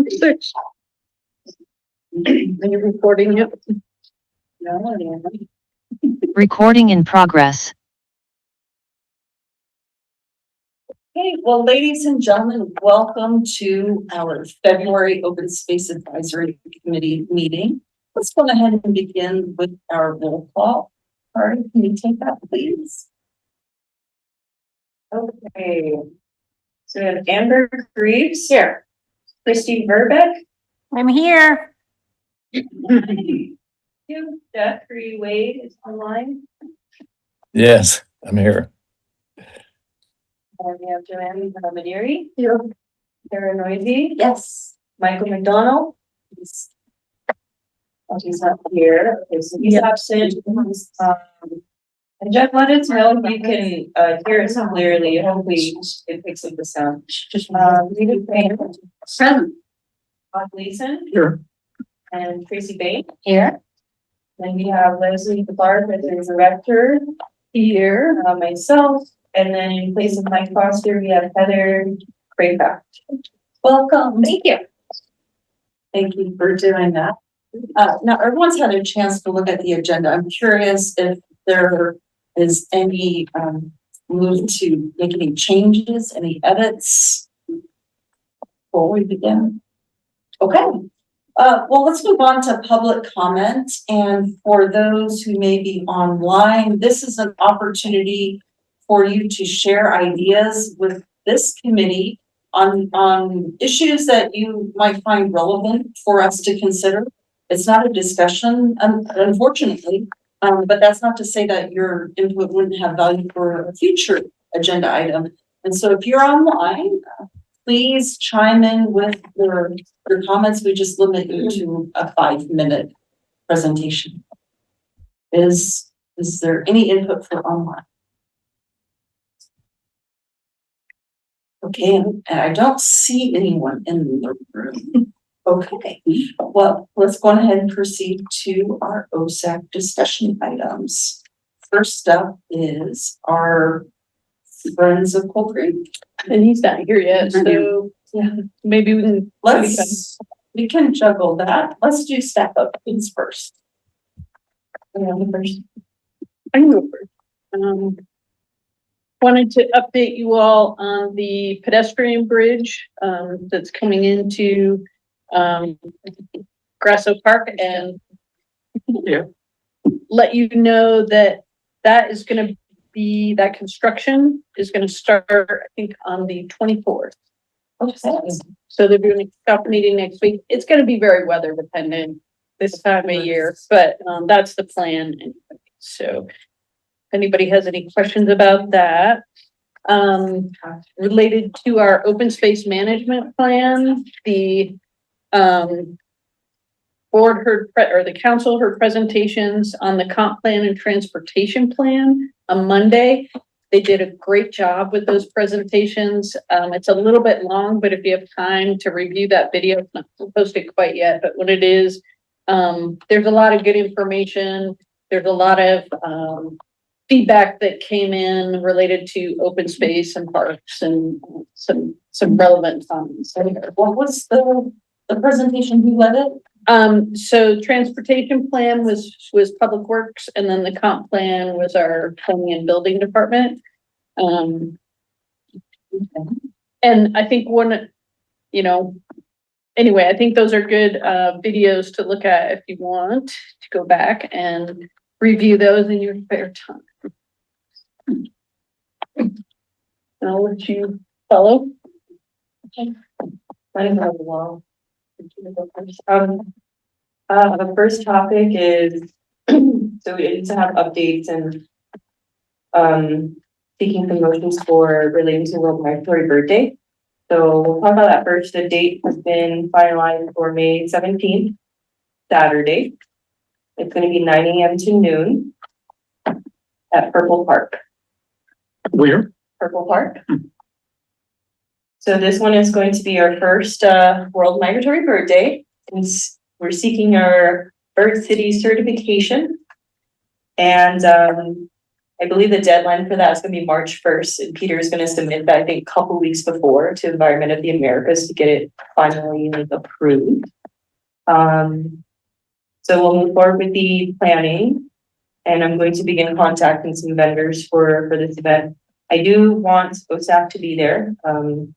Six. Are you recording it? No, Recording in progress. Okay, well, ladies and gentlemen, welcome to our February Open Space Advisory Committee meeting. Let's go ahead and begin with our roll call. Ari, can you take that, please? Okay. So we have Amber Greaves here. Christy Verbeck. I'm here. Jeffrey Wade is online. Yes, I'm here. And we have Joanne Mediri. Here. Sarah Noisy. Yes. Michael McDonald. He's not here. Okay, so he's absent. And Jeff, let us know if you can hear us clearly. Hopefully it picks up the sound. Rita Payne. Present. Bob Gleason. Here. And Tracy Bain. Here. Then we have Leslie Clark as the director here, myself, and then in place of Mike Foster, we have Heather Craycraft. Welcome. Thank you. Thank you for doing that. Now everyone's had a chance to look at the agenda. I'm curious if there is any move to make any changes, any edits before we begin. Okay. Well, let's move on to public comment. And for those who may be online, this is an opportunity for you to share ideas with this committee on issues that you might find relevant for us to consider. It's not a discussion, unfortunately, but that's not to say that your input wouldn't have value for a future agenda item. And so if you're online, please chime in with your comments. We just limit you to a 5-minute presentation. Is there any input for online? Okay, and I don't see anyone in the room. Okay, well, let's go ahead and proceed to our OSAC discussion items. First up is our Friends of Coal Creek. And he's not here yet, so yeah, maybe we can. We can juggle that. Let's do staff updates first. I can go first. Wanted to update you all on the pedestrian bridge that's coming into Grasso Park, and let you know that is going to be, that construction is going to start, I think, on the 24th. So they're doing a staff meeting next week. It's going to be very weather dependent this time of year, but that's the plan. So if anybody has any questions about that, related to our open space management plan, the board heard, or the council heard presentations on the comp plan and transportation plan on Monday. They did a great job with those presentations. It's a little bit long, but if you have time to review that video, it's not posted quite yet, but what it is, there's a lot of good information. There's a lot of feedback that came in related to open space and parks and some relevant comments. What was the presentation? Who led it? So transportation plan was Public Works, and then the comp plan was our planning and building department. And I think anyway, I think those are good videos to look at if you want to go back and review those in your spare time. And I'll let you follow. Okay. The first topic is so we need to have updates and seeking promotions for relating to World Migratory Birthday. So we'll talk about that first. The date has been finalized for May 17th, Saturday. It's going to be 9 a.m. to noon at Purple Park. Where? Purple Park. So this one is going to be our first World Migratory Birthday. We're seeking our Bird City certification. And I believe the deadline for that is gonna be March 1st, and Peter is gonna submit that, I think, a couple weeks before to Environment of the Americas to get it finally like approved. So we'll move forward with the planning, and I'm going to begin contacting some vendors for this event. I do want OSAC to be there, to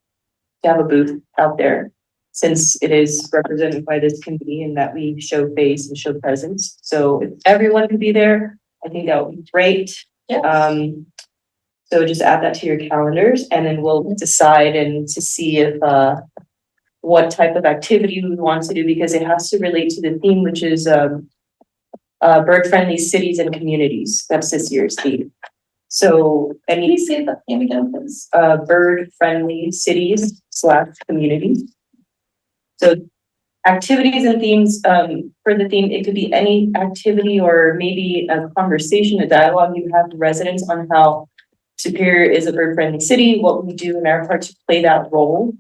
have a booth out there, since it is represented by this committee and that we show face and show presence. So if everyone could be there, I think that would be great. So just add that to your calendars, and then we'll decide and to see if, what type of activity we want to do, because it has to relate to the theme, which is, bird-friendly cities and communities. That's this year's theme. So Can any, you say that name again, please? bird-friendly cities / communities. So activities and themes, for the theme, it could be any activity or maybe a conversation, a dialogue you have with residents on how Superior is a bird-friendly city, what we do in our part to play that role.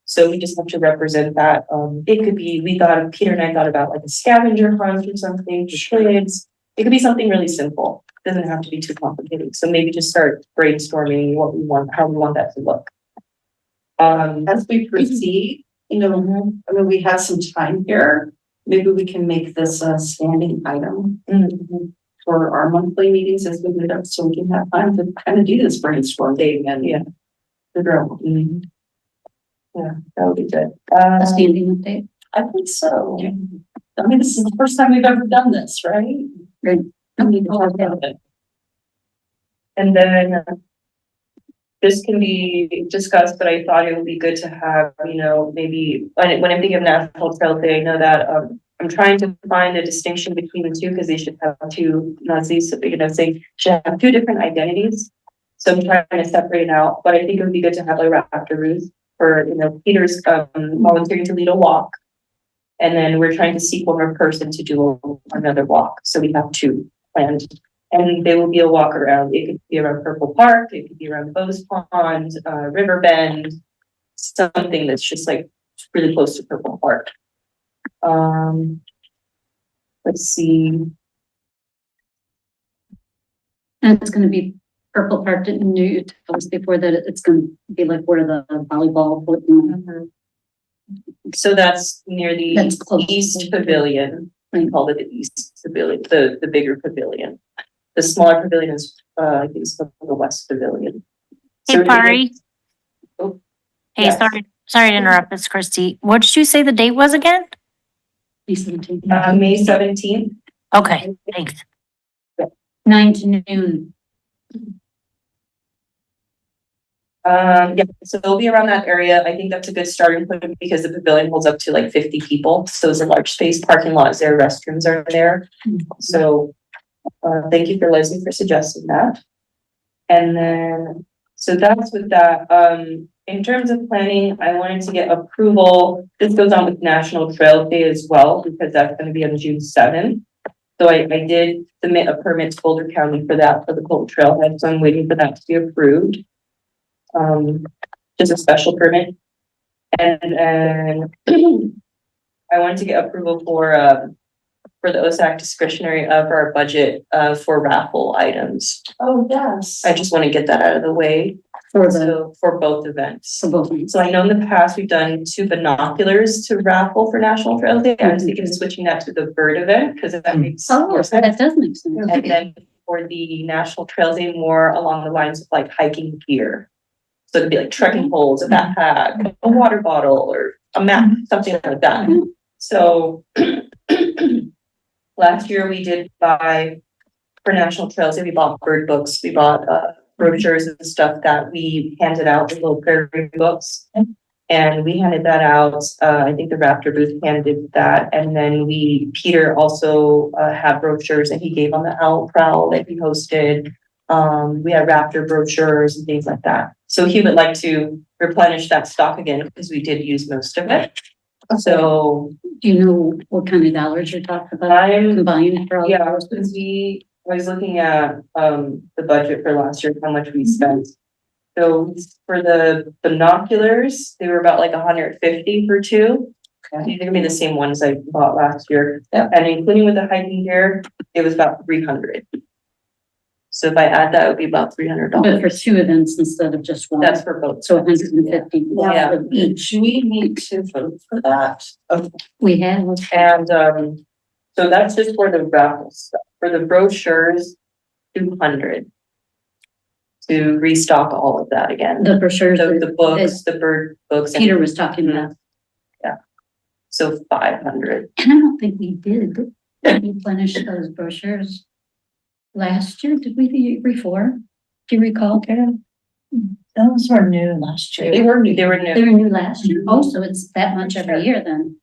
So we just have to represent that. It could be, Peter and I thought about like a scavenger hunt or something for kids. It could be something really simple. It doesn't have to be too complicated. So maybe just start brainstorming what we want, how we want that to look. As we proceed, you know, I mean, we have some time here. Maybe we can make this a standing item for our monthly meetings as we move up, so we can have time to kind of do this brainstorming and figure out what we need. Yeah, that would be good. A standing update. I think so. I mean, this is the first time we've ever done this, right? Right. I mean, talk about it. And then this can be discussed, but I thought it would be good to have, you know, maybe when I'm thinking of National Trail Day, I know that I'm trying to find a distinction between the two, because they should have two, should have two different identities. So I'm trying to separate it out, but I think it would be good to have like Raptor Ruth for, you know, Peter's volunteering to lead a walk. And then we're trying to seek one more person to do another walk. So we have two planned. And there will be a walk around. It could be around Purple Park, it could be around Bose Pond, River Bend, something that's just like really close to Purple Park. Let's see. And it's gonna be Purple Park, didn't you tell us before that it's gonna be like where the volleyball court and So that's near the That's close. East Pavilion. We Right. call it the East Pavilion, the bigger pavilion. The smaller pavilion is, I think it's the West Pavilion. So Hey, we're thinking- Pari. Oh, Hey, yes. sorry to interrupt, it's Christy. What did you say the date was again? May 17th. Okay, thanks. 9 to noon. Yeah, so they'll be around that area. I think that's a good starting point because the pavilion holds up to like 50 people. So it's a large space, parking lot is there, restrooms are there. So thank you for Leslie for suggesting that. And then, so that's with that. In terms of planning, I wanted to get approval. This goes on with National Trail Day as well, because that's going to be on June 7th. So I did submit a permit to Boulder County for that, for the Cold Trailhead. So I'm waiting for that to be approved. Just a special permit. And then I wanted to get approval for the OSAC discretionary of our budget, for raffle items. Oh, yes. I just want to get that out of the way. For both events. For both of them. So I know in the past, we've done 2 binoculars to raffle for National Trail Day. I was thinking of switching that to the bird event, because that makes more sense. That does make sense. And then for the National Trail Day, more along the lines of like hiking gear. So it'd be like trekking poles, a backpack, a water bottle, or a map, something like that. So last year we did buy, for National Trails Day, we bought bird books, we bought brochures and stuff that we handed out, the little prairie books. And we handed that out, I think the Raptor booth handed that, and then Peter also had brochures that he gave on the Owl Prowl that he hosted. We had Raptor brochures and things like that. So he would like to replenish that stock again, because we did use most of it. So Do you know what kind of dollars you're talking about I'm, combined for all? yeah, because I was looking at the budget for last year, how much we spent. So for the binoculars, they were about like 150 for 2. These are gonna be the same ones I bought last year. Yeah. And including with the hiking gear, it was about 300. So if I add that, it would be about $300. But for two events instead of just one. That's for both. So 150. Yeah. for each. Do we need to vote for that? Okay. We have. And, so that's just for the raffle stuff. For the brochures, 200. To restock all of that again. The brochures So that the books, the bird books. Peter was talking about. So 500. And I don't think we did replenish those brochures last year. Did we the year before? Do you recall, Karen? Those were new last year. They were new. They were new last year. Oh, so it's that much every year then.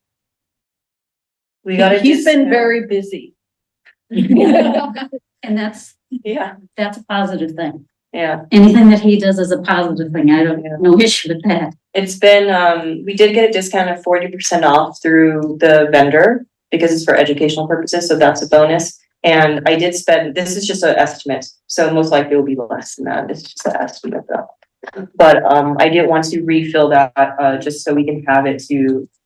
We got it. He's been very busy. And that's Yeah, a positive thing. yeah. Anything that he does is a positive thing. I don't have no issue with that. It's been, we did get a discount of 40% off through the vendor because it's for educational purposes, so that's a bonus. And I did spend, this is just an estimate, so most likely it will be less than that. It's just an estimate though. But I did want to refill that, just so we can have it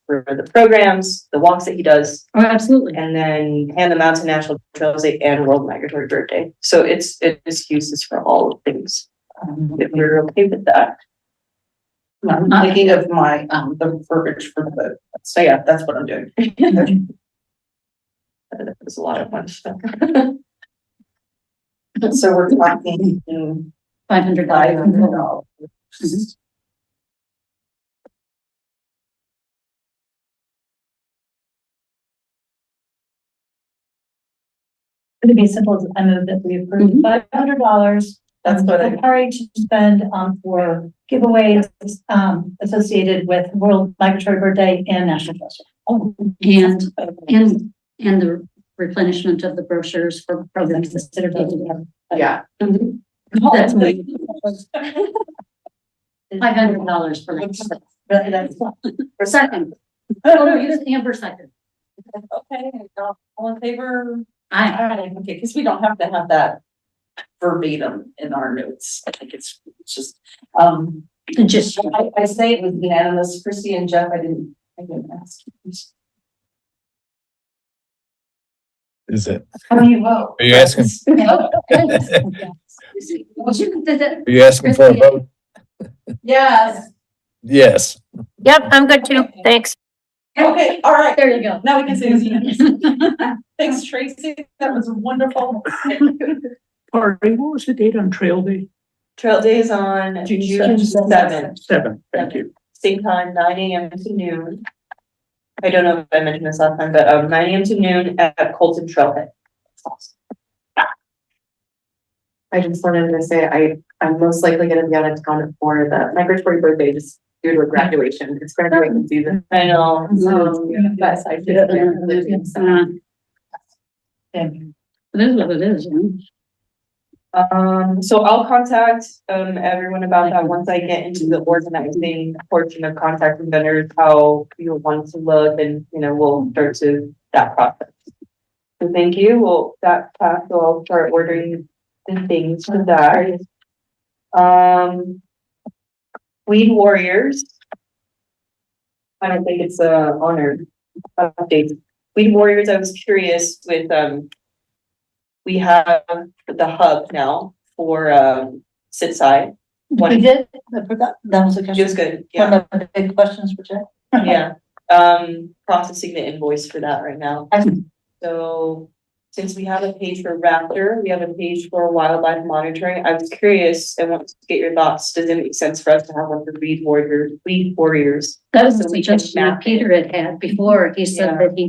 for the programs, the walks that he does, Oh, absolutely. and then hand them out to National Trails Day and World Migratory Bird Day. So it is uses for all things, if you're okay with that. I'm thinking of my, the verbiage for the vote. So yeah, that's what I'm doing. That was a lot of fun stuff. So we're talking $500. $500. Mhm. To be simple, as I move that we approve $500. That's what I- For party to spend for giveaways associated with World Migratory Bird Day and National Festival. And the replenishment of the brochures for programs that are taken. Yeah. That's my $500 for that. That's For second. Oh, no, you just Amber second. Okay, all in favor? I, Okay, because we don't have to have that verbatim in our notes. I think it's just, just, I say it was unanimous. Chrissy and Jeff, I didn't ask. Is it? how do you vote? Are you asking, are you asking for a vote? Yes. Yes. Yep, I'm good too. Thanks. Okay, all right. there you go. Now we can say it's unanimous. Thanks, Tracy. That was wonderful. Pardon, what was the date on Trail Day? Trail Day is on June 7th, 7, thank you. same time, 9 AM to noon. I don't know if I mentioned this last time, but 9 AM to noon at Colton Trailhead. I just wanted to say I'm most likely gonna be out of town for the migratory birthday just due to a graduation. It's graduation season. I know. But I did. It is what it is, So I'll contact everyone about that once I get into the organizing portion of contacting vendors, how you want to look, and we'll start to that process. So thank you. Well, that passed, so I'll start ordering the things for that. Weed Warriors. I don't think it's honored update. Weed Warriors, I was curious with we have the hub now for sit side. We did, I forgot, that was a It question. was good, One yeah, of the big questions for Jeff. yeah. Processing the invoice for that right now. So since we have a page for Raptor, we have a page for wildlife monitoring. I was curious and want to get your thoughts. Does it make sense for us to have one for Weed Warriors? That was the So we can suggestion map that Peter had before. He said Yeah. that he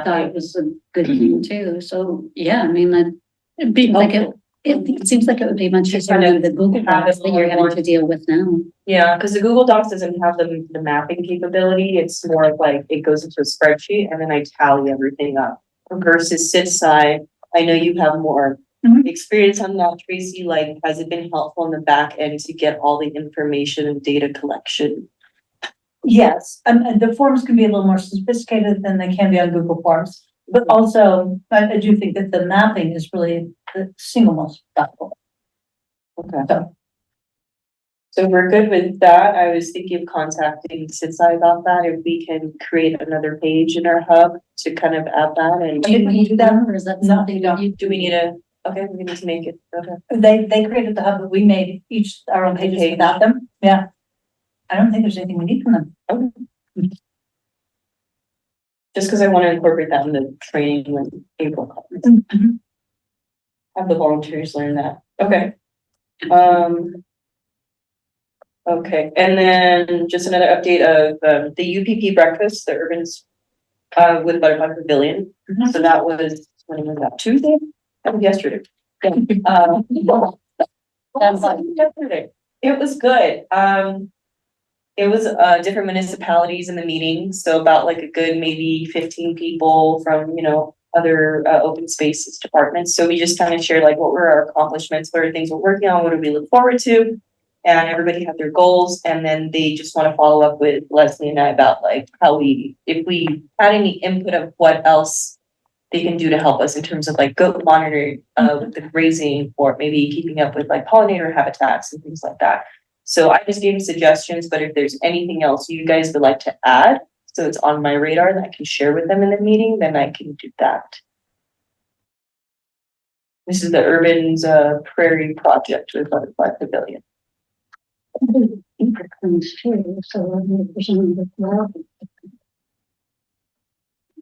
thought it was a good thing too. So, yeah, I mean, that It'd be like helpful. it seems like it would be much Just easier kind than of the Google have Docs it that you're all having to deal with now. Yeah, because the Google Docs doesn't have the mapping capability. It's more of like it goes into a spreadsheet and then I tally everything up. Versus sit side, I know you have more Mhm. experience on that, Tracy. Like, has it been helpful in the back end to get all the information and data collection? Yes, and the forms can be a little more sophisticated than they can be on Google Forms. But also, I do think that the mapping is really the single most valuable. Okay. So, So we're good with that. I was thinking of contacting Sitsai about that, if we can create another page in our hub to kind of add that and. Do we do that or is that No, something you don't. you Do we need a, Okay, we need to make it, okay. They created the hub, but we made each our own pages Okay. without them. Yeah. I don't think there's anything we need from them. Just because I want to incorporate that in the training when April comes. Mhm. Have the volunteers learn that. Okay. Okay, and then just another update of the UPP breakfast, the Urban's with Butterfly Pavilion. So that was, when was that, Tuesday? That was yesterday. Yeah. That's like yesterday. It was good. It was different municipalities in the meeting, so about like a good maybe 15 people from, you know, other open spaces departments. So we just kind of shared like what were our accomplishments, what are things we're working on, what do we look forward to? And everybody had their goals, and then they just want to follow up with Leslie and I about like how if we had any input of what else they can do to help us in terms of like goat monitoring, with the grazing, or maybe keeping up with like pollinator habitats and things like that. So I just gave them suggestions, but if there's anything else you guys would like to add, so it's on my radar that I can share with them in the meeting, then I can do that. This is the Urban's Prairie Project with Butterfly Pavilion.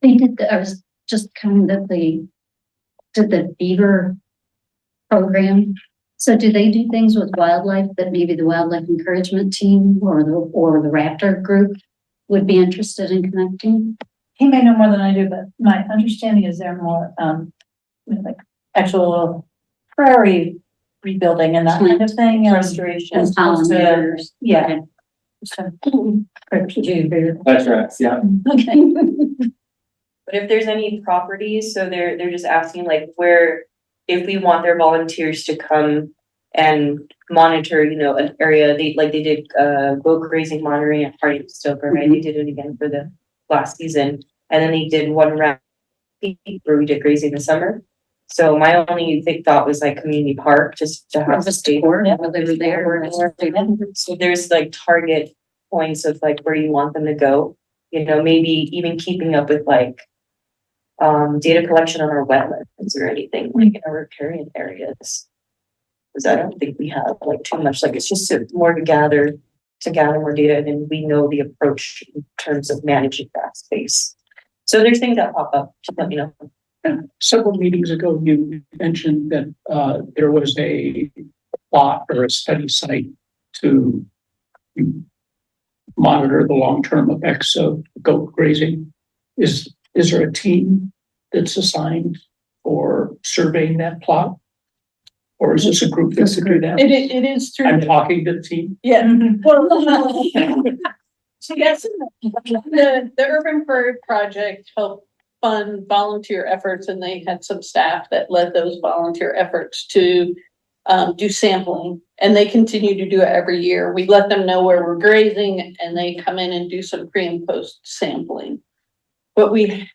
They did, I was just coming that they did the beaver program. So do they do things with wildlife that maybe the wildlife encouragement team or the raptor group would be interested in connecting? He may know more than I do, but my understanding is they're more, like actual prairie rebuilding and that kind of thing. and- Restoration. And pollinators? Yeah. That's right, yeah. Okay. But if there's any properties, so they're just asking like where, if we want their volunteers to come and monitor, you know, an area, they did goat grazing monitoring at Party of Stoker, right? They did it again for the last season. And then they did one round where we did grazing this summer. So my only thought was like community park, just to have Just space. tour, while they were there. So there's like target points of like where you want them to go, you know, maybe even keeping up with like data collection on our wetlands or anything like in our riparian areas. Cause I don't think we have like too much, like it's just more to gather more data, and then we know the approach in terms of managing that space. So there's things that pop up, just let me know. Several meetings ago, you mentioned that there was a plot or a study site to monitor the long-term effects of goat grazing. Is there a team that's assigned for surveying that plot? Or is this a group that could do that? It is through. I'm talking to the team. Yeah. Well, so yes, the Urban Prairie Project helped fund volunteer efforts, and they had some staff that led those volunteer efforts to do sampling, and they continue to do it every year. We let them know where we're grazing, and they come in and do some pre and post sampling. What we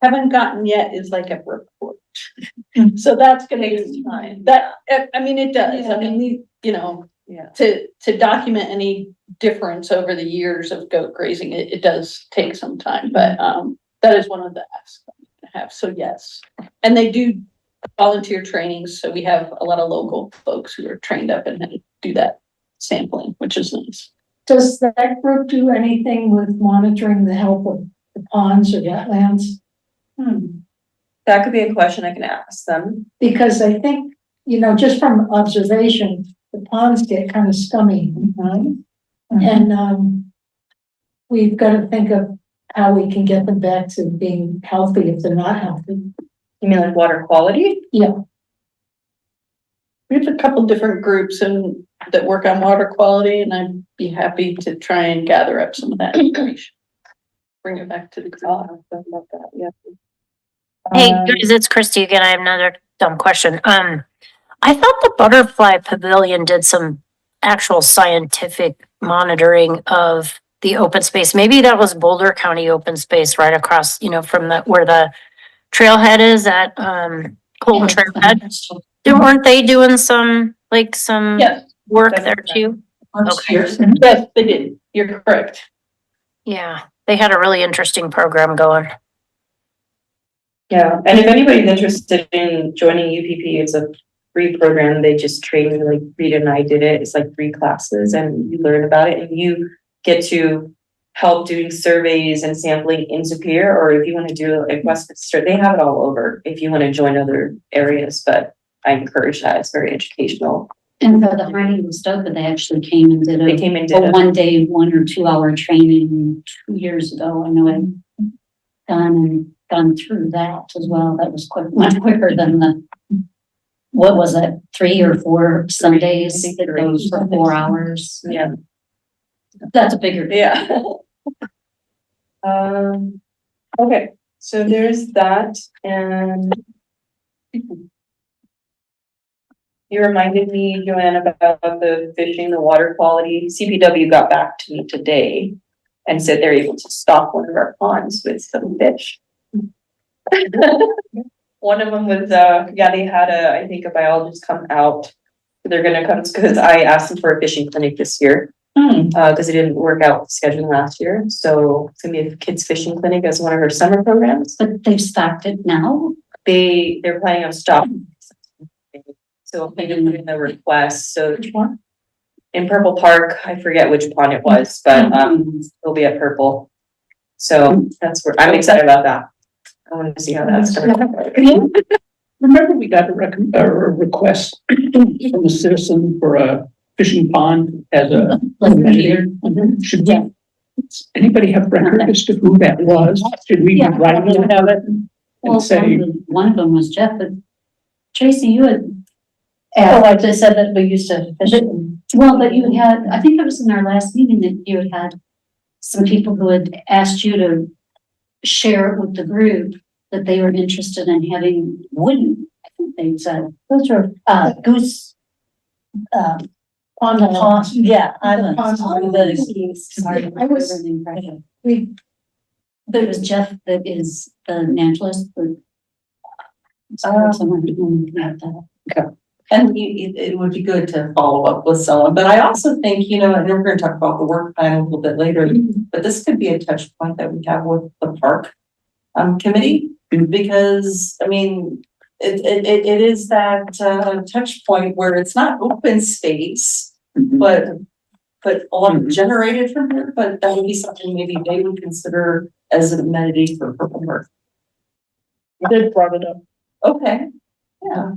haven't gotten yet is like a report. So that's gonna be fine. That, I mean, it does. I mean, you know, Yeah. to document any difference over the years of goat grazing, it does take some time, but that is one of the asks I have. So yes, and they do volunteer trainings. So we have a lot of local folks who are trained up and do that sampling, which is nice. Does that group do anything with monitoring the health of the ponds or wetlands? That could be a question I can ask them. Because I think, you know, just from observation, the ponds get kind of scummy, right? And we've got to think of how we can get them back to being healthy if they're not healthy. You mean like water quality? Yeah. We have a couple different groups that work on water quality, and I'd be happy to try and gather up some of that information. Bring it back to the group. About that, yeah. Hey, guys, it's Christy again. I have another dumb question. I thought the Butterfly Pavilion did some actual scientific monitoring of the open space. Maybe that was Boulder County open space right across, you know, from where the trailhead is at Colton Trailhead. Weren't they doing some Yes. work there too? Okay. Yes, they did. You're correct. Yeah, they had a really interesting program going. Yeah, and if anybody's interested in joining UPP, it's a free program. They just train you, like Rita and I did it. It's like 3 classes and you learn about it and you get to help doing surveys and sampling in Superior, or if you want to do like Westminster, they have it all over if you want to join other areas, but I encourage that. It's very educational. And for the Hardy and Stoker, they actually came and did They came and did a it. 1 day, 1 or 2 hour training 2 years ago. I know I've gone through that as well. That was much quicker than what was it, 3 or 4 Sundays? I think That 3. goes for 4 hours. Yeah. That's a bigger. Yeah. Okay, so there's that and you reminded me, Joanne, about the fishing, the water quality. CPW got back to me today and said they're able to stock one of our ponds with some fish. One of them was, they had I think a biologist come out. They're gonna come, because I asked them for a fishing clinic this year. Because it didn't work out scheduling last year, so it's gonna be a kids fishing clinic as one of our summer programs. But they've stocked it now? They're planning on stopping. So they didn't put in the request, so Which one? in Purple Park, I forget which pond it was, but it'll be at Purple. So that's where, I'm excited about that. I want to see how that's gonna go. Remember, we got a request from a citizen for a fishing pond as a. Like here? Should we, does anybody have record as to who that was? Should we Yeah. write it Have it. Well, say, one of them was Jeff, but Tracy, you had. I just said that we used to fish it. Well, but you had, I think it was in our last meeting that you had some people who had asked you to share it with the group that they were interested in having wooden, I think they said. Those are, Goose. on the pond. Yeah, on on the. Sorry, I was- under the impression. We, But it was Jeff that is the naturalist, but. Someone who had that. And it would be good to follow up with someone, but I also think, and we're gonna talk about the work plan a little bit later, but this could be a touch point that we have with the park committee, because, it is that touch point where it's not open space, but a lot of generated from here, but that would be something maybe they would consider as an amenity for Purple Park. You did brought it up. Okay, yeah.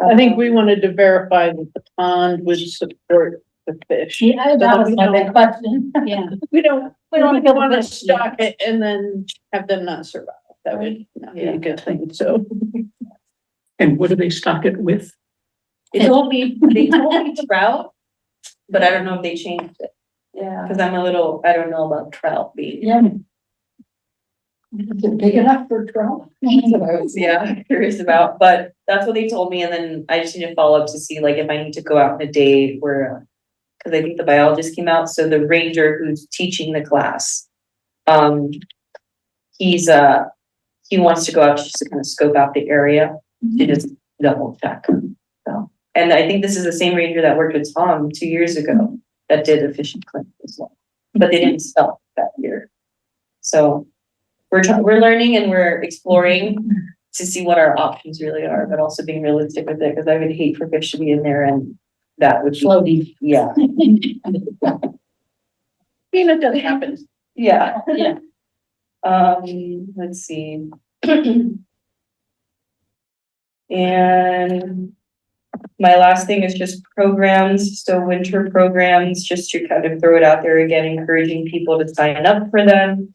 I think we wanted to verify that the pond would support the fish. Yeah, that was my big question. Yeah. We don't want want to stock it and then have them not survive. That would not be a good thing, so. and what do they stock it with? They told me trout, but I don't know if they changed it, Yeah. because I don't know about trout being. yeah. Is it big enough for trout? So I was, curious about, but that's what they told me, and then I just need to follow up to see like if I need to go out in a day where, because I think the biologist came out, so the ranger who's teaching the class, he wants to go out just to kind of scope out the area to just double check. So, and I think this is the same ranger that worked with Tom 2 years ago that did a fishing clinic as well, but they didn't sell that year. So we're learning and we're exploring to see what our options really are, but also being realistic with it, because I would hate for fish to be in there and that would be, Floating. yeah. It does happen. Yeah. Yeah. Let's see. And my last thing is just programs. So winter programs, just to kind of throw it out there again, encouraging people to sign up for them.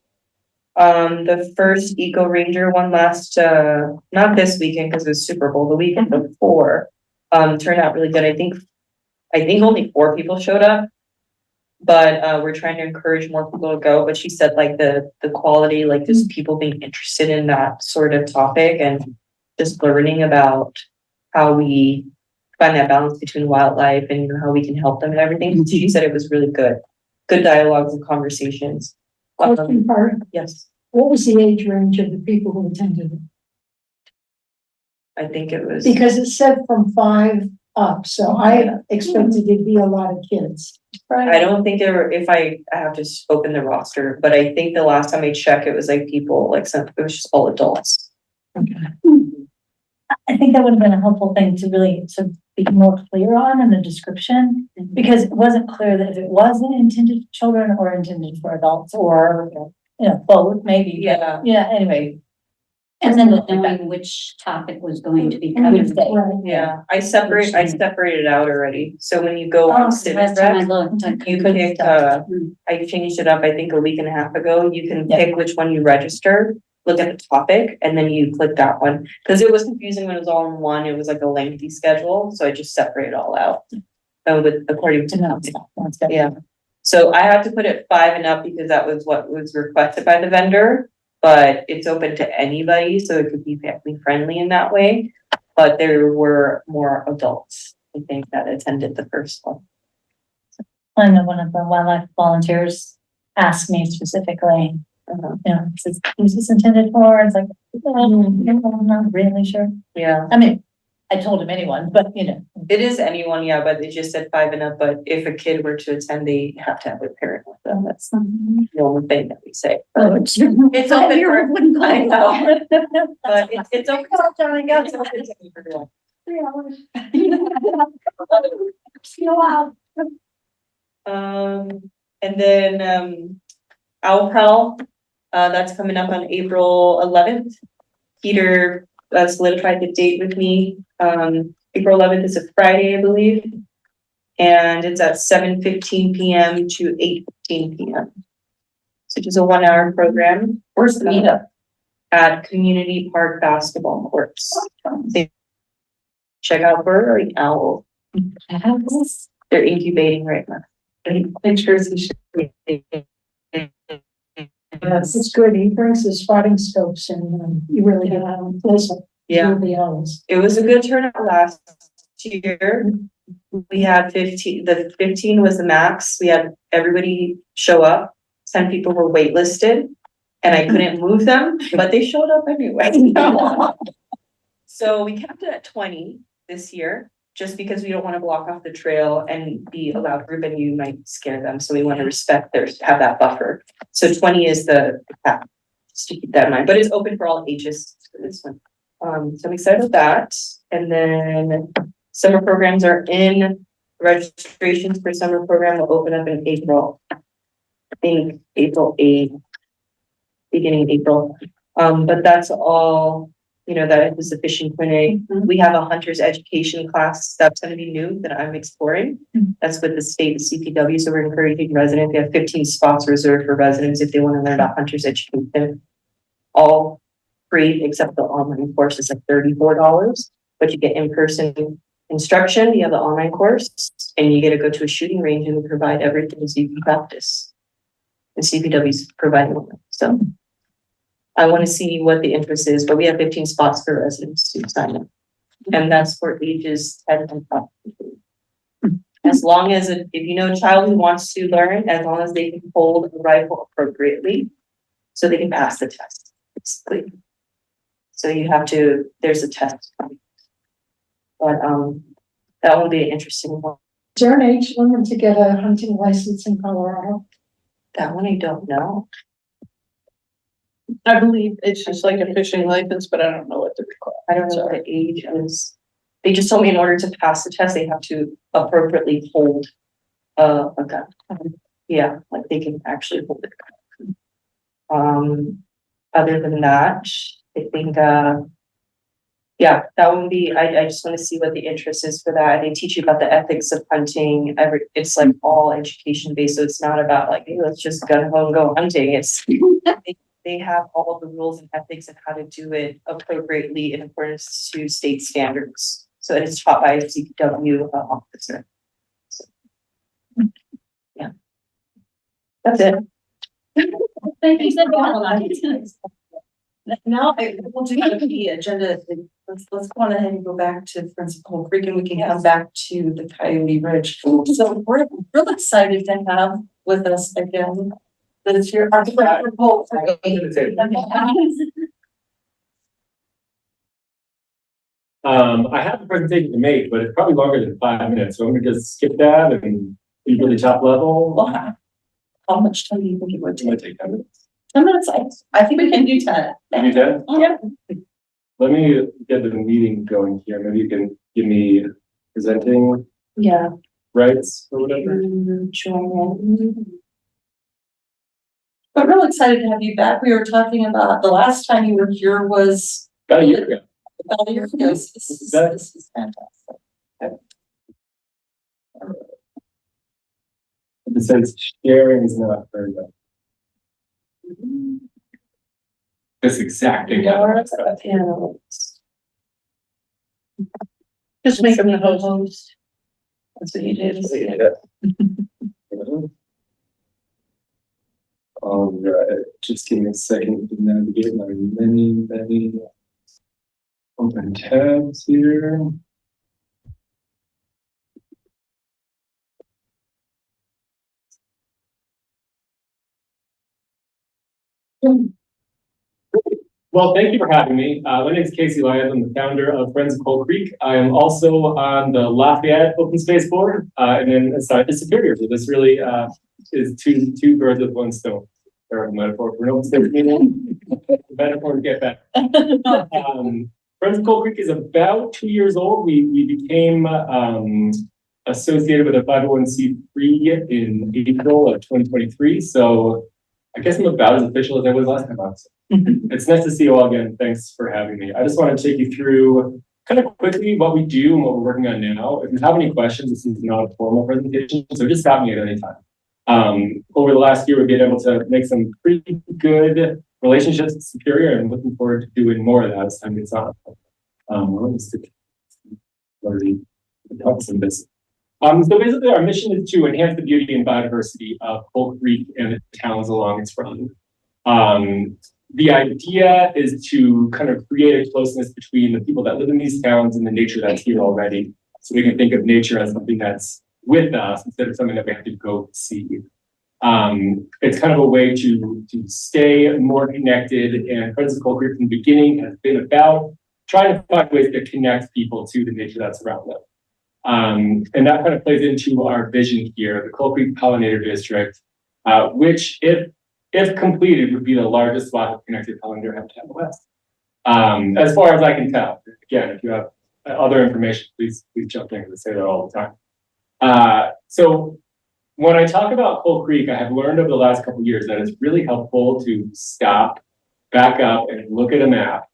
The first Eco Ranger one last, not this weekend because it was Super Bowl, the weekend before, turned out really good. I think only 4 people showed up, but we're trying to encourage more people to go. But she said like the quality, like just people being interested in that sort of topic and just learning about how we find that balance between wildlife and how we can help them and everything. She said it was really good dialogues and conversations. Question part, Yes, what was the age range of the people who attended it? I think it was. Because it said from 5 up, so I expected it'd be a lot of kids. I don't think there were, if I have to open the roster, but I think the last time I checked, it was like people, like some, it was just all adults. I think that would have been a helpful thing to really sort of be more clear on in the description, because it wasn't clear that if it wasn't intended for children or intended for adults or, you know, both maybe. Yeah. Yeah, anyway. And then knowing which topic was going to be covered. Yeah, I separated out already. So when you go on Last time I Civic, looked, I you couldn't pick, stop. I changed it up, I think a week and a half ago. You can Yeah. pick which one you register, look at the topic, and then you click that one. Cause it was confusing when it was all in one. It was like a lengthy schedule, so I just separated it all out. With according to yeah. So I had to put it 5 and up because that was what was requested by the vendor. But it's open to anybody, so it could be family friendly in that way. But there were more adults, I think, that attended the first one. I know one of the wildlife volunteers asked me specifically, you know, who's this intended for? It's like, I'm not really sure. Yeah, I mean, I told him anyone, but you know. it is anyone, yeah, but they just said 5 and up, but if a kid were to attend, they have to have a parent with them. That's the only thing that we say. Oh, It's open for, I know, but it's open. It's open to everyone. And then, Owl that's coming up on April 11th. Peter solidified the date with me. April 11th is a Friday, I believe. And it's at 7:15 PM to 8:15 PM. So just a 1-hour program. Where's the meetup? At Community Park Basketball Courts. Check out Bird Owl. They're incubating right now. Pictures you should. Yes, it's good. He brings his spotting scopes and you really get out and listen. Yeah. The owls. It was a good turnout last year. We had 15, the 15 was the max. We had everybody show up. 10 people were waitlisted and I couldn't move them, but they showed up anyway. So we kept it at 20 this year, just because we don't want to block off the trail and be a loud group and you might scare them. So we want to respect have that buffer. So 20 is the cap, just to keep that in mind, but it's open for all ages for this one. So I'm excited about that. And then summer programs are in. Registrations for summer program will open up in April. I think April 8th, beginning of April. But that's all, you know, that is the fishing clinic. We have a hunter's education class that's going to be new that I'm exploring. That's with the state CPW. So we're encouraging residents. We have 15 spots reserved for residents if they want to learn about hunter's education. All free except the online course is like $34, but you get in-person instruction. You have the online course and you get to go to a shooting range and we provide everything so you can practice. And CPW is providing one. So I want to see what the interest is, but we have 15 spots for residents to sign up. And that's for ages 10 and up. As long as, if you know a child who wants to learn, as long as they can hold a rifle appropriately, so they can pass the test, basically. So you have to, there's a test. But that will be an interesting one. Is there an age limit to get a hunting license in Colorado? That one I don't know. I believe it's just like a fishing license, but I don't know what the requirement. I don't know what the age is. They just told me in order to pass the test, they have to appropriately hold a gun. Yeah, like they can actually hold it. Other than that, I think, yeah, that would be, I just want to see what the interest is for that. They teach you about the ethics of hunting. It's like all education based. So it's not about like, hey, let's just gun ho and go hunting. It's, they have all of the rules and ethics and how to do it appropriately in accordance to state standards. So it is taught by a CPW officer. So, yeah. That's it. Thank you so much. Now we'll do the agenda. Let's go on ahead and go back to Principal Creek and we can come back to the Coyote Ridge. So we're real excited to have with us again this year. Our report. I have a presentation to make, but it's probably longer than 5 minutes, so I'm gonna just skip that and really top level. Well, how much time do you think it would It might take? take 10 minutes. 10 minutes, I think we can do 10. Can you do 10? Yeah. Let me get the meeting going here. Maybe you can give me presenting Yeah. rights or whatever. But real excited to have you back. We were talking about, the last time you were here was About a year ago. about a year ago. This is fantastic. It says sharing is not very good. This exact thing. Just make them the host. That's what you did. All right, just give me a second to navigate my many open tabs here. Well, thank you for having me. My name is Casey Lyons. I'm the founder of Friends of Coal Creek. I am also on the Lafayette Open Space Board, and then assigned to Superior. So this really is two birds with one stone. Or a metaphor for an open space meeting. The metaphors get better. Friends of Coal Creek is about 2 years old. We became associated with a 501c3 in April of 2023. So I guess I'm about as official as I was last time I was. It's nice to see you all again. Thanks for having me. I just want to take you through kind of quickly what we do and what we're working on now. If you have any questions, this is not a formal presentation, so just stop me at any time. Over the last year, we've been able to make some pretty good relationships with Superior, and looking forward to doing more of that as time gets on. So basically, our mission is to enhance the beauty and biodiversity of Coal Creek and the towns along its run. The idea is to kind of create a closeness between the people that live in these towns and the nature that's here already. So we can think of nature as something that's with us instead of something that we have to go see. It's kind of a way to stay more connected, and Friends of Coal Creek from the beginning has been about trying to find ways to connect people to the nature that's around them. And that kind of plays into our vision here, the Coal Creek Pollinator District, which if completed would be the largest swath of connected pollinator habitat in the West. As far as I can tell. Again, if you have other information, please jump in, because I say that all the time. So when I talk about Coal Creek, I have learned over the last couple of years that it's really helpful to stop, back up, and look at a map.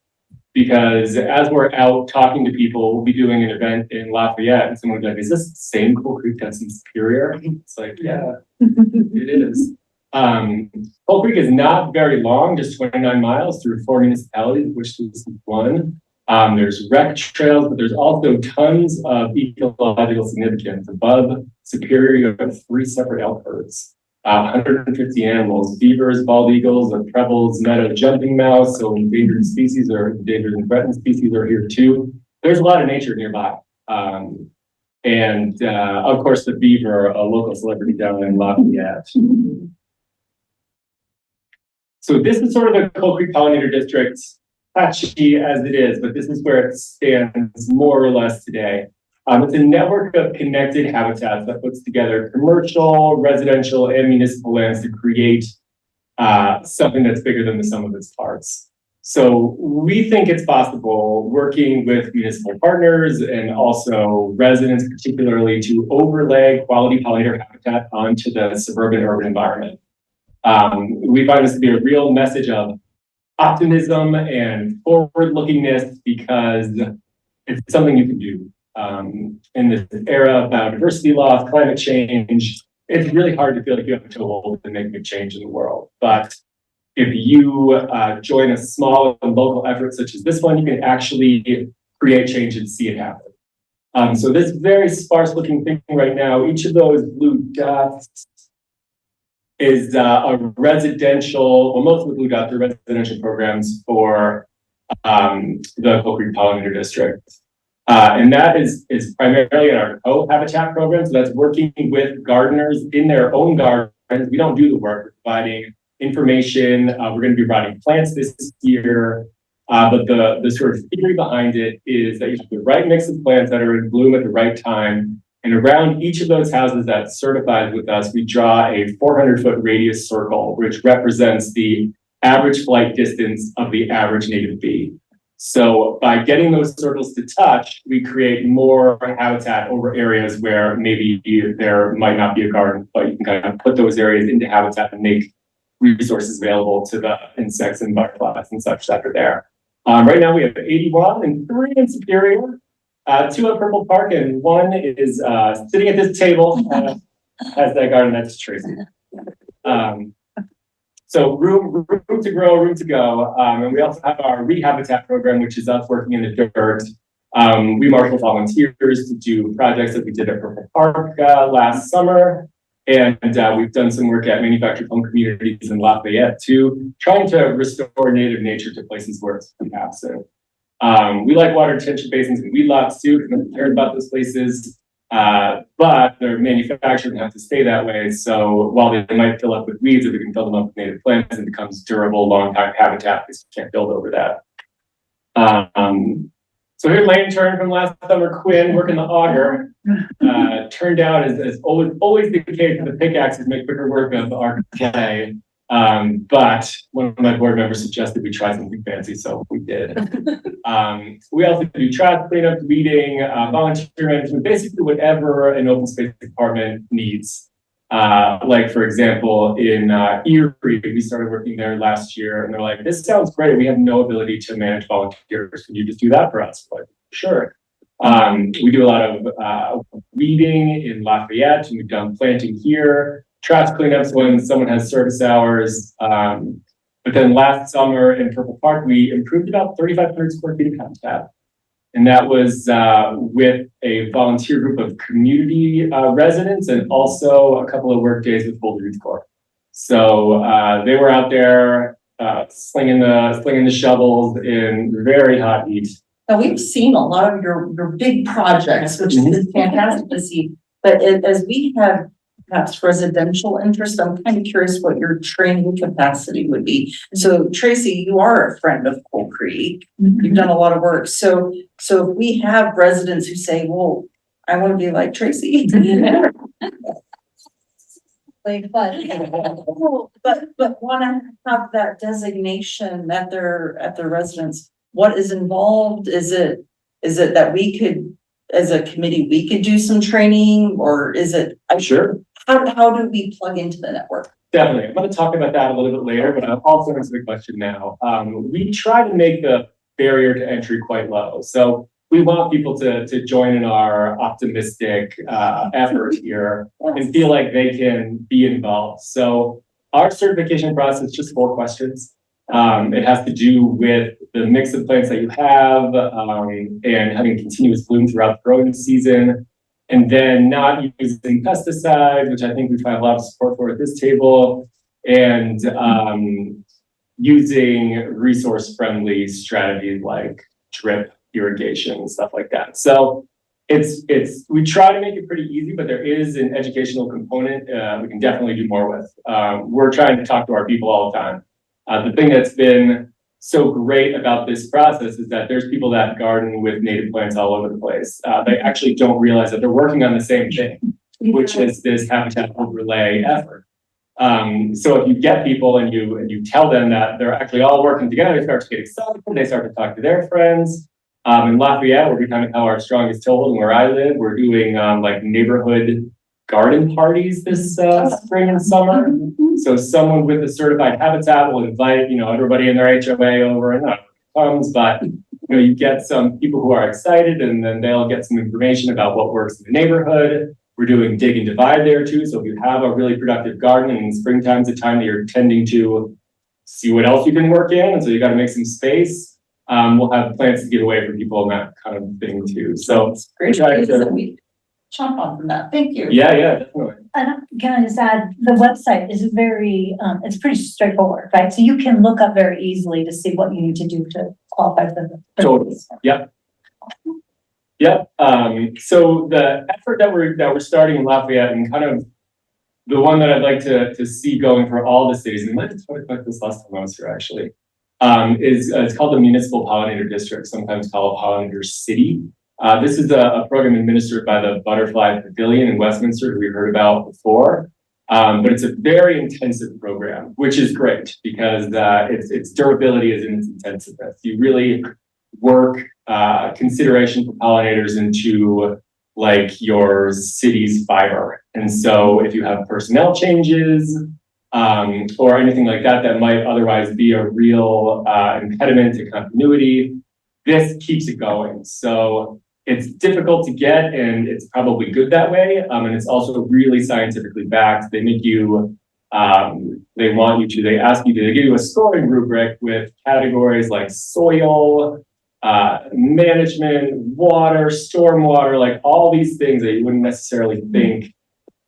Because as we're out talking to people, we'll be doing an event in Lafayette, and someone will be like, is this the same Coal Creek that's in Superior? It's like, yeah, it is. Coal Creek is not very long, just 29 miles through 4 municipalities, which is one. There's rec trails, but there's also tons of ecological significance. Above Superior, you have 3 separate elk herds, 150 animals: beavers, bald eagles, prebles, meadow jumping mouse. So endangered species or endangered and threatened species are here too. There's a lot of nature nearby. And of course, the beaver, a local celebrity down in Lafayette. So this is sort of the Coal Creek Pollinator District, patchy as it is, but this is where it stands more or less today. It's a network of connected habitats that puts together commercial, residential, and municipal lands to create something that's bigger than the sum of its parts. So we think it's possible, working with municipal partners and also residents particularly, to overlay quality pollinator habitat onto the suburban urban environment. We find this to be a real message of optimism and forward-lookingness, because it's something you can do. In this era of biodiversity loss, climate change, it's really hard to feel like you have a toehold to make a change in the world. But if you join a small and local effort such as this one, you can actually create change and see it happen. So this very sparse-looking thing right now, each of those blue dots is a residential, well, most of the blue dots are residential programs for the Coal Creek Pollinator District. And that is primarily in our co-habitat program. So that's working with gardeners in their own gardens. We don't do the work, we're providing information. We're going to be providing plants this year. But the sort of theory behind it is that you have the right mix of plants that are in bloom at the right time. And around each of those houses that's certified with us, we draw a 400-foot radius circle, which represents the average flight distance of the average native bee. So by getting those circles to touch, we create more habitat over areas where maybe there might not be a garden, but you can kind of put those areas into habitat and make resources available to the insects and butterflies and such that are there. Right now we have 81 and 3 in Superior, 2 at Purple Park, and 1 is sitting at this table has that garden. That's Tracy. So room to grow, room to go. And we also have our rehabitat program, which is us working in the dirt. We marshal volunteers to do projects that we did at Purple Park last summer. And we've done some work at manufactured home communities in Lafayette too, trying to restore native nature to places where it's been absent. We like water retention basins and weedlots too, because I'm cared about those places. But they're manufactured and have to stay that way. So while they might fill up with weeds, if we can fill them up with native plants, it becomes durable, long-time habitat because you can't build over that. So here's Lantern from last summer, Quinn, working the auger. Turned out, as always the case, the pickaxes make quicker work of our clay. But one of my board members suggested we try something fancy, so we did. We also do trash cleanup, weeding, volunteer management, basically whatever an open space department needs. Like for example, in Erie, we started working there last year, and they're like, "This sounds great. We have no ability to manage volunteers. Can you just do that for us?" Like, sure. We do a lot of weeding in Lafayette, and we've done planting here. Trash cleanups when someone has service hours. But then last summer in Purple Park, we improved about 3,500 square feet of habitat. And that was with a volunteer group of community residents and also a couple of work days with Boulder Youth Corps. So they were out there slinging the shovels in very hot heat. Now, we've seen a lot of your big projects, which is fantastic to see. But as we have perhaps residential interest, I'm kind of curious what your training capacity would be. So Tracy, you are a friend of Coal Creek. You've done a lot of work. So if we have residents who say, well, I want to be like Tracy. Like, but want to have that designation at their residence. What is involved? Is it that we could, as a committee, we could do some training, or is it? Sure. How do we plug into the network? Definitely. I'm going to talk about that a little bit later, but I'll also answer the question now. We try to make the barrier to entry quite low. So we want people to join in our optimistic effort here and feel like they can be involved. So our certification process is just 4 questions. It has to do with the mix of plants that you have and having continuous bloom throughout the growing season. And then not using pesticides, which I think we find a lot of support for at this table, and using resource-friendly strategies like drip irrigation and stuff like that. So we try to make it pretty easy, but there is an educational component we can definitely do more with. We're trying to talk to our people all the time. The thing that's been so great about this process is that there's people that garden with native plants all over the place. They actually don't realize that they're working on the same thing, which is this habitat overlay effort. So if you get people and you tell them that they're actually all working together, they start to get excited, they start to talk to their friends. In Lafayette, where we kind of have our strongest toehold and where I live, we're doing like neighborhood garden parties this spring and summer. So someone with a certified habitat will invite, everybody in their HOA over, and that comes, but you get some people who are excited, and then they'll get some information about what works in the neighborhood. We're doing dig and divide there too. So if you have a really productive garden, and springtime's the time that you're tending to see what else you can work in, and so you got to make some space. We'll have plants to give away for people and that kind of thing too. So it's great. Jump on from that. Thank you. Yeah, definitely. And can I just add, the website is very, it's pretty straightforward, right? So you can look up very easily to see what you need to do to qualify for the. Totally. Yep. So the effort that we're starting in Lafayette, and kind of the one that I'd like to see going for all the cities, and let's talk about this last time I was here actually, is it's called the Municipal Pollinator District, sometimes called Pollinator City. This is a program administered by the Butterfly Pavilion in Westminster, we heard about before. But it's a very intensive program, which is great because its durability is in its intensiveness. You really work consideration for pollinators into like your city's fiber. And so if you have personnel changes or anything like that, that might otherwise be a real impediment to continuity, this keeps it going. So it's difficult to get and it's probably good that way. And it's also really scientifically backed. They make you, they ask you to, they give you a scoring rubric with categories like soil, management, water, stormwater, like all these things that you wouldn't necessarily think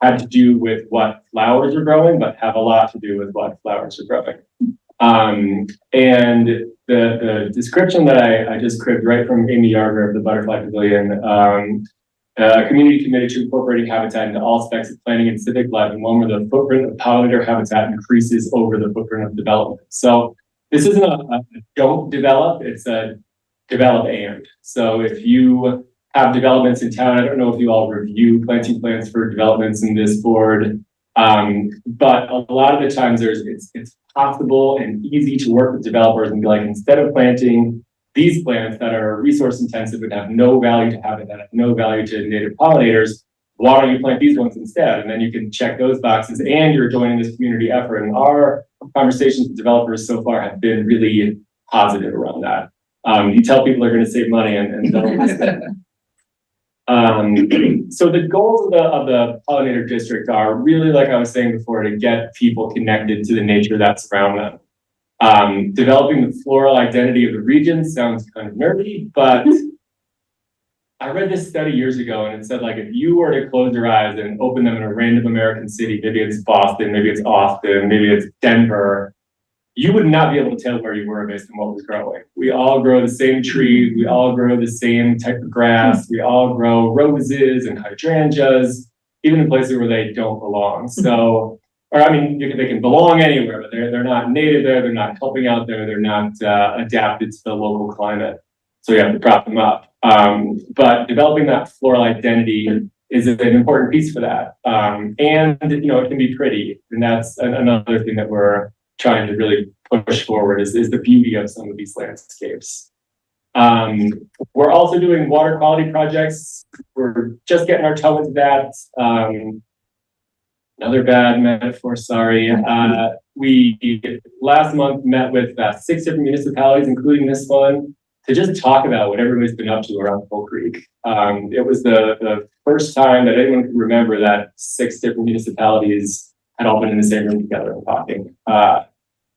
had to do with what flowers are growing, but have a lot to do with what flowers are growing. And the description that I just cribbed right from Amy Yarger of the Butterfly Pavilion, a community committed to incorporating habitat into all aspects of planning and civic life, and one where the footprint of pollinator habitat increases over the footprint of development. So this isn't a don't develop, it's a develop and. So if you have developments in town, I don't know if you all review planting plans for developments in this board, but a lot of the times it's possible and easy to work with developers and be like, instead of planting these plants that are resource intensive and have no value to habitat, have no value to native pollinators, why don't you plant these ones instead? And then you can check those boxes and you're joining this community effort. And our conversations with developers so far have been really positive around that. You tell people they're going to save money and they'll listen. So the goals of the pollinator district are really, like I was saying before, to get people connected to the nature that's around them. Developing the floral identity of the region sounds kind of nerdy, but I read this study years ago and it said, like, if you were to close your eyes and open them in a random American city, maybe it's Boston, maybe it's Austin, maybe it's Denver, you would not be able to tell where you were based on what was growing. We all grow the same trees. We all grow the same type of grass. We all grow roses and hydrangeas, even in places where they don't belong. So, or I mean, they can belong anywhere, but they're not native there. They're not helping out there. They're not adapted to the local climate. So you have to prop them up. But developing that floral identity is an important piece for that. And, you know, it can be pretty. And that's another thing that we're trying to really push forward is the beauty of some of these landscapes. We're also doing water quality projects. We're just getting our toe into that. Another bad metaphor, sorry. We last month met with 6 different municipalities, including this one, to just talk about what everybody's been up to around Coal Creek. It was the first time that anyone could remember that 6 different municipalities had all been in the same room together and talking.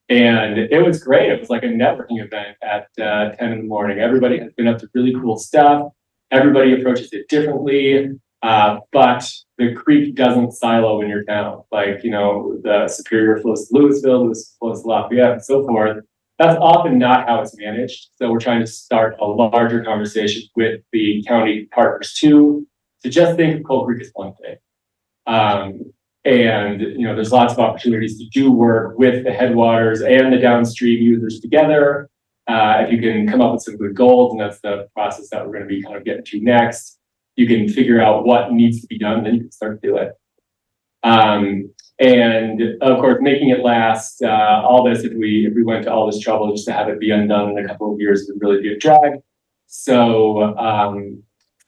And it was great. It was like a networking event at 10 in the morning. Everybody has been up to really cool stuff. Everybody approaches it differently, but the creek doesn't silo in your town. Like, you know, the Superior flows to Louisville, Louisville flows to Lafayette, and so forth. That's often not how it's managed. So we're trying to start a larger conversation with the county partners too, to just think of Coal Creek as one thing. And, you know, there's lots of opportunities to do work with the headwaters and the downstream users together. If you can come up with some good goals, and that's the process that we're going to be kind of getting to next, you can figure out what needs to be done, then you can start to do it. And of course, making it last, all this, if we went to all this trouble just to have it be undone in a couple of years would really be a drag. So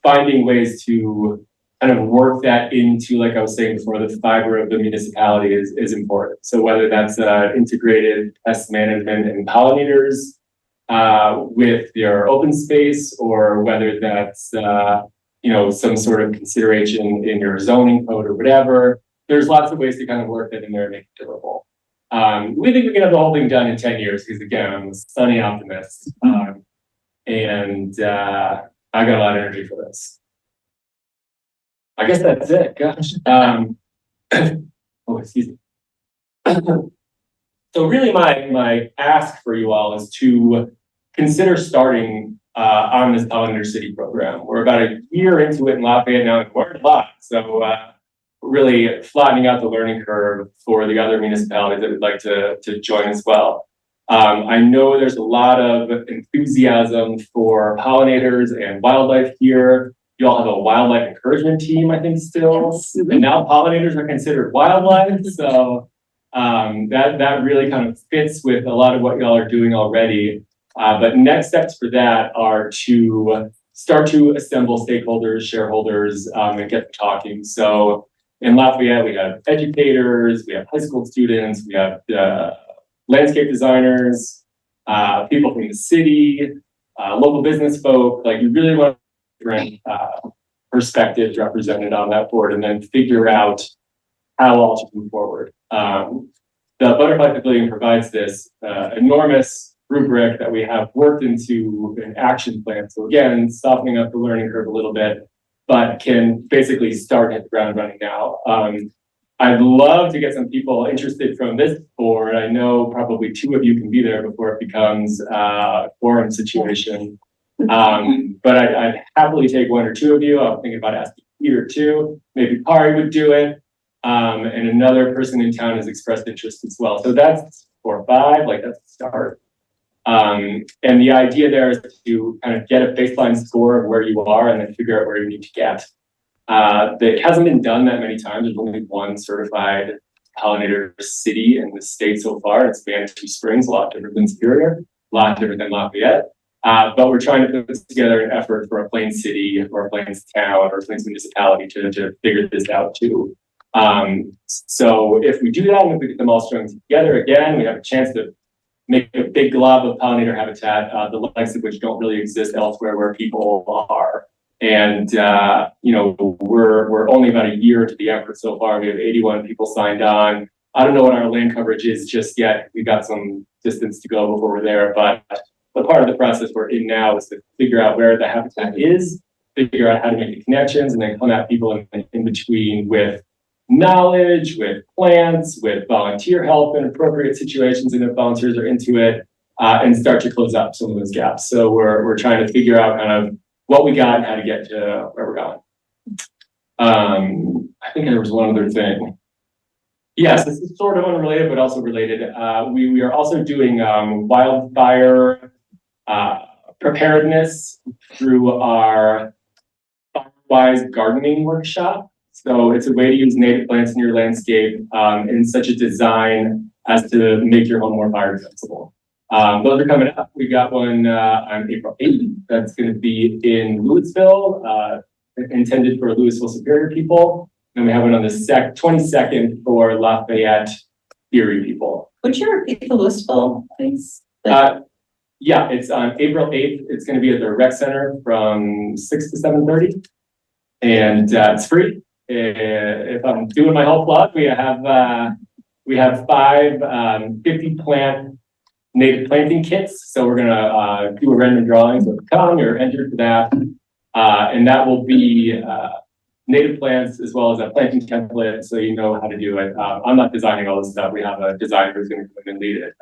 finding ways to kind of work that into, like I was saying before, the fiber of the municipality is important. So whether that's integrated pest management and pollinators with your open space, or whether that's you know, some sort of consideration in your zoning code or whatever, there's lots of ways to kind of work that in there and make it durable. We think we can have the whole thing done in 10 years because, again, I'm a sunny optimist. And I got a lot of energy for this. I guess that's it. Gosh. Oh, excuse me. So really my ask for you all is to consider starting on this Pollinator City program. We're about a year into it in Lafayette now, and we've learned a lot. So we're really flattening out the learning curve for the other municipalities that would like to join as well. I know there's a lot of enthusiasm for pollinators and wildlife here. You all have a wildlife encouragement team, I think, still, and now pollinators are considered wildlife. So that really kind of fits with a lot of what y'all are doing already. But next steps for that are to start to assemble stakeholders, shareholders, and get them talking. So in Lafayette, we have educators, we have high school students, we have landscape designers, people from the city, local business folk. Like, you really want different perspectives represented on that board, and then figure out how all to move forward. The Butterfly Pavilion provides this enormous rubric that we have worked into an action plan. So again, softening up the learning curve a little bit, but can basically start at the ground running now. I'd love to get some people interested from this board. I know probably 2 of you can be there before it becomes a quorum situation. But I'd happily take 1 or 2 of you. I'm thinking about asking Peter too. Maybe Kari would do it. And another person in town has expressed interest as well. So that's 4 or 5, like that's a start. And the idea there is to kind of get a baseline score of where you are and then figure out where you need to get. That hasn't been done that many times. There's only 1 certified pollinator city in the state so far. It's Manitou Springs, a lot different than Superior, a lot different than Lafayette. But we're trying to put together an effort for a Plains city or a Plains town or a Plains municipality to figure this out too. So if we do that and if we get them all strung together again, we have a chance to make a big glob of pollinator habitat, the likes of which don't really exist elsewhere where people are. And, you know, we're only about a year into the effort so far. We have 81 people signed on. I don't know what our land coverage is just yet. We've got some distance to go before we're there, but part of the process we're in now is to figure out where the habitat is, figure out how to make the connections, and then come at people in between with knowledge, with plants, with volunteer help in appropriate situations, and if volunteers are into it, and start to close up some of those gaps. So we're trying to figure out kind of what we got and how to get to where we're going. I think there was one other thing. Yes, this is sort of unrelated, but also related. We are also doing wildfire preparedness through our Firewise gardening workshop. So it's a way to use native plants in your landscape in such a design as to make your home more fire defensible. Those are coming up. We got one on April 8th. That's going to be in Louisville, intended for Louisville Superior people. Then we have one on the 22nd for Lafayette Erie people. Would you repeat the Louisville, please? Yeah, it's on April 8th. It's going to be at the rec center from 6 to 7:30. And it's free. If I'm doing my whole plug, we have 5 50 plant native planting kits. So we're gonna do a random drawing. So come, you're entered for that. And that will be native plants as well as a planting template, so you know how to do it. I'm not designing all this stuff. We have a designer who's gonna come in and lead it.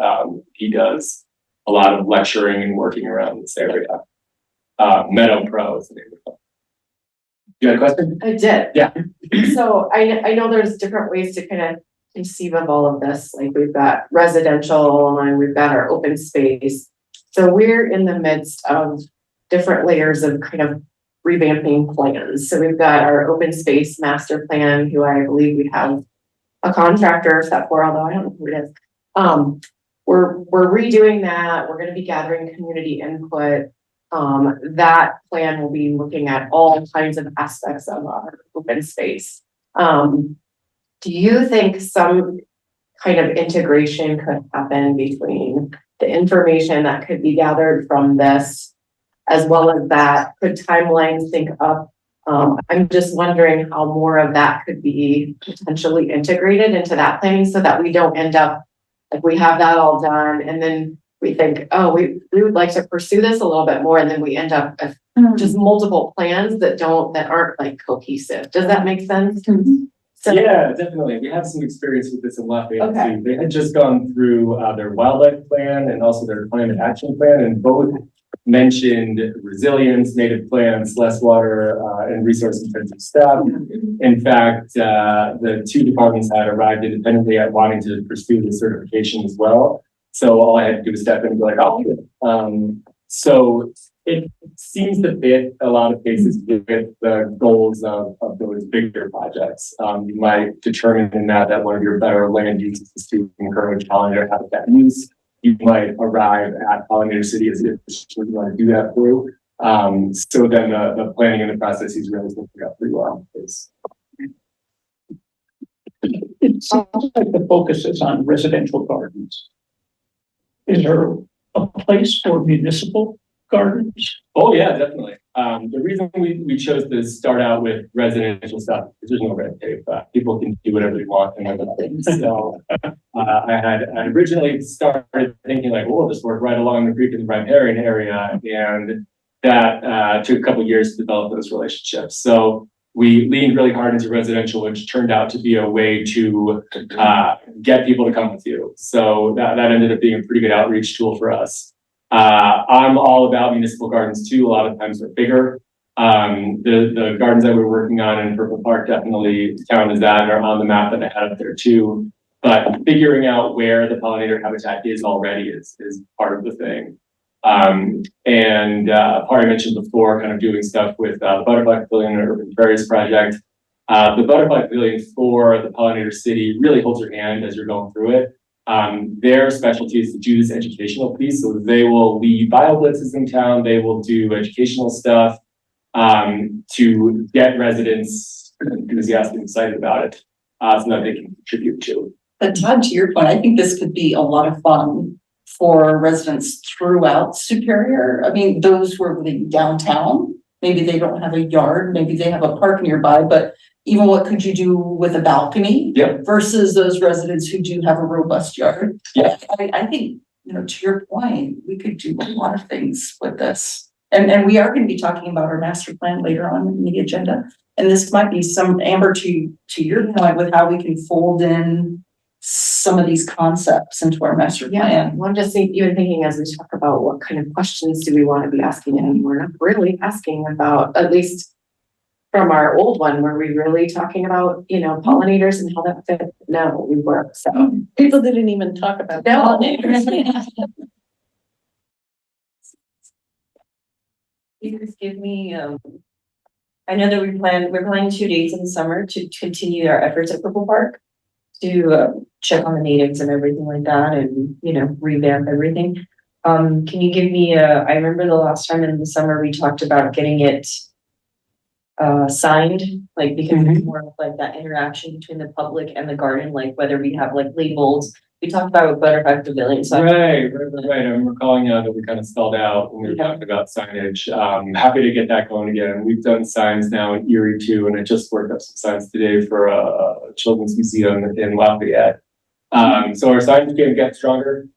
He does a lot of lecturing and working around this area. Meadow Pro is the name of it. You had a question? I did. Yeah. So I know there's different ways to kind of conceive of all of this. Like, we've got residential and we've got our open space. So we're in the midst of different layers of kind of revamping plans. So we've got our open space master plan, who I believe we have a contractor set for, although I don't know who it is. We're redoing that. We're going to be gathering community input. That plan will be looking at all kinds of aspects of our open space. Do you think some kind of integration could happen between the information that could be gathered from this, as well as that? Could timelines sync up? I'm just wondering how more of that could be potentially integrated into that planning, so that we don't end up like we have that all done and then we think, oh, we would like to pursue this a little bit more, and then we end up with just multiple plans that aren't like cohesive. Does that make sense? So, yeah, definitely. We have some experience with this in Lafayette Okay. too. They had just gone through their wildlife plan and also their climate action plan, and both mentioned resilience, native plants, less water, and resource intensive stuff. In fact, the 2 departments had arrived independently at wanting to pursue the certification as well. So all I had to do was step in and be like, I'll do it. So it seems to fit a lot of cases with the goals of those bigger projects. You might determine in that one of your better land uses is to encourage pollinator habitat use. You might arrive at Pollinator City as if you want to do that through. So then the planning and the process is really something up pretty well. It sounds like the focus is on residential gardens. Is there a place for municipal gardens? Oh, yeah, definitely. The reason we chose to start out with residential stuff is there's no red tape. People can do whatever they want and everything. So I had originally started thinking like, oh, this worked right along the creek in the riparian area, and that took a couple of years to develop those relationships. So we leaned really hard into residential, which turned out to be a way to get people to come with you. So that ended up being a pretty good outreach tool for us. I'm all about municipal gardens too. A lot of times they're bigger. The gardens that we're working on in Purple Park definitely count as that and are on the map that I had up there too. But figuring out where the pollinator habitat is already is part of the thing. Part I mentioned before, kind of doing stuff with the Butterfly Pavilion and Urban Prairies project. The Butterfly Pavilion for the Pollinator City really holds your hand as you're going through it. Their specialty is to do this educational piece. So they will lead bio blitzes in town. They will do educational stuff to get residents enthusiastic and excited about it so that they can contribute to it. But Todd, to your point, I think this could be a lot of fun for residents throughout Superior. I mean, those who are living downtown, maybe they don't have a yard, maybe they have a park nearby, but even what could you do with a balcony? Yep. Versus those residents who do have a robust yard? Yeah. I think, to your point, we could do a lot of things with this. And we are going to be talking about our master plan later on in the agenda. And this might be some, Amber, to your point with how we can fold in some of these concepts into our master plan. I'm just even thinking as we talk about what kind of questions do we want to be asking, and we're not really asking about, at least from our old one, were we really talking about, pollinators and how that fit? No, we were. So People didn't even talk about pollinators. You just give me, I know that we're planning 2 dates in the summer to continue our efforts at Purple Park to check on the natives and everything like that, and revamp everything. Can you give me I remember the last time in the summer we talked about getting it signed, like, because it's more of like that interaction between the public and the garden, like whether we have like labels. We talked about Butterfly Pavilion. So Right. I'm recalling that we kind of spelled out when we were talking about signage. Happy to get that going again. We've done signs now in Erie too, and I just worked up some signs today for a children's museum in Lafayette. So our signs can get stronger.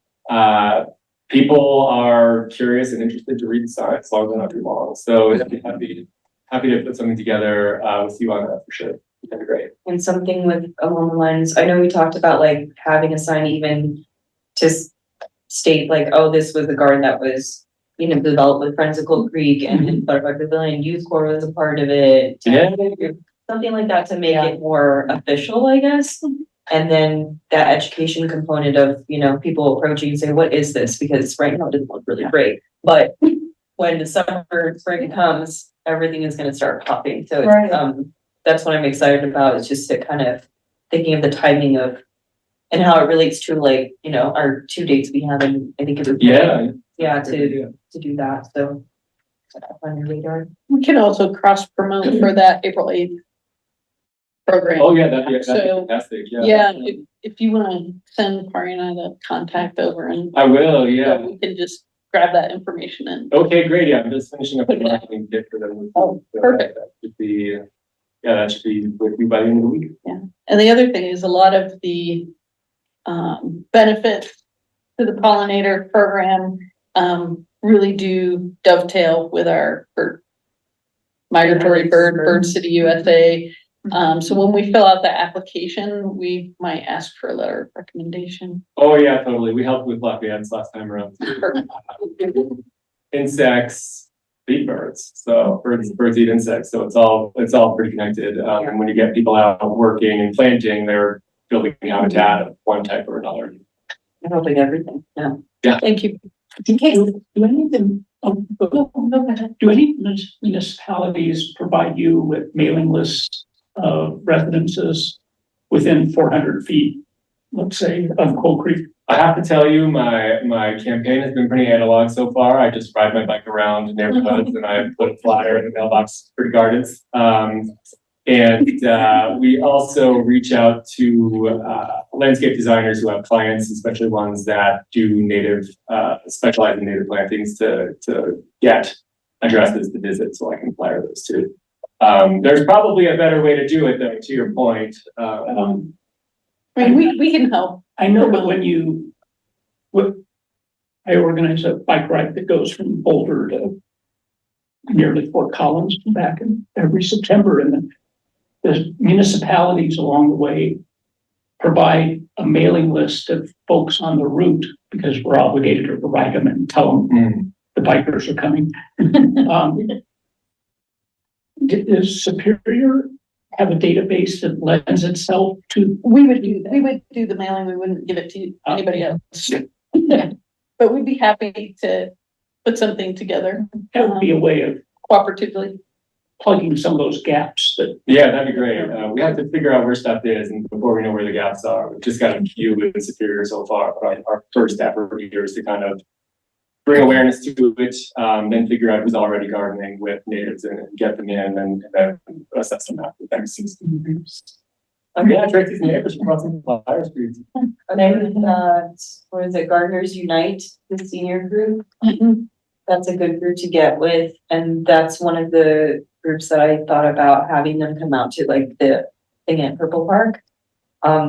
People are curious and interested to read the signs as long as they're not too long. So happy to put something together with you on that for sure. That'd be great. and something with along the lines, I know we talked about like having a sign even to state like, oh, this was a garden that was, developed with Friends of Cold Creek and Butterfly Pavilion Youth Corps was a part of it. Yeah. Something like that to make it more official, I guess. And then that education component of, people approaching and saying, what is this? Because right now it doesn't look really great, but when the summer, spring comes, everything is gonna start popping. So it's, that's what I'm excited about, is just to kind of thinking of the timing of and how it relates to like, our 2 dates we have, and I think it would be to do that. So on your radar. We can also cross promote for that April 8th program. Oh yeah, that'd be So, fantastic. Yeah, if you want to send Parina the contact over, and I will. Yeah. we can just grab that information and. Okay, great. Yeah, I'm just finishing up the marketing kit for them. Oh, perfect. That should be with you by the end of the week. Yeah, and the other thing is a lot of the benefits to the pollinator program really do dovetail with our migratory bird City USA. So when we fill out the application, we might ask for a letter of recommendation. Oh yeah, totally. We helped with Lafayette's last time around too. Insects eat birds, so birds eat insects. So it's all pretty connected. And when you get people out working and planting, they're building habitat of one type or another. I'm hoping everything, yeah. Thank you. Do any of them, do any municipalities provide you with mailing lists of residences within 400 feet, let's say, of Coal Creek? I have to tell you, my campaign has been pretty analog so far. I just ride my bike around neighborhoods and I put a flyer in the mailbox for the gardens. We also reach out to landscape designers who have clients, especially ones that do native, specialize in native plantings to get addresses to visit, so I can flyer those too. There's probably a better way to do it though, to your point. I mean, we can help. I know that I organize a bike ride that goes from Boulder to nearly Fort Collins back in every September, and then the municipalities along the way provide a mailing list of folks on the route because we're obligated to provide them and tell them the bikers are coming. Does Superior have a database that lends itself to? We would do the mailing. We wouldn't give it to anybody else. But we'd be happy to put something together. That would be a way of cooperatively plugging some of those gaps that. Yeah, that'd be great. We have to figure out where stuff is, and before we know where the gaps are, we've just got a queue with Superior so far. Our first effort here is to kind of bring awareness to it, then figure out who's already gardening with natives and get them in and then assess them after the next season. Yeah, Tracy's neighbors brought some flyers for you. And then, what is it, Gardeners Unite, the senior group? That's a good group to get with, and that's one of the groups that I thought about having them come out to, like the thing at Purple Park.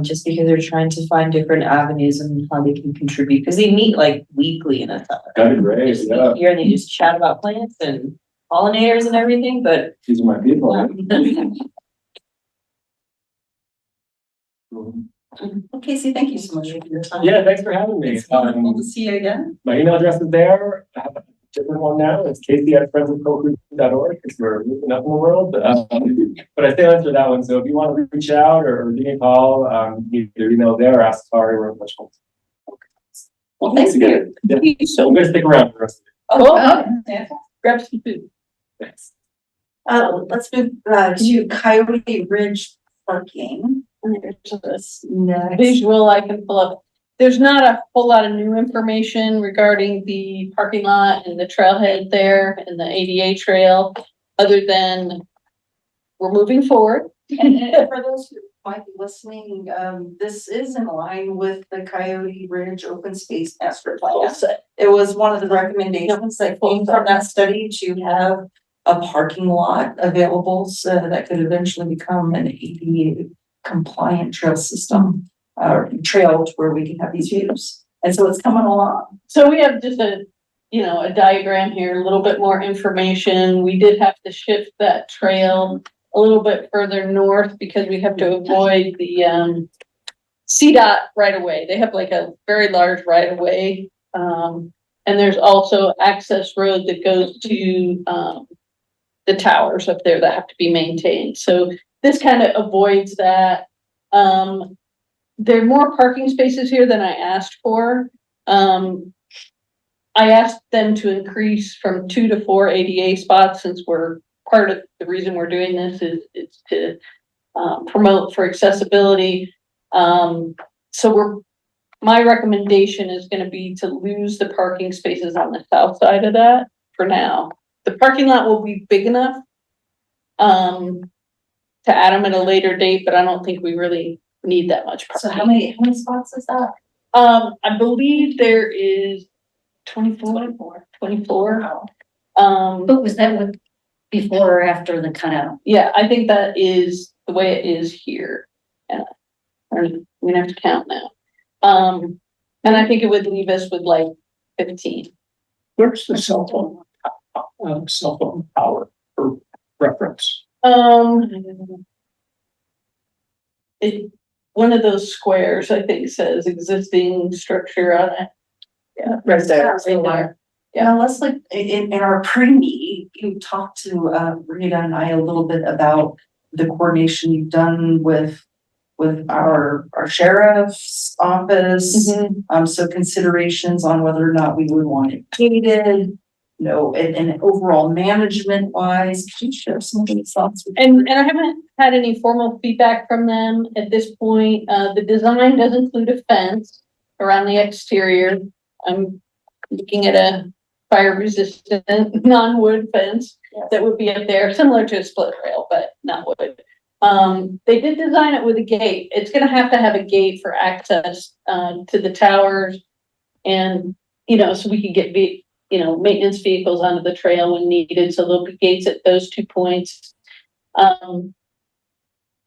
Just because they're trying to find different avenues and how they can contribute, because they meet like weekly in a summer. That'd be great, yeah. Here and they just chat about plants and pollinators and everything, but. These are my people. Okay, so thank you so much for your time. Yeah, thanks for having me. It's wonderful to see you again. My email address is there. I have a different one now. It's casey@friendsofcoalcreek.org because we're moving up in the world. But I stay on to that one. So if you want to reach out or give me a call, either email there or ask Kari or much more. Well, thanks again. Yeah. So I'm going to stick around for the rest of Yeah. Grab some food. Thanks. Let's move to Coyote Ridge parking. There's this visual I can pull up. There's not a whole lot of new information regarding the parking lot and the trailhead there and the ADA trail, other than we're moving forward. And for those who might be listening, this is in line with the Coyote Ridge Open Space Master Plan. It was one of the recommendations that came from that study to have a parking lot available so that could eventually become an ADA compliant trail system, trail where we can have these views. And so it's coming along. So we have just a diagram here, a little bit more information. We did have to shift that trail a little bit further north because we have to avoid the CDOT right away. They have like a very large right of way. And there's also access road that goes to the towers up there that have to be maintained. So this kind of avoids that. There are more parking spaces here than I asked for. I asked them to increase from 2 to 4 ADA spots, since we're part of the reason we're doing this is to promote for accessibility. So my recommendation is going to be to lose the parking spaces on the south side of that for now. The parking lot will be big enough to add them at a later date, but I don't think we really need that much parking. So how many spots is that? I believe there is 24. But was that with before or after the cutout? Yeah, I think that is the way it is here. Yeah. We're gonna have to count now. And I think it would leave us with like 15. Where's the cell phone tower for reference? One of those squares, I think, says existing structure on it. Yeah. Right there. Right there. Yeah, let's like in our pre-meeting, you talked to Rita and I a little bit about the coordination you've done with with our sheriff's office. So considerations on whether or not we would want it gated, and overall management wise, could you share some of these thoughts? And I haven't had any formal feedback from them at this point. The design does include a fence around the exterior. I'm looking at a fire resistant non-wood fence that would be up there, similar to a split rail, but not wood. They did design it with a gate. It's gonna have to have a gate for access to the towers, and so we can get maintenance vehicles onto the trail when needed. So there'll be gates at those 2 points.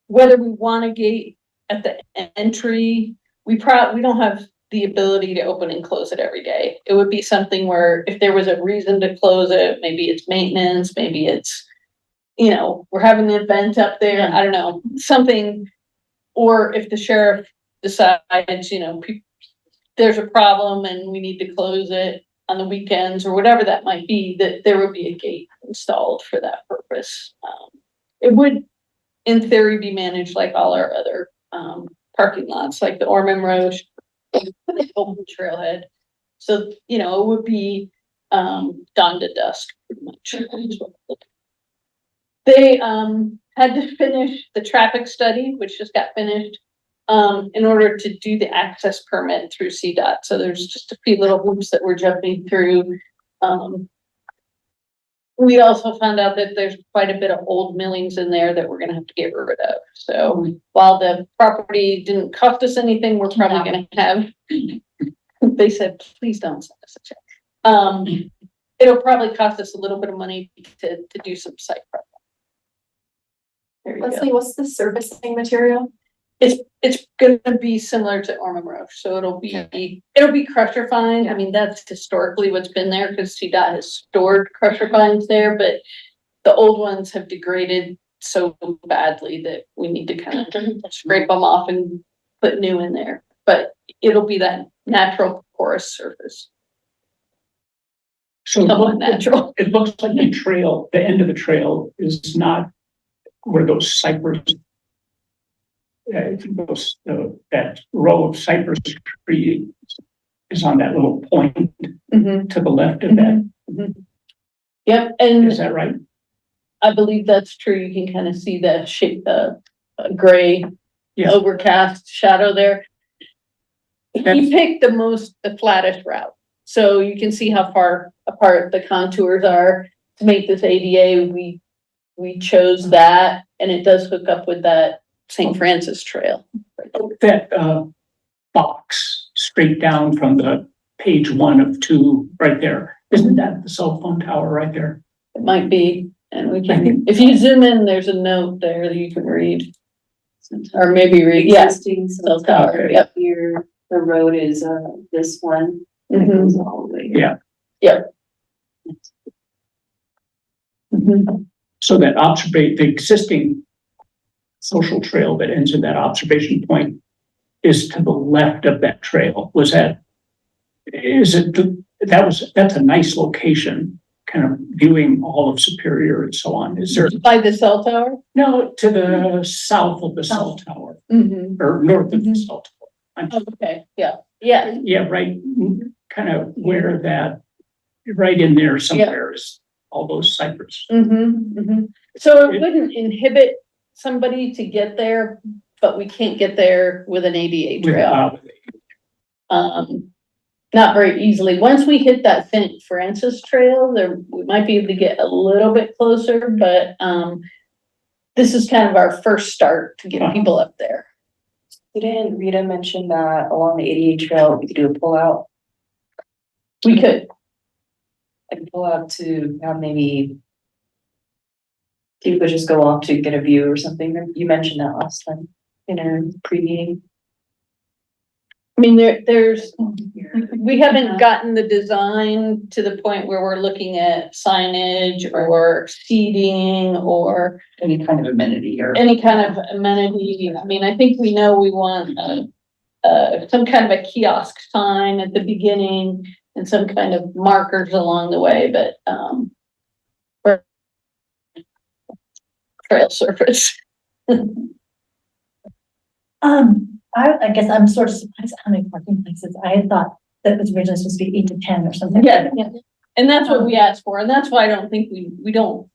Whether we want a gate at the entry, we don't have the ability to open and close it every day. It would be something where if there was a reason to close it, maybe it's maintenance, maybe it's, we're having an event up there, I don't know, something. Or if the sheriff decides, there's a problem and we need to close it on the weekends or whatever that might be, that there would be a gate installed for that purpose. It would, in theory, be managed like all our other parking lots, like the Ormond Road, the open trailhead. So, it would be dawn to dusk pretty much. They had to finish the traffic study, which just got finished, in order to do the access permit through CDOT. So there's just a few little hoops that we're jumping through. We also found out that there's quite a bit of old millings in there that we're gonna have to get rid of. So while the property didn't cost us anything, we're probably gonna have, they said, please don't send us a check. It'll probably cost us a little bit of money to do some site prep. There you go. Leslie, what's the servicing material? It's gonna be similar to Ormond Road, so it'll be crusher fine. I mean, that's historically what's been there because CDOT has stored crusher fines there, but the old ones have degraded so badly that we need to kind of scrape them off and put new in there. But it'll be that natural porous surface. So Somewhat natural. it looks like the trail, the end of the trail is not where those cypress. That row of cypress trees is on that little point to the left of that. Yep, and Is that right? I believe that's true. You can kind of see the shape, the gray overcast shadow there. He picked the flattest route. So you can see how far apart the contours are to make this ADA. We chose that, and it does hook up with that St. Francis Trail. That box straight down from the page 1 of 2 right there. Isn't that the cell phone tower right there? It might be, and we can, if you zoom in, there's a note there that you can read. Or maybe read, Existing cell tower, Okay. yep. Here, the road is this one. That goes all the way. Yeah. Yep. So that the existing social trail that ends in that observation point is to the left of that trail. That's a nice location, kind of viewing all of Superior and so on. Is there? By the cell tower? No, to the south of the cell tower or north of the cell tower. Okay, yeah. Yeah, right, kind of where that, right in there somewhere is all those cypress. So it wouldn't inhibit somebody to get there, but we can't get there with an ADA trail. Not very easily. Once we hit that St. Francis Trail, we might be able to get a little bit closer, but this is kind of our first start to get people up there. Didn't Rita mention that along the ADA trail, we could do a pullout? We could. Like pull out to maybe people just go off to get a view or something. You mentioned that last time in our pre-meeting. I mean, we haven't gotten the design to the point where we're looking at signage or seating or Any kind of amenity or. any kind of amenity. I mean, I think we know we want some kind of a kiosk sign at the beginning and some kind of markers along the way, but trail surface. I guess I'm sort of surprised how many parking places. I had thought that it was originally supposed to be 8 to 10 or something. Yeah, yeah. And that's what we asked for, and that's why I don't think we don't.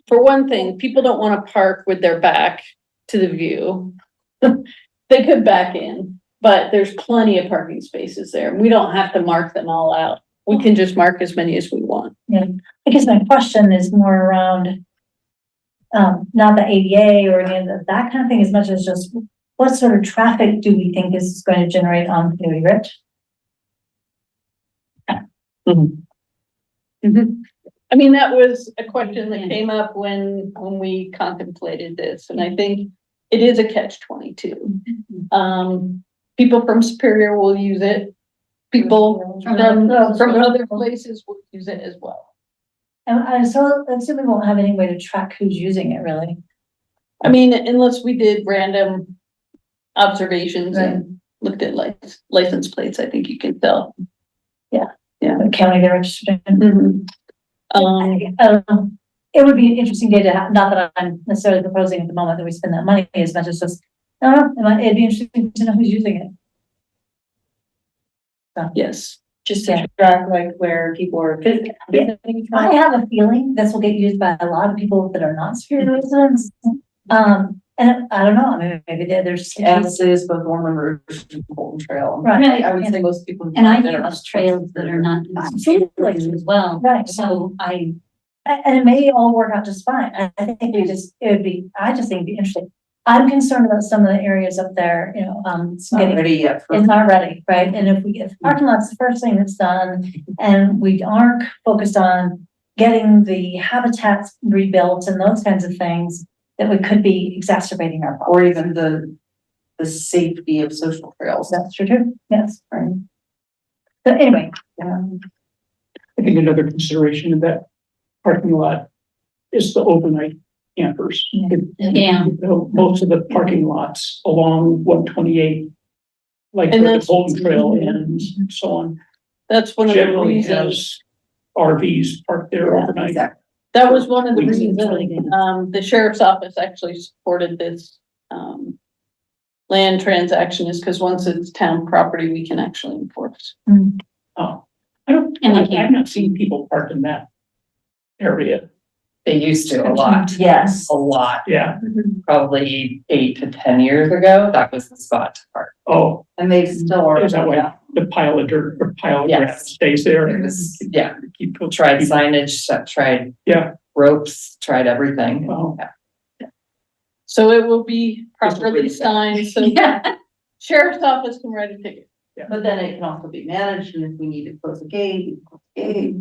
For one thing, people don't wanna park with their back to the view. They could back in, but there's plenty of parking spaces there. We don't have to mark them all out. We can just mark as many as we want. I guess my question is more around, not the ADA or any of that kind of thing, as much as just what sort of traffic do we think is going to generate on Paley Ridge? I mean, that was a question that came up when we contemplated this, and I think it is a catch-22. People from Superior will use it. People from other places will use it as well. And so I assume we won't have any way to track who's using it, really. I mean, unless we did random observations and looked at license plates, I think you can tell. The county they're registered in. Mm-hmm. I don't know. It would be an interesting day to have, not that I'm necessarily proposing at the moment that we spend that money as much as just, I don't know, it'd be interesting to know who's using it. So, Yes. Just to track like where people are visiting. I have a feeling this will get used by a lot of people that are not Superior residents. And I don't know, I mean, maybe there's. Emphasis both Ormond Rouge and Colton Trail. Right. I would say most people. And I use trails that are not places as well. Right. So And it may all work out just fine. I think I just think it'd be interesting. I'm concerned about some of the areas up there, It's not ready yet. It's not ready, right? And if parking lot's the first thing that's done, and we aren't focused on getting the habitats rebuilt and those kinds of things, that we could be exacerbating our Or problem. even the safety of social trails. That's true too, yes, right. But anyway, I think another consideration in that parking lot is the overnight campers. Yeah. Most of the parking lots along 128, like And where the that's- Golden Trail and so on, That's one of the generally reasons. has RVs parked there overnight. Exactly. That was one of the Mhm. reasons, the sheriff's office actually supported this, land transaction is because once it's town property, we can actually enforce. Oh, I've not seen people parked in that area. They used to a lot, Yes. a lot, Yeah. probably 8 to 10 years ago, that was the spot to park. Oh, And they still are. is that why the pile of dirt or pile of Yes. grass stays there? It was, yeah, Keep people. tried signage, tried Yeah. ropes, tried everything. Oh. So it will be properly signed, so sheriff's office can write a ticket. But then it can also be managed, and if we need to close the gate, we close the gate.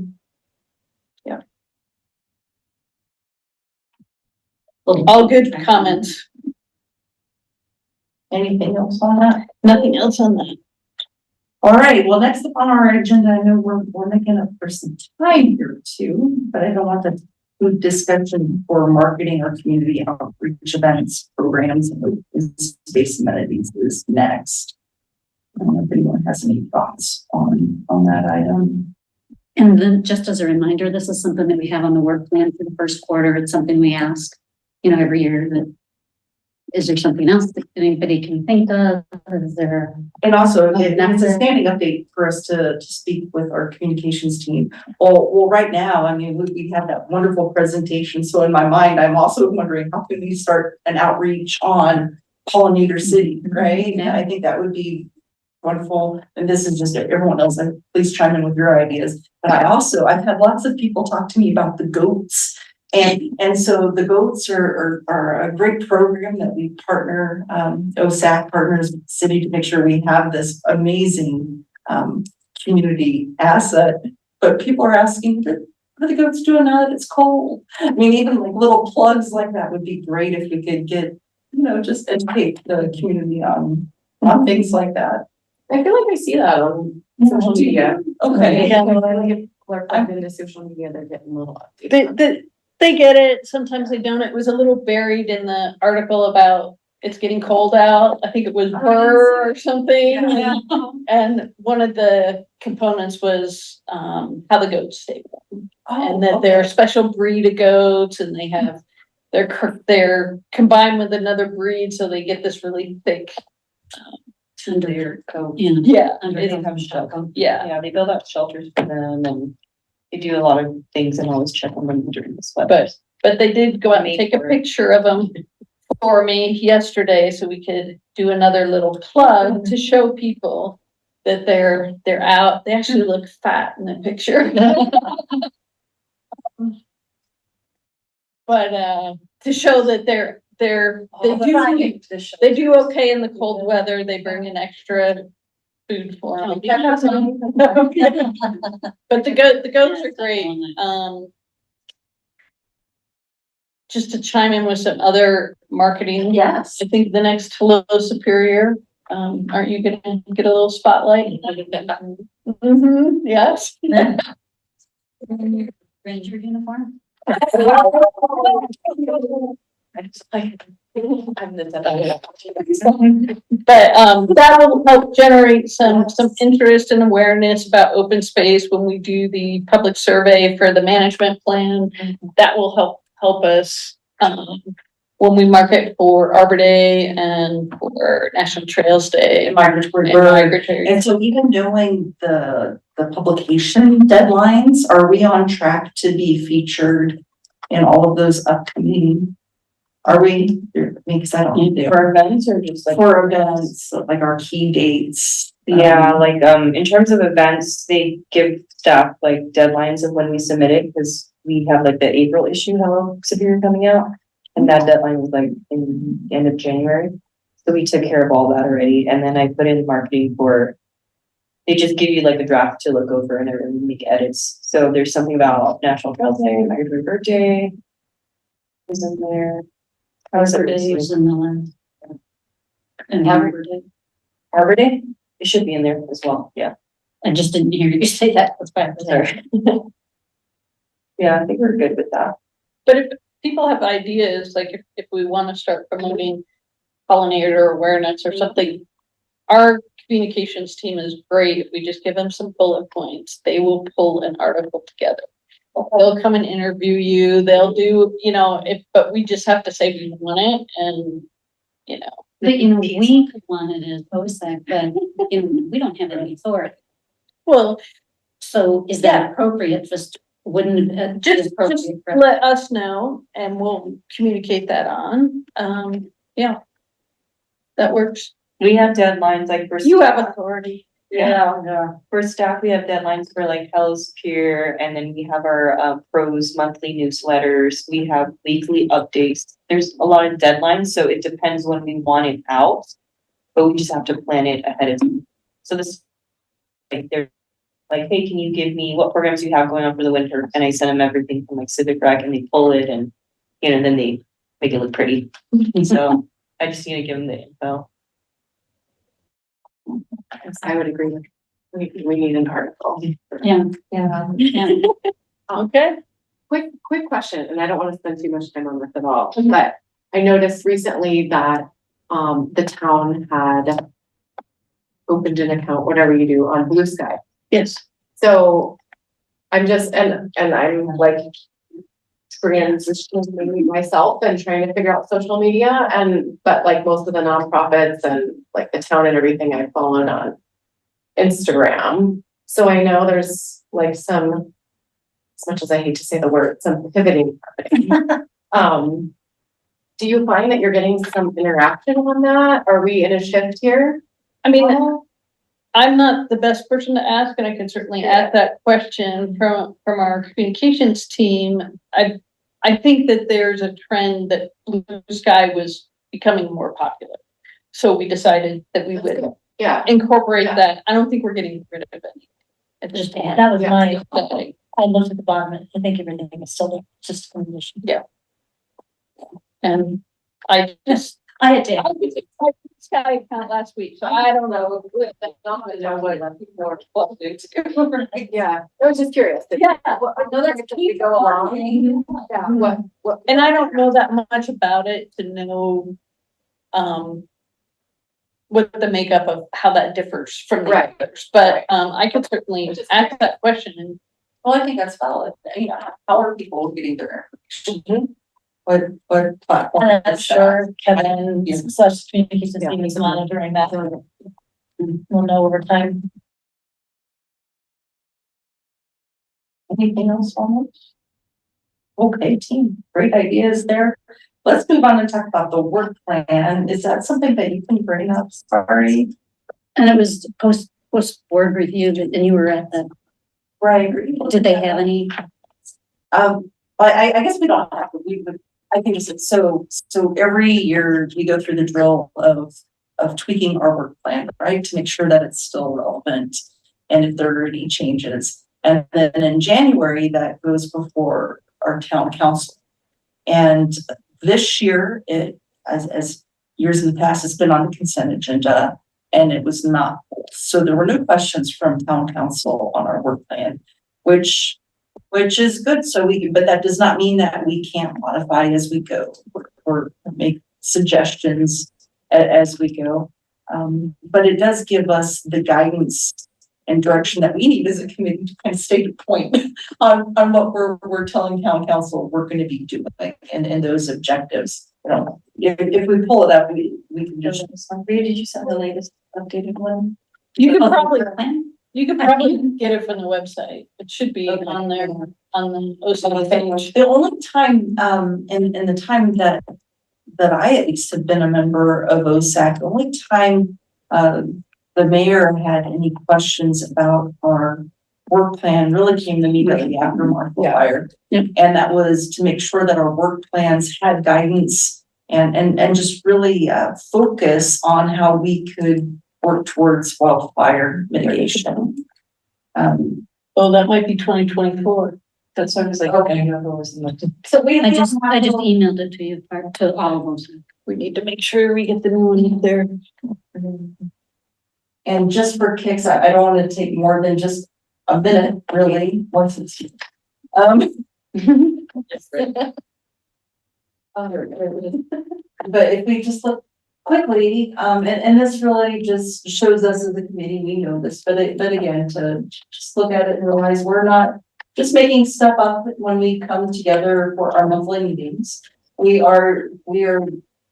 All good comments. Anything else on that? Nothing else on that. All right, well, next up on our agenda, I know we're making up for some time here too, but I don't want the food discussion for marketing or community outreach events, programs, and open space amenities is next. I don't know if anyone has any thoughts on that item. And then just as a reminder, this is something that we have on the work plan for the first quarter. It's something we ask, every year that, is there something else that anybody can think of? Is there? And also, it's a standing update for us to speak with our communications team. Well, right now, I mean, we have that wonderful presentation. So in my mind, I'm also wondering, how can we start an outreach on Pollinator City, right? Yeah. I think that would be wonderful. And this is just everyone else, and please chime in with your ideas. But I've had lots of people talk to me about the goats. And so the goats are a great program that we partner, OSAC partners with the city to make sure we have this amazing community asset. But people are asking, what are the goats doing now that it's cold? I mean, even like little plugs like that would be great if we could get, just educate the community on things like that. I feel like I see that on social media. Okay. Yeah, if people are plugged into social media, they're getting a little updated. They get it, sometimes they don't. It was a little buried in the article about it's getting cold out. I think it was burr or something. Yeah. And one of the components was how the goats stay warm. And that they're a special breed of goats and they have they're combined with another breed, so they get this really thick. Under your coat. Yeah, Under it's- your shelter. yeah, Yeah, they build out shelters for them and they do a lot of things and always check on them during this weather. but they did go out and Made take a for it. picture of them for me yesterday, so we could do another little plug to show people that they're out. They actually look fat in the picture. But to show that they do okay in the cold weather. They bring in extra food for them. But the goats are great. Just to chime in with some other marketing. Yes. I think the next Hello Superior, aren't you gonna get a little spotlight? Mm-hmm, yes. Ranger uniform? But that will help generate some interest and awareness about open space when we do the public survey for the management plan. That will help us when we market for Arbor Day and for National Trails Day. And migratory and bird. migratory. And so even knowing the publication deadlines, are we on track to be featured in all of those upcoming? Are we, because I don't know. For events or just like? For events, like our key dates. Yeah, like, in terms of events, they give staff like deadlines of when we submit it, because we have like the April issue, Hello Superior coming out. And that deadline was like in the end of January. So we took care of all that already. And then I put in marketing for, they just give you like a draft to look over and everything, make edits. So there's something about National Trails Day, migratory birthday. Is in there. Arbor Day was in the list. And Arbor Day. Arbor Day? It should be in there as well, yeah. I just didn't hear you say that. That's why I was there. Sorry. Yeah, I think we're good with that. But if people have ideas, like if we want to start promoting pollinator awareness or something, our communications team is great. If we just give them some bullet points, they will pull an article together. They'll come and interview you, they'll do, but we just have to say we want it and, But we could want it as OSAC, but we don't have any authority. well, So is that appropriate? Wouldn't it be just appropriate? for- let us know and we'll communicate that on. Yeah. That works. We have deadlines like for. You have authority. Yeah, for staff, we have deadlines for like Hello Superior, and then we have our pros monthly newsletters. We have weekly updates. There's a lot of deadlines, so it depends when we want it out. But we just have to plan it ahead of time. So this, like, they're like, hey, can you give me what programs you have going on for the winter? And I send them everything from like Civic Rec, and they pull it, and then they make it look pretty. So I just need to give them the info. I would agree with, we need an article. Yeah. Okay. Quick question, and I don't want to spend too much time on this at all, but I noticed recently that the town had opened an account, whatever you do, on Blue Sky. Yes. So I'm just, and I'm like transitioning myself and trying to figure out social media, but like most of the nonprofits and like the town and everything I've followed on Instagram. So I know there's like some, as much as I hate to say the word, some pivoting happening. Do you find that you're getting some interaction on that? Are we in a shift here? I mean, I'm not the best person to ask, and I can certainly ask that question from our communications team. I think that there's a trend that Blue Sky was becoming more popular. So we decided that we would incorporate that. I don't think we're getting rid of it. That was my, I looked at the bottom, I think everything is still just a condition. Yeah. And I just, I had to. I was excited Sky account last week, so I don't know. Yeah, I was just curious. Yeah. No, that's key. Go along. Yeah, what? And I don't know that much about it to know, what the makeup of how that differs from the others, but, I could certainly ask that question and. Well, I think that's valid. How are people getting their information? what platform? And I'm is that? sure Kevin Yeah. slash communications team is monitoring that. We'll know over time. Anything else on it? Okay, team, great ideas there. Let's move on and talk about the work plan. Is that something that you can bring up? Sorry. And it was post board review, and you were at the, Right. did they have any? I guess we don't have to, we would, I think it's so every year we go through the drill of tweaking our work plan, right? To make sure that it's still relevant and if there are any changes. And then in January, that goes before our town council. And this year, as years in the past, it's been on the consent agenda and it was not. So there were no questions from town council on our work plan, which is good. So but that does not mean that we can't modify as we go or make suggestions as we go. But it does give us the guidance and direction that we need as a committee to kind of stay to point on what we're telling town council we're going to be doing and those objectives. You know, if we pull it up, we can just. Did you send the latest updated one? You could probably get it from the website. It should be on there, on the OCD page. The only time, in the time that I at least have been a member of OSAC, the only time, the mayor had any questions about our work plan really came immediately after Martha fired. Yep. And that was to make sure that our work plans had guidance and just really, focus on how we could work towards wildfire mitigation. Oh, that might be 2024. That's what I was like, Okay. So I just emailed it to you, to all of them. We need to make sure we get the new one in there. And just for kicks, I don't want to take more than just a minute, really, once it's. But if we just look quickly, and this really just shows us as a committee, we know this, but again, to just look at it and realize we're not just making stuff up when we come together for our monthly meetings. We are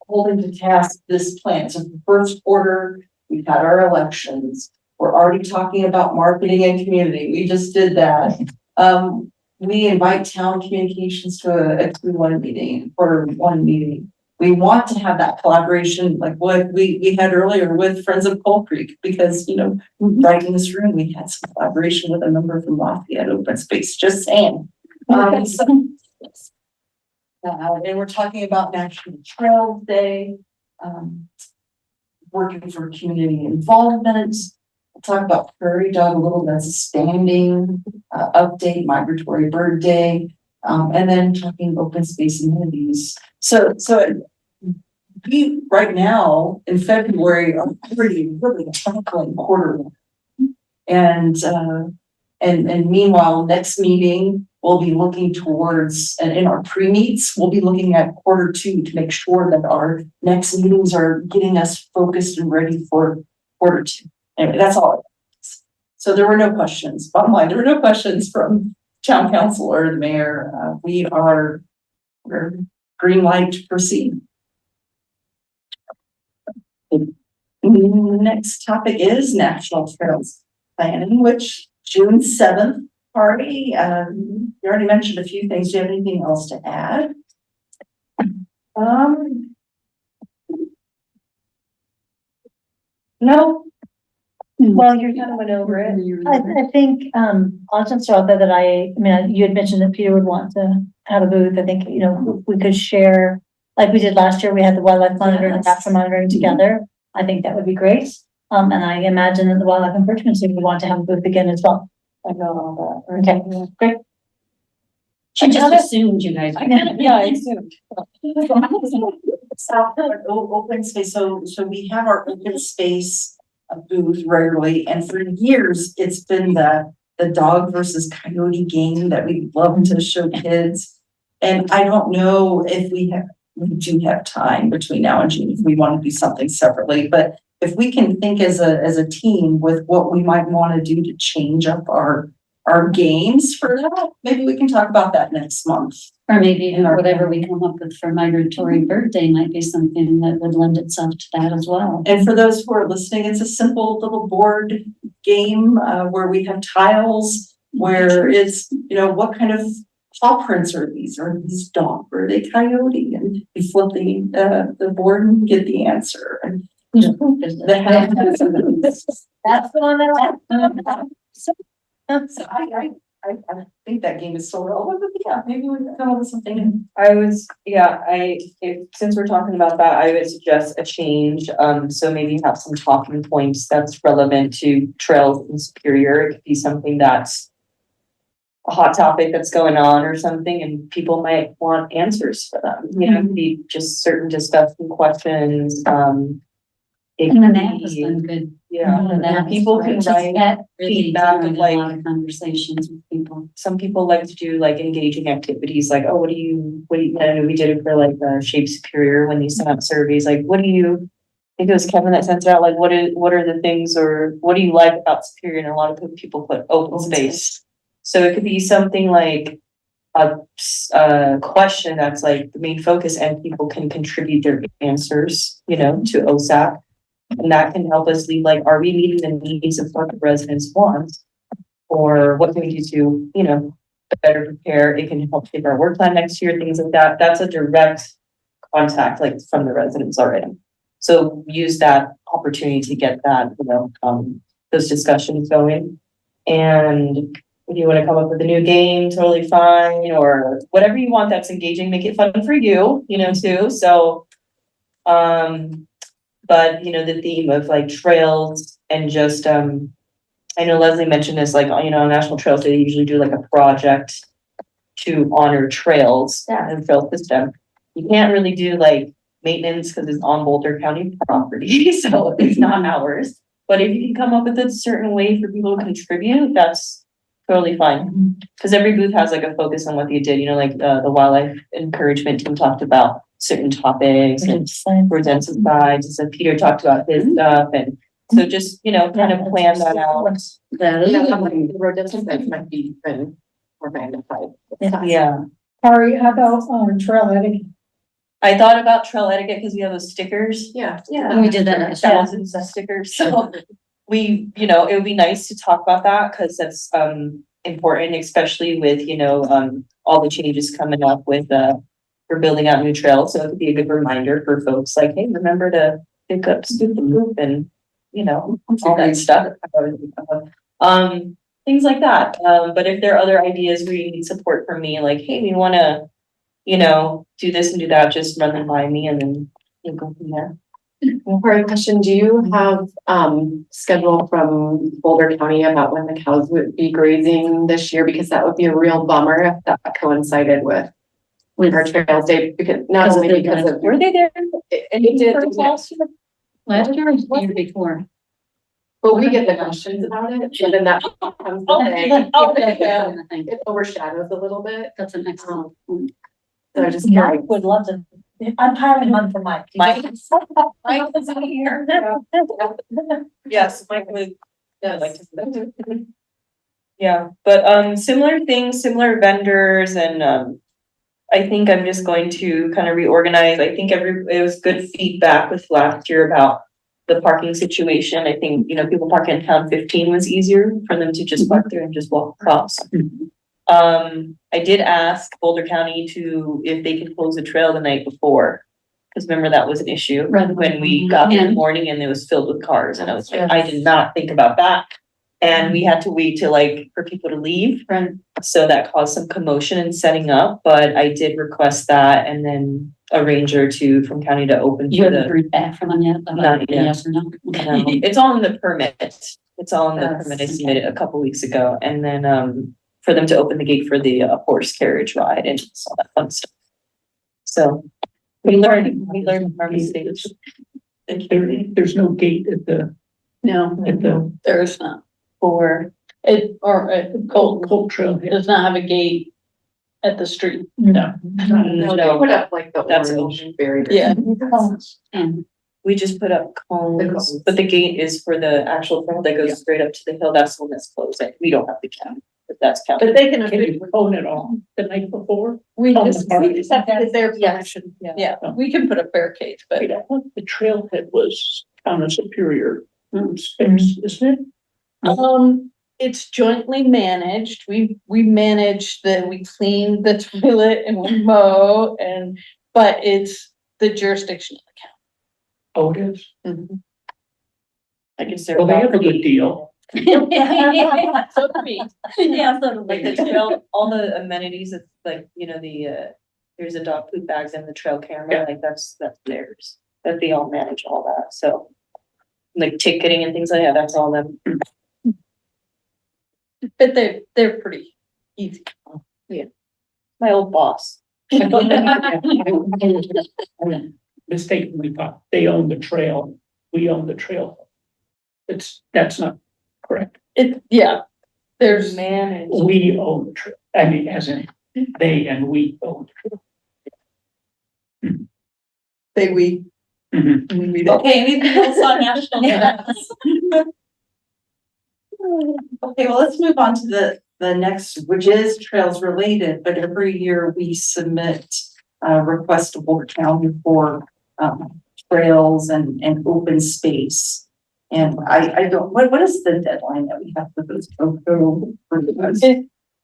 holding to task this plan. So the first quarter, we've had our elections. We're already talking about marketing and community. We just did that. We invite town communications to a Q1 meeting or one meeting. We want to have that collaboration like what we had earlier with Friends of Coal Creek, because, you know, right in this room, we had some collaboration with a member from Lafayette Open Space, just saying. And we're talking about National Trails Day, working for community involvement. We'll talk about Prairie Dog a little, that's a standing update, Migratory Bird Day, and then talking open space amenities. So we right now in February are pretty really tackling quarter one. And meanwhile, next meeting, we'll be looking towards, and in our pre-meets, we'll be looking at quarter two to make sure that our next meetings are getting us focused and ready for quarter two. Anyway, that's all. So there were no questions. Bottom line, there were no questions from town council or the mayor. We're green light to proceed. The next topic is National Trails Planning, which June 7th party. You already mentioned a few things. Do you have anything else to add? No. Well, you kind of went over it. I think, I'll just throw out there that I mean, you had mentioned that Peter would want to have a booth. I think, you know, we could share, like we did last year, we had the wildlife monitoring and raptor monitoring together. I think that would be great. And I imagine that the wildlife enrichment team would want to have a booth again as well. I know all that. Okay, great. She just assumed you guys. Yeah, I assumed. Open space, so we have our open space booth regularly, and for years, it's been the dog versus coyote game that we love to show kids. And I don't know if we do have time between now and June if we want to do something separately, but if we can think as a team with what we might want to do to change up our our gains for that. Maybe we can talk about that next month. Or maybe whatever we come up with for migratory birthday might be something that would lend itself to that as well. And for those who are listening, it's a simple little board game where we have tiles, where it's, you know, what kind of paw prints are these? Are these dog? Or are they coyote? And you flip the board and get the answer. And Whose poop is it? that's the one that so I think that game is so relevant, but yeah, maybe we can come up with something. Since we're talking about that, I would suggest a change, so maybe have some talking points that's relevant to trails in Superior. It could be something that's a hot topic that's going on or something, and people might want answers for them, you know, it could be just certain discussion questions, it And then could that has be- been good. Yeah, And that people was can great. write That really feedback of generated like, a lot of conversations with people. some people like to do like engaging activities, like, oh, I know we did it for like Shape Superior when you sent out surveys, like, I think it was Kevin that sent it out, like, what are the things, or what do you like about Superior? And a lot of people put open space. So it could be something like a question that's like the main focus, and people can contribute their answers, you know, to OSAP. And that can help us lead, like, are we meeting the needs of what the residents want? Or what can we do to, you know, better prepare? It can help shape our work plan next year, things like that. That's a direct contact, like, from the residents already. So use that opportunity to get that, you know, those discussions going. And if you want to come up with a new game, totally fine, or whatever you want that's engaging, make it fun for you, you know, too. So, but, you know, the theme of like trails and just, I know Leslie mentioned this, like, you know, on National Trails Day, they usually do like a project to honor trails and trail system. You can't really do like maintenance because it's on Boulder County property, so it's not ours. But if you can come up with a certain way for people to contribute, that's totally fine. Because every booth has like a focus on what they did, you know, like the wildlife encouragement team talked about certain topics and rodenticides, and Peter talked about his stuff, and so just, you know, kind of plan that out. That Yeah, is. the rodenticides might be even more magnified. Yeah, Ari, how about, trail etiquette? I thought about trail etiquette because we have those stickers. Yeah. And we did that last year. Thousands of stickers, so we, you know, it would be nice to talk about that because that's important, especially with, you know, all the changes coming up with for building out new trails. So it could be a good reminder for folks like, hey, remember to pick up, scoop the poop, and, you know, all that stuff. Things like that. But if there are other ideas where you need support from me, like, hey, we want to, you know, do this and do that, just run them by me and then we'll go from there. For a question, do you have schedule from Boulder County about when the cows would be grazing this year? Because that would be a real bummer if that coincided with our Trails Day, because not Because only they because got- of. Were they there? It did, Last year or the year before? but we get the questions about it, and then that comes the thing. I think It overshadows a little bit. that's an excellent point. So I just Mike curious. would love to, I'm piling one for Mike. Mike? Mike is in here. Yes, Mike would. Yeah, I'd like to see that. Yeah, but similar things, similar vendors, and I think I'm just going to kind of reorganize. I think it was good feedback with last year about the parking situation. I think, you know, people parking in town 15 was easier for them to just park there and just walk across. I did ask Boulder County if they could close the trail the night before. Because remember, that was an issue Right. when we got there in the morning and it was filled with cars, and I was like, I did not think about that. And we had to wait till for people to leave. Right. So that caused some commotion in setting up, but I did request that and then a ranger from county to open. You for haven't heard back from them yet? Not About yet. yes or no? No, it's all in the permit. It's all in the permit I submitted a couple weeks ago, and then for them to open the gate for the horse carriage ride and just all that fun stuff. So we learned from our mistakes. There's no gate at the No, there's not. For Colt trail. does not have a gate at the street. No. No, they put up like the That's orange barrier. Yeah. And we just put up The cones, cones. but the gate is for the actual trail that goes straight up to the hill. That's the one that's closed. We don't have the count. if that's counted. But they can, Can you phone it on the night before? we Oh, just have to get their permission. Yeah, we can put a barricade, but Wait, I thought the trailhead was town of Superior space, isn't it? it's jointly managed. We manage we clean the toilet and we mow but it's the jurisdiction Oh, it is. of the county. I guess they're. Well, they have a good deal. So do we. Yeah, so like the trail, all the amenities, it's like, there's a dog poop bags in the trail camera, like that's theirs. That they all manage all that, so. Like ticketing and things like that, that's all them. But they're pretty easy. My old boss. Mistakenly thought they own the trail, we own the trail. That's not correct. There's Managed. We own the trail, I mean, as in, they and we own the trail. we. Mhm. Okay, anything else on national gas? Okay, well, let's move on to the next, which is trails related, but every year we submit a request to Boulder County for trails and open space. And I don't, what is the deadline that we have for those?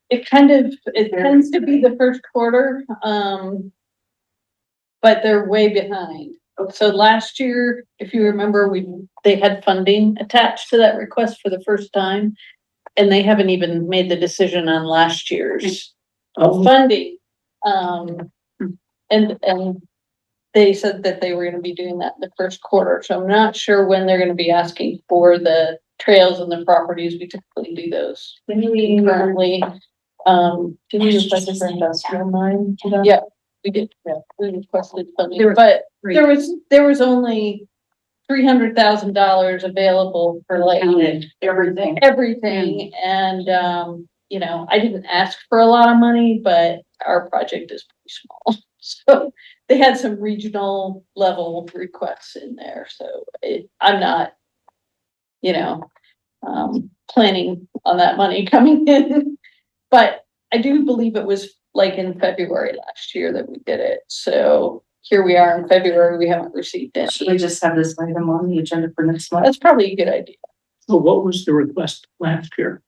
It tends to be the first quarter, but they're way behind. So last year, if you remember, they had funding attached to that request for the first time. And they haven't even made the decision on last year's funding. And they said that they were gonna be doing that in the first quarter, so I'm not sure when they're gonna be asking for the trails and the properties. We typically do those. Currently, Do we request for industrial mine? yeah, we did, we requested funding, but there was only $300,000 available for like everything. And, I didn't ask for a lot of money, but our project is pretty small. So they had some regional level requests in there. So I'm not, planning on that money coming in. But I do believe it was like in February last year that we did it. So here we are in February, we haven't received it. Should we just have this item on the agenda for next month? That's probably a good idea. So what was the request last year?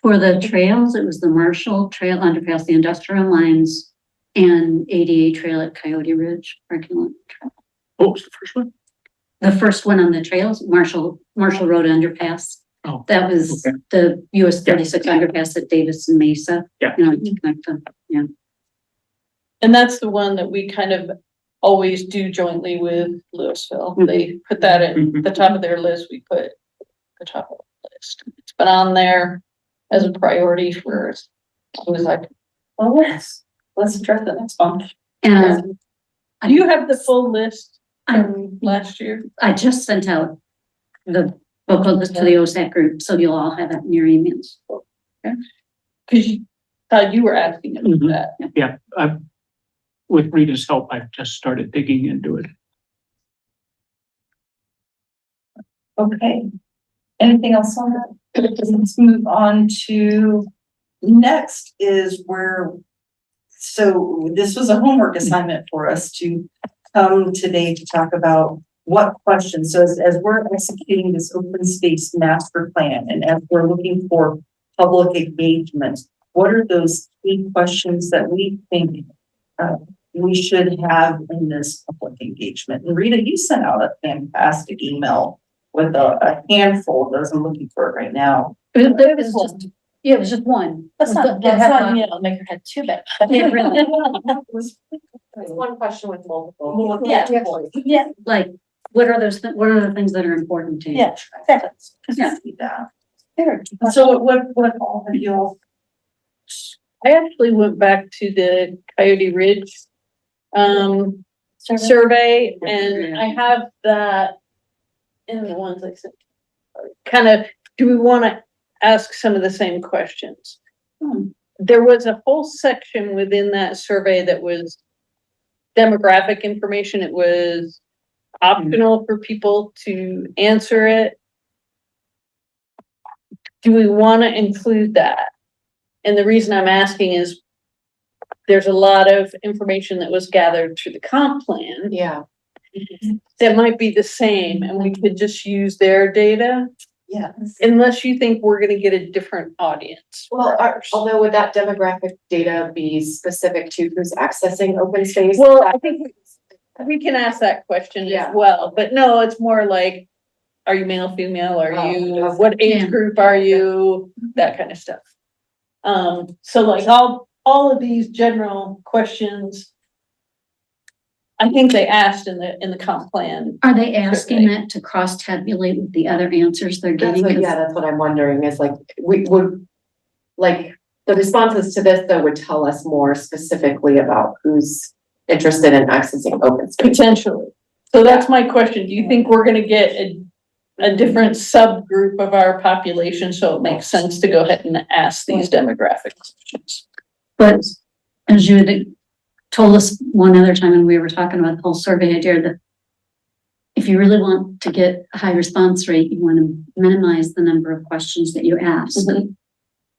For the trails, it was the Marshall Trail underpass, the industrial lines, and ADA Trail at Coyote Ridge parking lot. What was the first one? The first one on the trails, Marshall Road underpass. Oh, That was okay. the US 36 underpass at Davis and Mesa. Yeah. To connect them, yeah. And that's the one that we kind of always do jointly with Louisville. They put that at the top of their list. We put the top of the list. It's been on there as a priority for as long as Well, let's address the next one. And Do you have the full list from last year? I just sent out the book list to the OSAC group, so you'll all have it in your emails. Cause you were asking about that. Yeah, with Rita's help, I've just started digging into it. Okay. Anything else on that? Let's move on to next is so this was a homework assignment for us to come today to talk about what questions. So as we're executing this open space master plan and as we're looking for public engagement, what are those key questions that we think we should have in this public engagement? And Rita, you sent out a fantastic email with a handful of those. I'm looking for it right now. It was just one. That's not, make your head too big. Yeah, really. It's one question with multiple. Yeah. Like, what are the things that are important to you? Yeah. So what all of you? I actually went back to the Coyote Ridge survey, and I have that in the ones I sent. Kind of, do we want to ask some of the same questions? There was a whole section within that survey that was demographic information. It was optional for people to answer it. Do we want to include that? And the reason I'm asking is there's a lot of information that was gathered through the comp plan Yeah. that might be the same, and we could just use their data, Yes. unless you think we're gonna get a different audience. Well, although would that demographic data be specific to who's accessing open space? Well, I think we can ask that question as Yeah. well, but no, it's more like, are you male, female, are Oh, you, okay. what age Yeah. group are you, that kind of stuff. So like all of these general questions, I think they asked in the comp plan. Are they asking that to cross tabulate with the other answers they're That's getting? what, yeah, that's what I'm wondering is like, we would, like, the responses to this though would tell us more specifically about who's interested in accessing open space. Potentially. So that's my question. Do you think we're gonna get a different subgroup of our population, so it makes sense to go ahead and ask these demographic questions? But as you had told us one other time, and we were talking about the whole survey idea, that if you really want to get a high response rate, you want to minimize the number of questions that you ask. Mhm.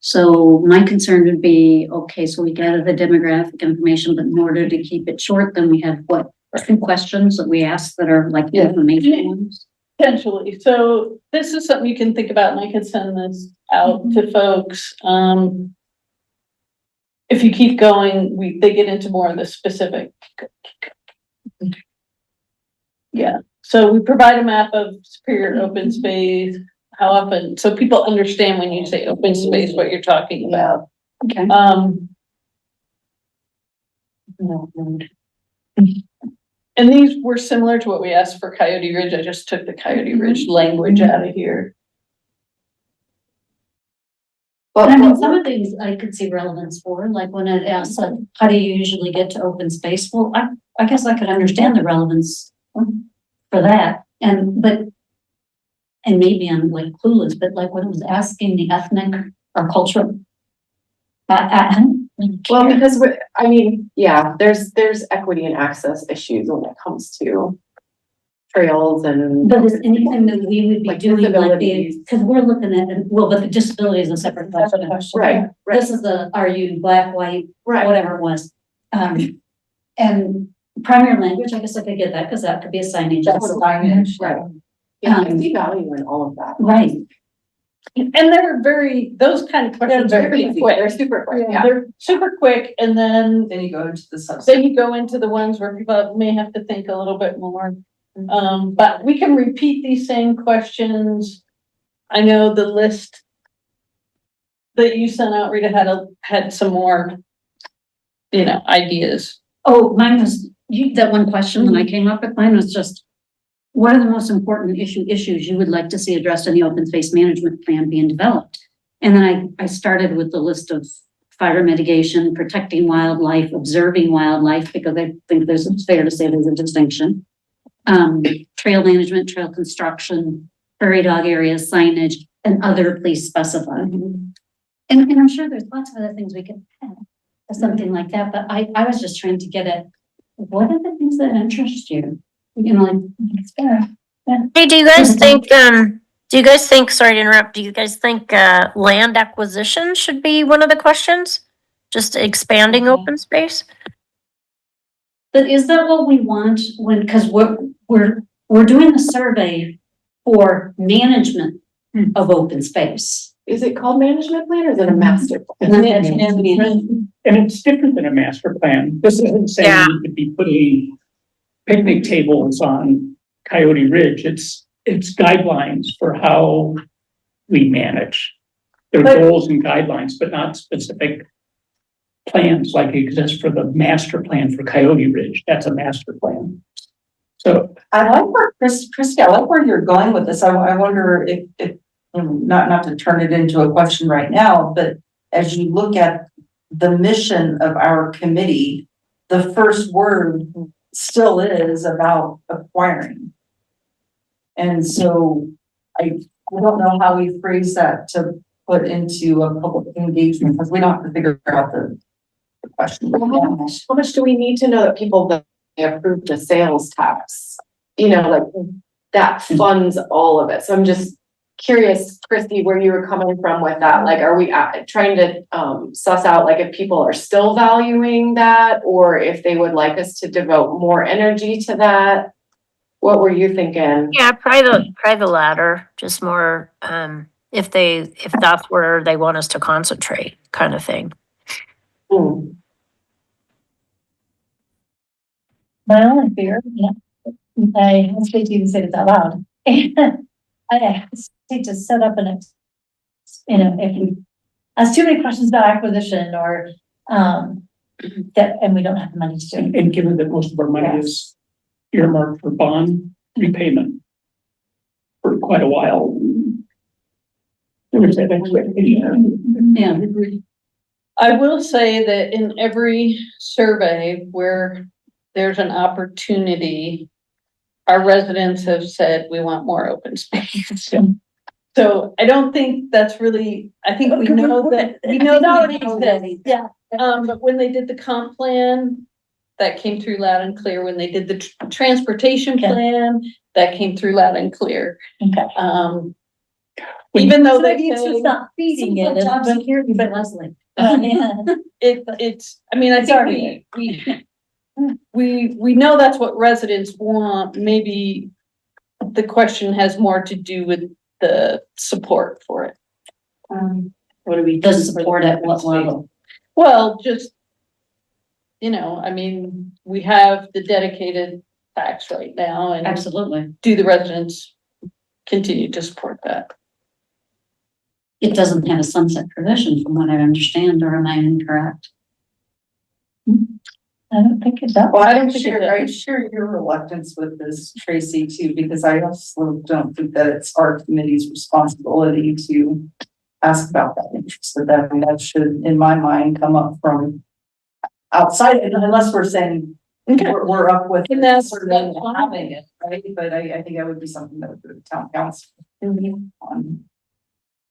So my concern would be, okay, so we gather the demographic information, but in order to keep it short, then we have what, 2 questions that we ask that are like Yeah. information ones? Potentially. So this is something you can think about, and I could send this out to folks. If you keep going, they get into more of the specific. Yeah, so we provide a map of superior open space, how often, so people understand when you say open space, what you're talking about. Okay. And these were similar to what we asked for Coyote Ridge. I just took the Coyote Ridge language out of here. But I mean, some of these I could see relevance for, like when it asks, like, how do you usually get to open space? Well, I guess I could understand the relevance for that. And maybe I'm like clueless, but like when it was asking the ethnic or cultural. well, because I mean, yeah, there's equity and access issues when it comes to trails and. But is anything that we would be Like doing, like disabilities. because we're looking at, well, but the disability is a separate question. Right, right, This is the, are you black, white, right. whatever it was. And primary language, I guess I could get that, because that could be a signage. That's a signage, Right. Yeah, I see value in all of that. Right. And they're those kind of questions are pretty quick. They're super quick, yeah. They're super quick, and then Then you go into the subset. then you go into the ones where people may have to think a little bit more. But we can repeat these same questions. I know the list that you sent out, Rita, had some more, ideas. Oh, mine was, that one question that I came up with, mine was just, what are the most important issues you would like to see addressed in the open space management plan being developed? And then I started with the list of fire mitigation, protecting wildlife, observing wildlife, because I think it's fair to say there's a distinction. Trail management, trail construction, prairie dog areas, signage, and other please specify. And I'm sure there's lots of other things we could add, or something like that, but I was just trying to get at, what are the things that interest you? Like, it's fair. Hey, do you guys think, sorry to interrupt, do you guys think, land acquisition should be one of the questions? Just expanding open space? But is that what we want because we're doing the survey for management of open space? Is it called management plan or is it a master plan? And it's different than a master plan. This isn't saying Yeah. you could be putting picnic tables on Coyote Ridge. It's guidelines for how we manage. There are goals and guidelines, but not specific plans like exist for the master plan for Coyote Ridge. That's a master plan. So I like where Christy, I like where you're going with this. I wonder if not to turn it into a question right now, but as you look at the mission of our committee, the first word still is about acquiring. And so I don't know how we phrase that to put into a public engagement, because we don't have to figure out the question. How much do we need to know that people that approve the sales tax? Like that funds all of it. So I'm just, curious, Christy, where you were coming from with that. Like, are we trying to suss out like if people are still valuing that, or if they would like us to devote more energy to that? What were you thinking? Yeah, probably the latter, just more, if that's where they want us to concentrate, kind of thing. Hmm. My only fear, I hesitate to even say this out loud. I hesitate to set up if we ask too many questions about acquisition or, that, and we don't have the money to do it. And given that most of our money is earmarked for bond repayment for quite a while. There is that expectation. Yeah. I will say that in every survey where there's an opportunity, our residents have said we want more open space. So I don't think that's really, I think we know that already exists. Yeah. But when they did the comp plan, that came through loud and clear. When they did the transportation plan, that came through loud and clear. Okay. Even though Maybe they it's just not feeding it, but here, but Leslie. it's, I mean, I think we know that's what residents want. Maybe the question has more to do with the support for it. What do we? The support at what level? Well, just, I mean, we have the dedicated tax right now, and Absolutely. do the residents continue to support that? It doesn't have a sunset provision from what I understand, or am I incorrect? I don't think it does. Well, I share your reluctance with this, Tracy, too, because I also don't think that it's our committee's responsibility to ask about that interest of them. That should, in my mind, come up from outside, unless we're saying we're up with And that's sort of having it, right? But I think that would be something that would go to town council.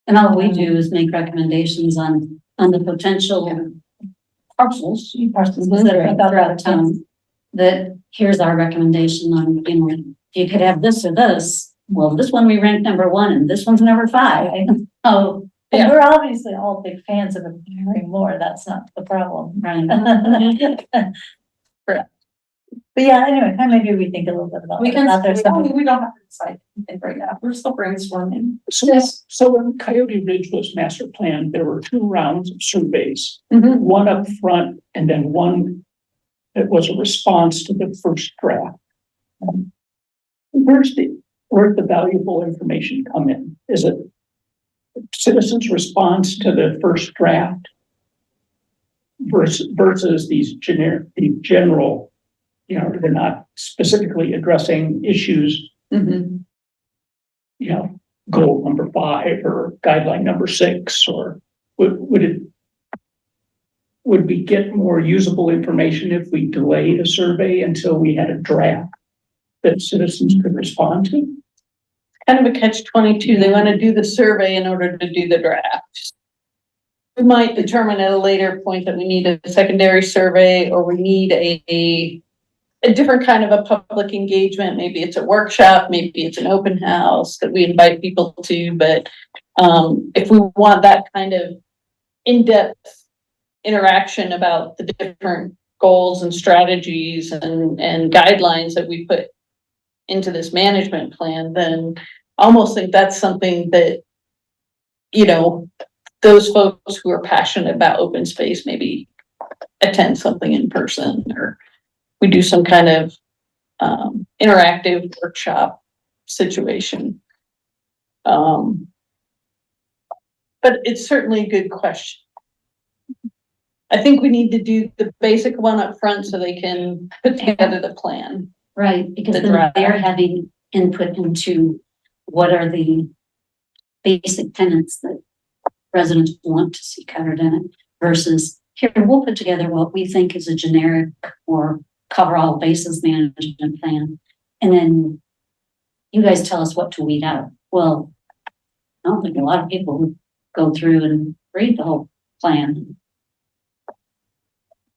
And all we do is make recommendations on the potential parcels that are out of town. That here's our recommendation on, you could have this or this. Well, this one we rank number 1 and this one's number 5. Oh, And we're obviously all big fans of hearing more. That's not the problem. right. But yeah, anyway, maybe we think a little bit about We it. can, Out there somewhere. we don't have to decide anything right now. We're still brainstorming. So when Coyote Ridge was master planned, there were 2 rounds of surveys, Mhm. one up front and then one that was a response to the first draft. Where's the valuable information come in? Is it citizens' response to the first draft versus these general, they're not specifically addressing issues, goal number 5 or guideline number 6, or would we get more usable information if we delayed a survey until we had a draft that citizens could respond to? Kind of a catch-22. They want to do the survey in order to do the draft. We might determine at a later point that we need a secondary survey, or we need a different kind of a public engagement. Maybe it's a workshop, maybe it's an open house that we invite people to. But if we want that kind of in-depth interaction about the different goals and strategies and guidelines that we put into this management plan, then I almost think that's something that, those folks who are passionate about open space maybe attend something in person, or we do some kind of interactive workshop situation. But it's certainly a good question. I think we need to do the basic one up front so they can put together the plan. Right, because The then draft. they're having input into what are the basic tenets that residents want to see covered in it, versus here, we'll put together what we think is a generic or cover all bases management plan. And then you guys tell us what to weed out. Well, I don't think a lot of people would go through and read the whole plan.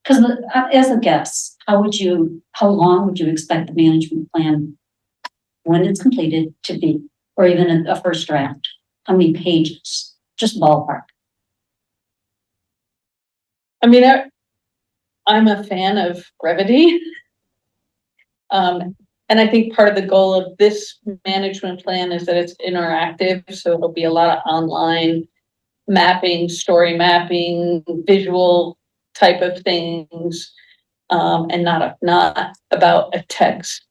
Because as a guess, how long would you expect the management plan, when it's completed, to be, or even a first draft? how many pages? Just ballpark. I mean, I'm a fan of brevity. And I think part of the goal of this management plan is that it's interactive, so it'll be a lot of online mapping, story mapping, visual type of things, and not about a text,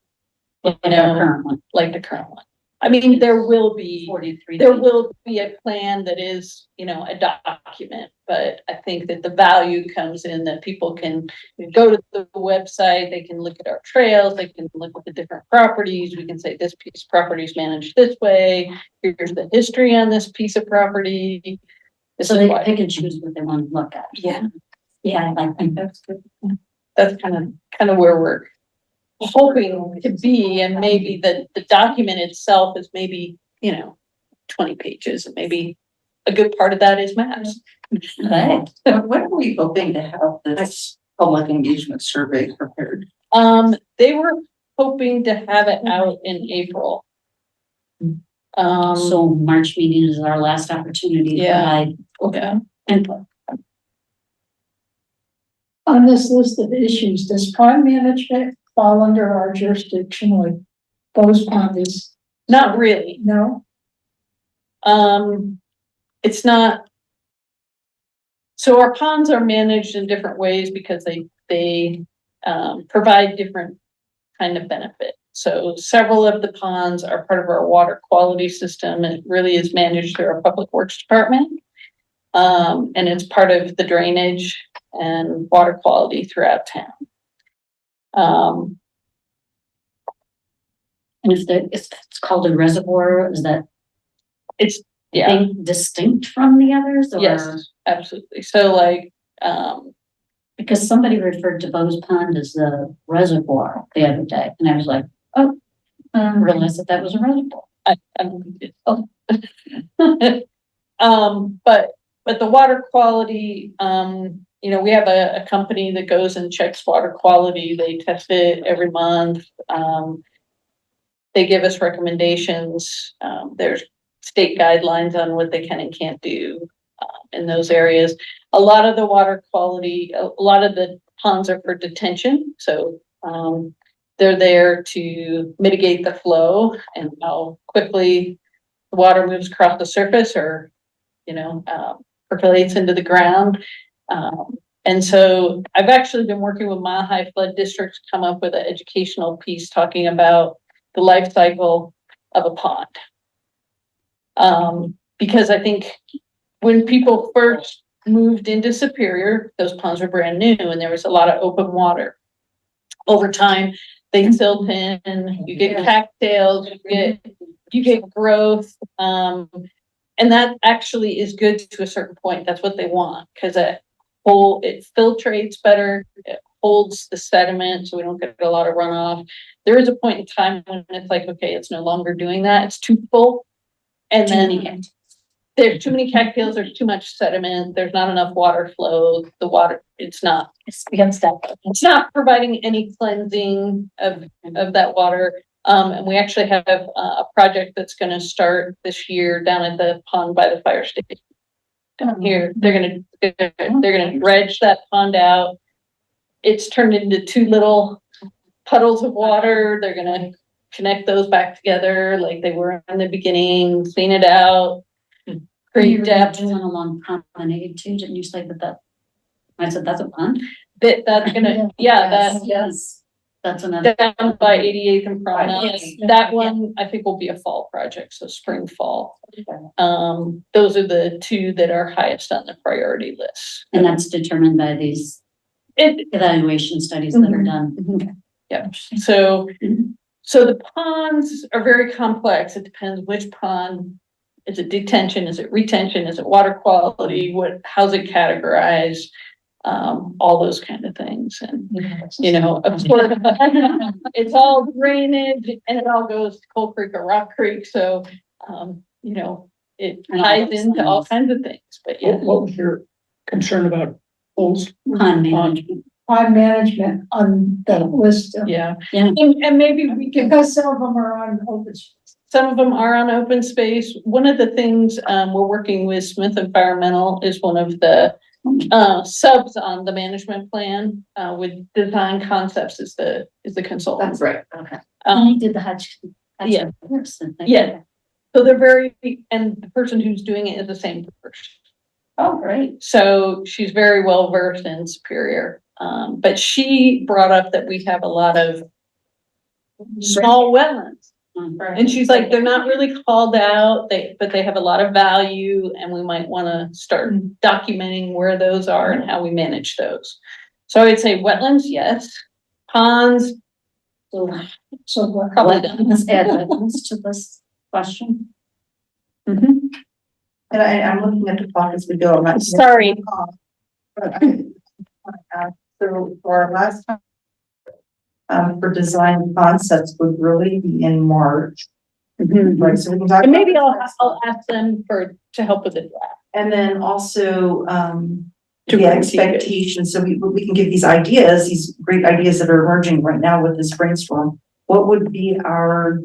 you know, like the current one. I mean, there will be a plan that is, you know, a document, but I think that the value comes in that people can go to the website, they can look at our trails, they can look at the different properties. We can say this piece of property is managed this way. Here's the history on this piece of property. So they pick and choose what they want to look at. Yeah. Yeah, I think that's good. That's kind of where we're hoping to be, and maybe the document itself is maybe, you know, 20 pages, and maybe a good part of that is maps. Right. When are we hoping to have this public engagement survey prepared? They were hoping to have it out in April. So March meeting is our last opportunity to Yeah. provide input. On this list of issues, does pond management fall under our jurisdiction, like Bose Pond is? Not really. No? It's not. So our ponds are managed in different ways because they provide different kind of benefit. So several of the ponds are part of our water quality system. It really is managed through our public works department. And it's part of the drainage and water quality throughout town. And if it's called a reservoir, is that It's, thing distinct from the others? Or? yes, absolutely. So like, Because somebody referred to Bose Pond as the reservoir the other day, and I was like, oh, I didn't realize that was a reservoir. But the water quality, you know, we have a company that goes and checks water quality. They test it every month. They give us recommendations. There's state guidelines on what they can and can't do in those areas. A lot of the water quality, a lot of the ponds are for detention. So they're there to mitigate the flow and how quickly the water moves across the surface, or, you know, percolates into the ground. And so I've actually been working with Mile High Flood District to come up with an educational piece talking about the life cycle of a pond. Because I think when people first moved into Superior, those ponds were brand new and there was a lot of open water. Over time, they silt in, you get cattails, you get growth. And that actually is good to a certain point. That's what they want, because it filtrates better, it holds the sediment so we don't get a lot of runoff. There is a point in time when it's like, okay, it's no longer doing that, it's too full. And then there's too many cattails, there's too much sediment, there's not enough water flow, the water, it's not providing any cleansing of that water. And we actually have a project that's gonna start this year down at the pond by the fire station. Down here, they're gonna dredge that pond out. It's turned into 2 little puddles of water. They're gonna connect those back together like they were in the beginning, clean it out. Great depth. Doing along promenade too, didn't you say that? I said, that's a pond? That's gonna, Yes. That's another. down by 88th and Promenade. Yes. That one, I think, will be a fall project, so spring, fall. Those are the 2 that are highest on the priority list. And that's determined by these evaluation studies that are done. Yeah, so the ponds are very complex. It depends which pond. Is it detention? Is it retention? Is it water quality? How's it categorized? All those kind of things. And, you know, of course, it's all drainage and it all goes to Coal Creek or Rock Creek. So, you know, it ties into all kinds of things, but yeah. What was your concern about holes? Pond management. Pond management on the list of. Yeah. And maybe we can, Because some of them are on open space. some of them are on open space. One of the things, we're working with Smith Environmental is one of the subs on the management plan, with Design Concepts is the consultant. That's right, okay. He did the Hutch. Yeah. Yeah. So they're very, and the person who's doing it is the same person. Oh, great. So she's very well versed in Superior. But she brought up that we have a lot of small wetlands. And she's like, they're not really called out, but they have a lot of value and we might want to start documenting where those are and how we manage those. So I would say wetlands, yes. Ponds, So what? probably done. Let's add wetlands to this question. Mhm. And I'm looking at the clock as we go. I'm not- Sorry. So for our last time, for design concepts would really be in March. Right, so we can talk. And maybe about I'll ask them to help with the draft. And then also, To the critique it. expectations, so we can give these ideas, these great ideas that are emerging right now with this brainstorm. What would be our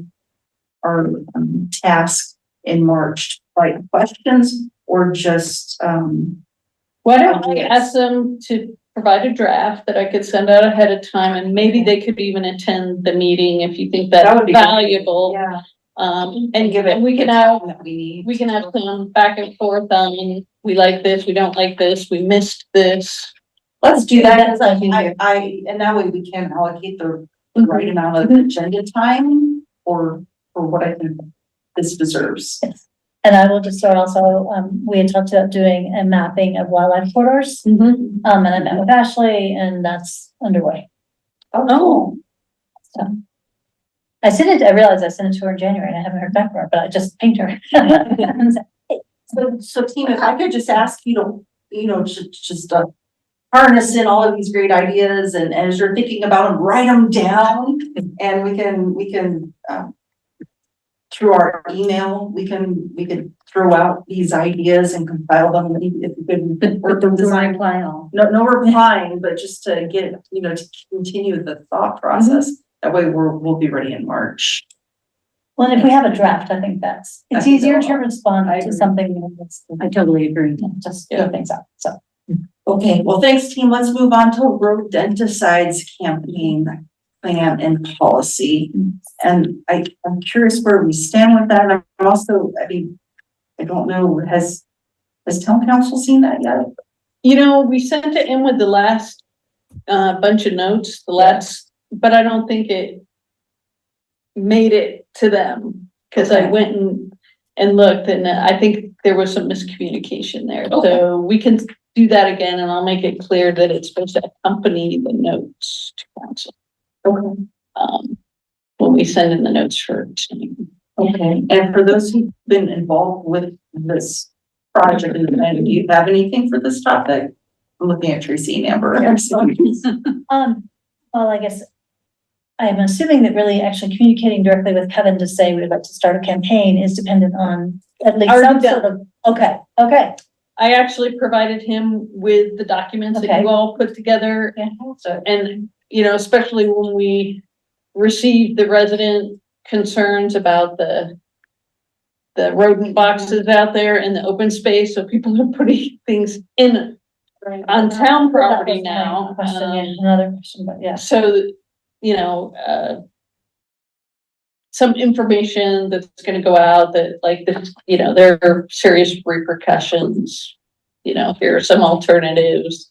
task in March, like questions or just, Why don't I ask them to provide a draft that I could send out ahead of time and maybe they could even attend the meeting if you think That that's would be great. valuable. yeah. And give it we can the have, time that we need. we can have some back and forth on, we like this, we don't like this, we missed this. Let's do that, That's because like- and that way we can allocate the right amount of agenda time or what I think this deserves. Yes. And I will just start also, we had talked about doing a mapping of wildlife corridors. And I met with Ashley and that's underway. Oh, So. I realized I sent it to her in January and I haven't heard back from her, but I just pinged her. So team, if I could just ask you to, just harness in all of these great ideas and as you're thinking about them, write them down. And we can, through our email, we could throw out these ideas and compile them. If we could work them design. No replying, but just to get, to continue the thought process. That way we'll be ready in March. Well, and if we have a draft, I think it's I think easier so. to respond I to agree. something that's. I totally agree. Just throw things out, so. Okay, well, thanks, team. Let's move on to rodenticides campaign plan and policy. And I'm curious where we stand with that. And I'm also, I don't know, has town council seen that yet? we sent it in with the last, bunch of notes, but I don't think it made it to them. Cause I Okay. went and looked and I think there was some miscommunication there. Okay. So we can do that again and I'll make it clear that it's supposed to accompany the notes to council. Okay. When we send in the notes for tonight. Okay, and for those who've been involved with this project and do you have anything for this topic? I'm looking at Tracy and Amber. Well, I guess I'm assuming that really actually communicating directly with Kevin to say we'd like to start a campaign is dependent on at least Already some sort of, okay. I actually provided him with the documents that Okay. you all put together. So, and, especially when we received the resident concerns about the rodent boxes out there in the open space, so people are putting things in on town property now. Another question, but yeah. So, some information that's gonna go out that like, there are serious repercussions. Here are some alternatives.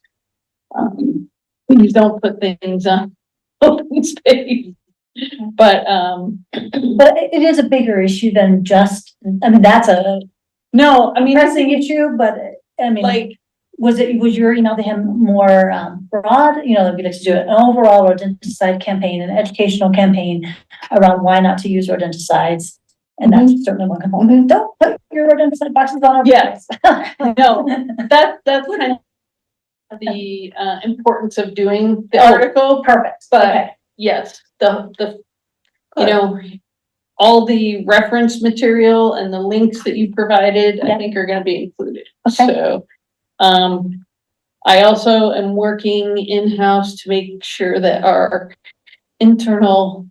Please don't put things on open space. But it is a bigger issue than just, that's a no, pressing issue, but like, was your email to him more broad? We'd like to do an overall rodenticide campaign, an educational campaign around why not to use rodenticides. And that's certainly one component. Don't put your rodenticide boxes on our. Yes. No, that's kind of the importance of doing the article. Perfect. But Okay. yes, all the reference material and the links that you provided, I think are gonna be included. Okay. So, I also am working in-house to make sure that our internal,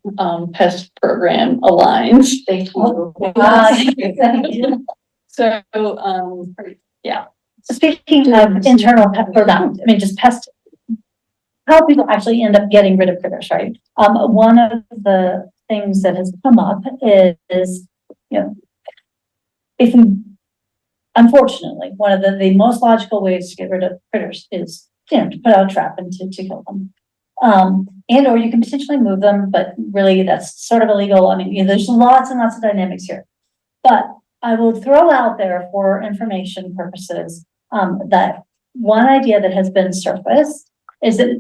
pest program aligns. Thank you. So, Speaking of internal, or not, I mean, just pest, how people actually end up getting rid of critters, right? One of the things that has come up is, you know, if we, unfortunately, one of the most logical ways to get rid of critters is, you know, to put out a trap and to kill them. And or you can potentially move them, but really that's sort of illegal. I mean, you know, there's lots and lots of dynamics here. But I will throw out there for information purposes, that one idea that has been surfaced is that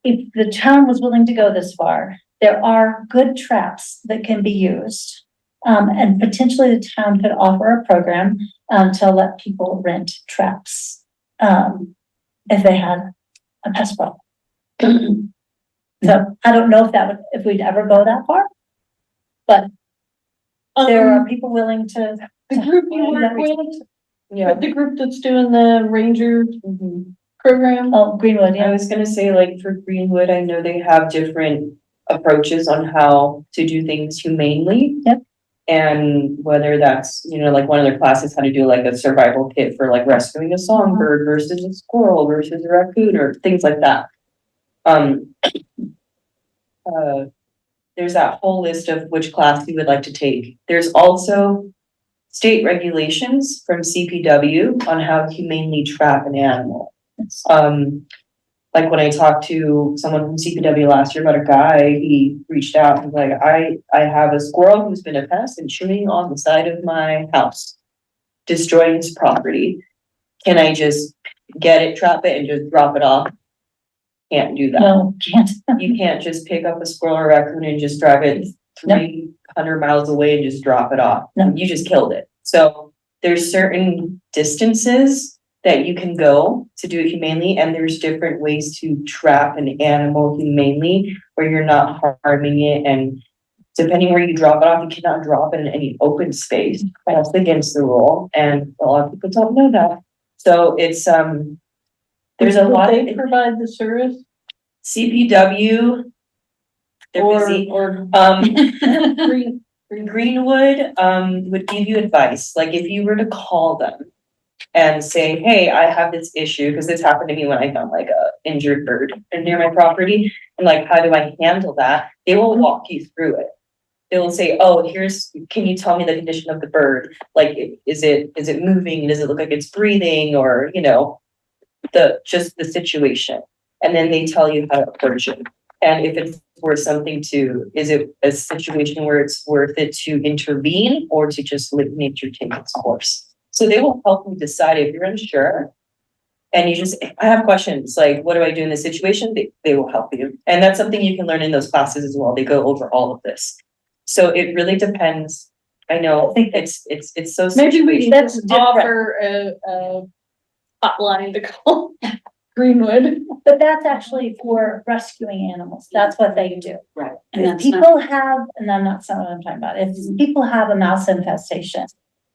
if the town was willing to go this far, there are good traps that can be used. And potentially the town could offer a program, to let people rent traps, if they had a pest problem. So I don't know if we'd ever go that far, but there are people willing to. the group you work with, the group that's doing the ranger program. Oh, Greenwood, I yeah. was gonna say, like, for Greenwood, I know they have different approaches on how to do things humanely. Yep. And whether that's, you know, like one of their classes, how to do like a survival kit for like rescuing a songbird versus a squirrel versus a raccoon or things like that. There's that whole list of which class you would like to take. There's also state regulations from CPW on how to humanely trap an animal. Like when I talked to someone from CPW last year about a guy, he reached out and was like, I have a squirrel who's been a pest and chewing on the side of my house, destroying his property. Can I just get it, trap it, and just drop it off? Can't do that. No, can't. You can't just pick up a squirrel or raccoon and just drive it 300 miles away and just drop it off. No. You just killed it. So there's certain distances that you can go to do it humanely, and there's different ways to trap an animal humanely where you're not harming it. And depending where you drop it off, you cannot drop it in any open space. That's against the rule, and a lot of people don't know that. So it's there's a lot. They provide the service CPW. They're busy. or Greenwood would give you advice. Like if you were to call them and say, hey, I have this issue, because this happened to me when I found like a injured bird near my property, and like, how do I handle that? They will walk you through it. They will say, oh, can you tell me the condition of the bird? Like, is it moving? Does it look like it's breathing? Or, you know, just the situation. And then they tell you how to approach it. And if it's worth something is it a situation where it's worth it to intervene or to just let nature take its course? So they will help you decide if you're unsure. And I have questions like, what do I do in this situation? They will help you. And that's something you can learn in those classes as well. They go over all of this. So it really depends. I know, I think it's so. maybe we That's should offer a hotline to call Greenwood. But that's actually for rescuing animals. That's what they do. Right. And if people have, and I'm not saying what I'm talking about, if people have a mouse infestation,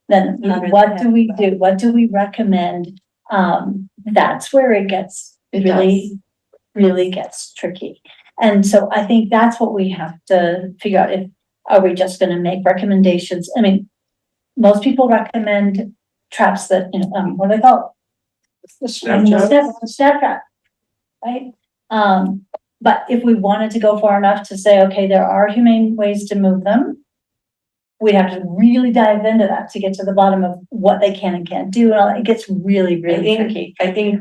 then what do we do? What do we recommend? That's where it gets really gets tricky. And so I think that's what we have to figure out. Are we just gonna make recommendations? I mean, most people recommend traps that, you know, what do they call it? Snap trap, right? But if we wanted to go far enough to say, okay, there are humane ways to move them, we'd have to really dive into that to get to the bottom of what they can and can't do. And it gets really tricky. I think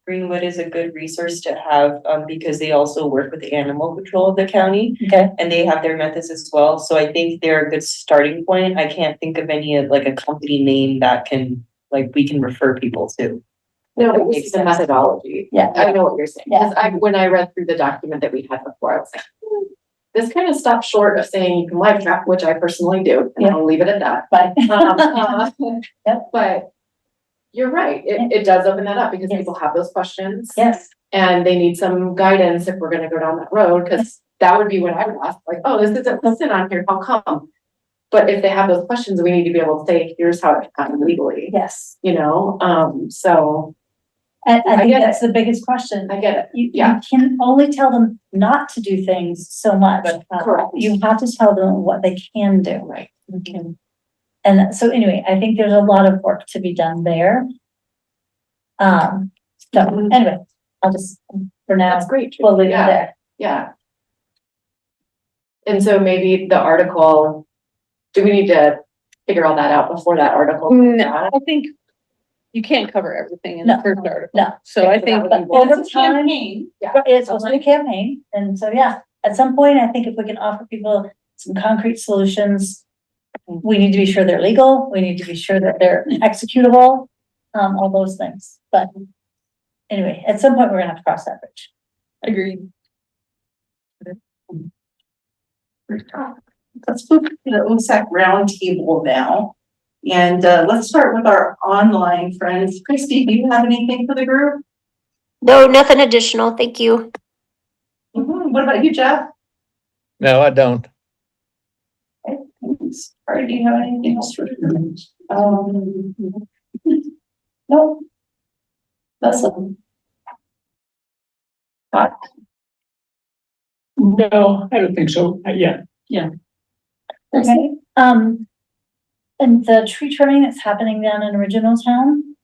Greenwood is a good resource to have, because they also work with the animal control of the county. Okay. And they have their methods as well. So I think they're a good starting point. I can't think of any of like a company name that we can refer people to. No, it was the methodology. Yeah. I know what you're saying. Yeah. Because when I read through the document that we had before, I was like, this kind of stops short of saying you can live trap, which I personally do, and I'll leave it at that. Yep. But you're right. It does open that up because people have those questions. Yes. And they need some guidance if we're gonna go down that road, because that would be what I would ask, like, oh, this isn't listed on here, how come? But if they have those questions, we need to be able to say, here's how it happened legally. Yes. You know, so And I I think get that's the biggest question. I get it. You Yeah. can only tell them not to do things so much. Correct. You have to tell them what they can do. Right. And so anyway, I think there's a lot of work to be done there. So anyway, I'll just, for now, That's great. we'll leave it Yeah. there. Yeah. And so maybe the article, do we need to figure all that out before that article? No, I think you can't cover everything in the No, first article. no. So I think, But over It's a time, campaign. but it's also a campaign, and so, yeah, at some point, I think if we can offer people some concrete solutions, we need to be sure they're legal, we need to be sure that they're executable, all those things, but anyway, at some point, we're gonna have to cross that bridge. agreed. Let's move to the OSAC roundtable now. And let's start with our online friends. Christy, do you have anything for the group? No, nothing additional. Thank you. What about you, Jeff? No, I don't. Okay, thanks. Ari, do you have anything else for the group? No. Leslie? No, I don't think so. Yeah. Okay, and the tree trimming that's happening down in Original Town,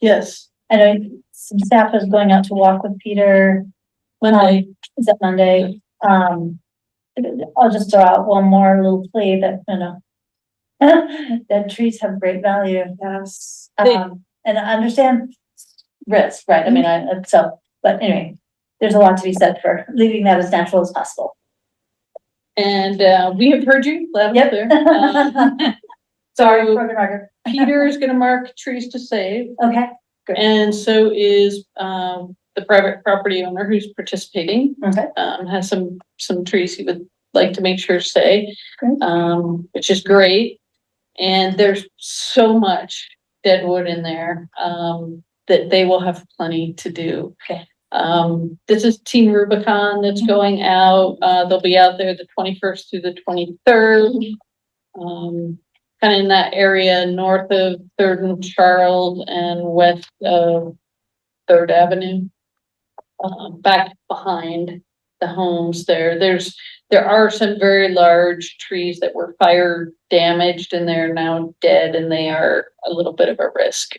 Yes, I know some staff is going out to walk with Peter. Monday. Is that Monday? I'll just throw out one more little plea that, you know, that trees have great value. Yes. And I understand risk, right? I mean, but anyway, there's a lot to be said for leaving that as natural as possible. And we have heard you loud and Yep. clear. Sorry, So broken record. Peter is gonna mark trees to save, Okay, and so is the private property owner who's participating. okay. Has some trees he would like to make sure stay, Great. which is great. And there's so much dead wood in there, that they will have plenty to do. Okay. This is Team Rubicon that's going out. They'll be out there the 21st through the 23rd. Kind of in that area north of 3rd and Charles and west of 3rd Avenue. Back behind the homes there. There are some very large trees that were fire damaged and they're now dead and they are a little bit of a risk.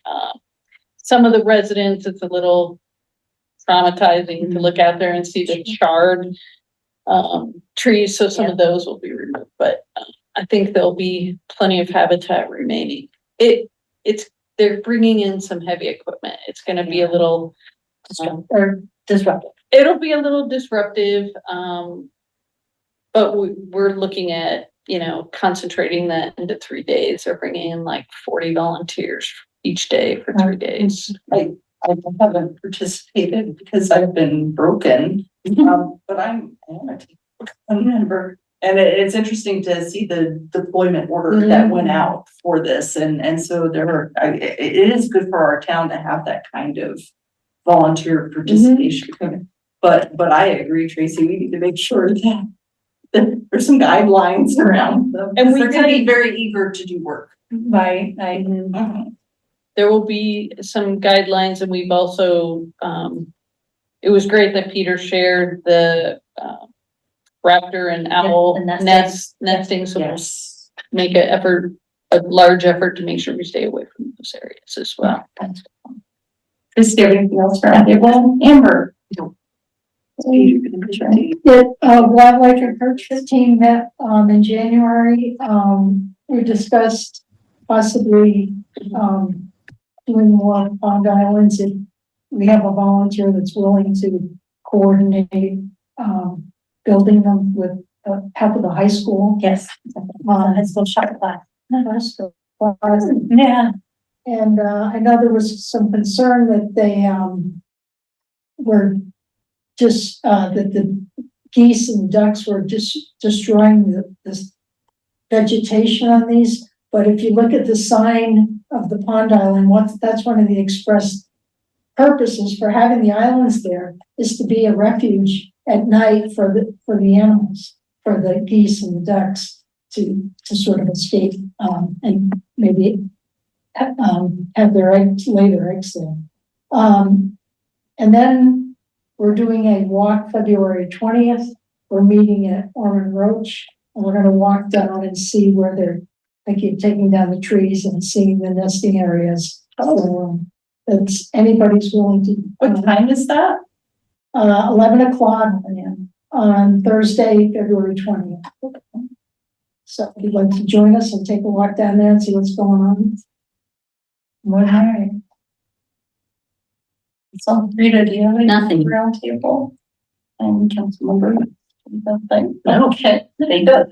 Some of the residents, it's a little traumatizing to look out there and see the charred trees, so some of those will be removed, but I think there'll be plenty of habitat remaining. They're bringing in some heavy equipment. It's gonna be a little Disruptive. it'll be a little disruptive, but we're looking at, concentrating that into 3 days. They're bringing in like 40 volunteers each day for 3 days. I haven't participated because I've been broken, but I'm a member. And it's interesting to see the deployment order that went out for this. And so it is good for our town to have that kind of volunteer participation. But I agree, Tracy, we need to make sure that there's some guidelines around them. And they're gonna be very eager to do work. Right, There will be some guidelines and we've also, it was great that Peter shared the raptor and owl the nesting. nesting, so we'll Yes. make a large effort to make sure we stay away from those areas as well. Is there anything else for everyone? Amber? The wildlife encouragement team met in January. We discussed possibly doing more pond islands, and we have a volunteer that's willing to coordinate building them with help of the high school. yes. High school shop class. Yeah. And I know there was some concern that they were just that the geese and ducks were just destroying this vegetation on these. But if you look at the sign of the pond island, that's one of the expressed purposes for having the islands there is to be a refuge at night for the animals, for the geese and the ducks to sort of escape and maybe have their eggs, lay their eggs there. And then we're doing a walk February 20th. We're meeting at Ormond Roach, and we're gonna walk down and see where they're thinking of taking down the trees and seeing the nesting areas. So, it's anybody's willing to. What time is that? 11 o'clock on Thursday, February 20th. So if you'd like to join us and take a walk down there and see what's going on. What happened? So, Rita, do you have any? Nothing. Round table? And council member? Okay. They do.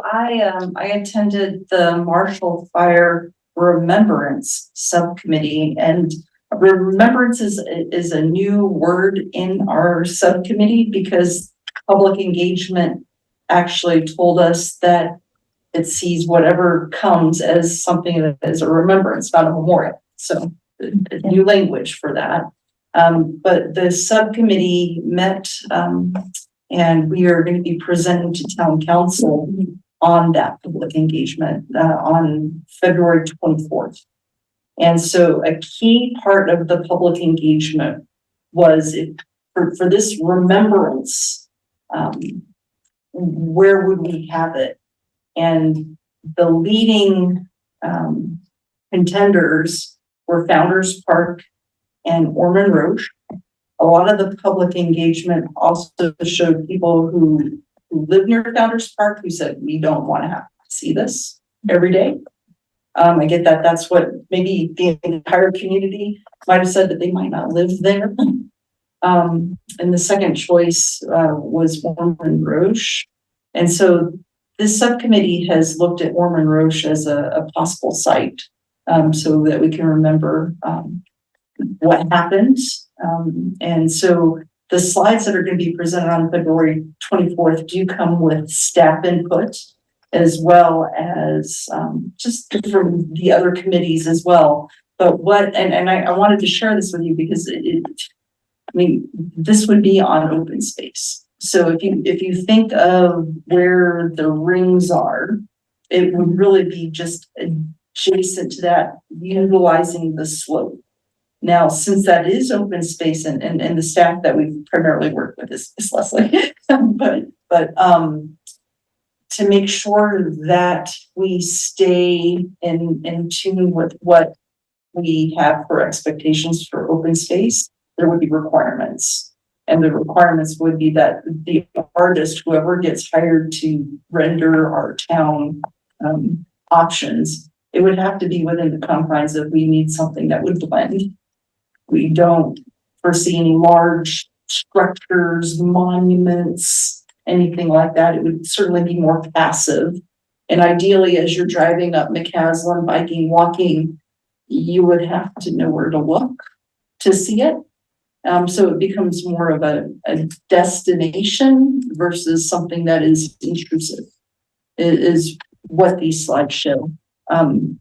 I attended the Marshall Fire Remembrance Subcommittee, and remembrance is a new word in our subcommittee because public engagement actually told us that it sees whatever comes as something that is a remembrance, not a memorial. So new language for that. But the subcommittee met, and we are going to be presenting to town council on that public engagement on February 24th. And so a key part of the public engagement was for this remembrance, where would we have it? And the leading contenders were Founders Park and Ormond Roach. A lot of the public engagement also showed people who live near Founders Park who said, we don't want to have to see this every day. I get that that's what maybe the entire community might have said that they might not live there. And the second choice was Ormond Roach. And so this subcommittee has looked at Ormond Roach as a possible site so that we can remember what happened. And so the slides that are going to be presented on February 24th do come with staff input, as well as just from the other committees as well. But I wanted to share this with you because this would be on open space. So if you think of where the rings are, it would really be just adjacent to that, utilizing the slope. Now, since that is open space and the staff that we've primarily worked with is Leslie, but to make sure that we stay in tune with what we have for expectations for open space, there would be requirements. And the requirements would be that the artist, whoever gets hired to render our town options, it would have to be within the confines of we need something that would blend. We don't foresee any large structures, monuments, anything like that. It would certainly be more passive. And ideally, as you're driving up McCaslin, biking, walking, you would have to know where to look to see it. So it becomes more of a destination versus something that is intrusive, is what these slides show. And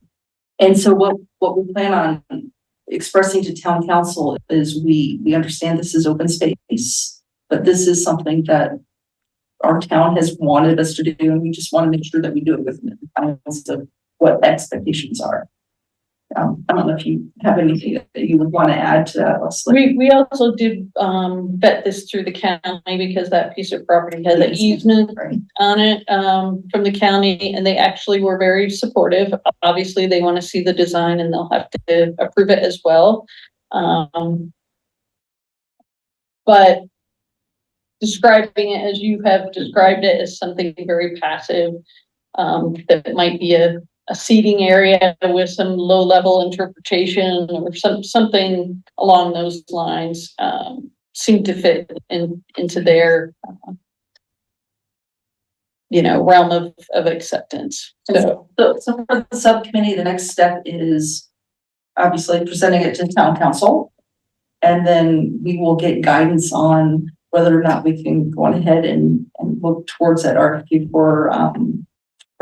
so what we plan on expressing to town council is we understand this is open space, but this is something that our town has wanted us to do, and we just want to make sure that we do it within the confines of what expectations are. I don't know if you have anything that you would want to add to that, Leslie. We also did vet this through the county because that piece of property has an easement on it from the county, and they actually were very supportive. Obviously, they want to see the design and they'll have to approve it as well. But describing it as you have described it as something very passive, that might be a seating area with some low-level interpretation or something along those lines seem to fit into their realm of acceptance. So for the subcommittee, the next step is obviously presenting it to town council, and then we will get guidance on whether or not we can go ahead and look towards that RFQ for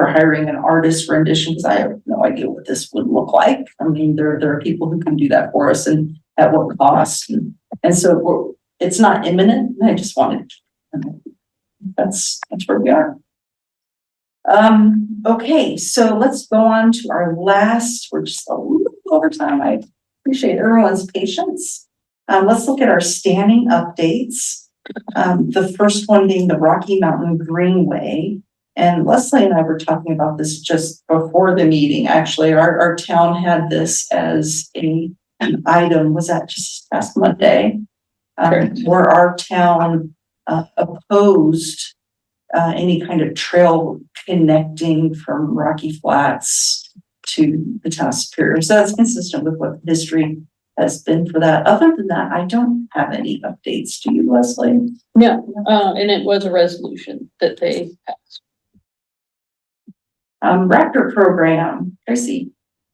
hiring an artist rendition, because I have no idea what this would look like. I mean, there are people who can do that for us and at what cost. And so it's not imminent. I just wanted, that's where we are. Okay, so let's go on to our last, we're just a little over time. I appreciate everyone's patience. Let's look at our standing updates. The first one being the Rocky Mountain Greenway. And Leslie and I were talking about this just before the meeting. Actually, our town had this as an item, was that just last Monday? Where our town opposed any kind of trail connecting from Rocky Flats to the town of Superior. So that's consistent with what history has been for that. Other than that, I don't have any updates. Do you, Leslie? No, and it was a resolution that they passed. Raptor program, Tracy.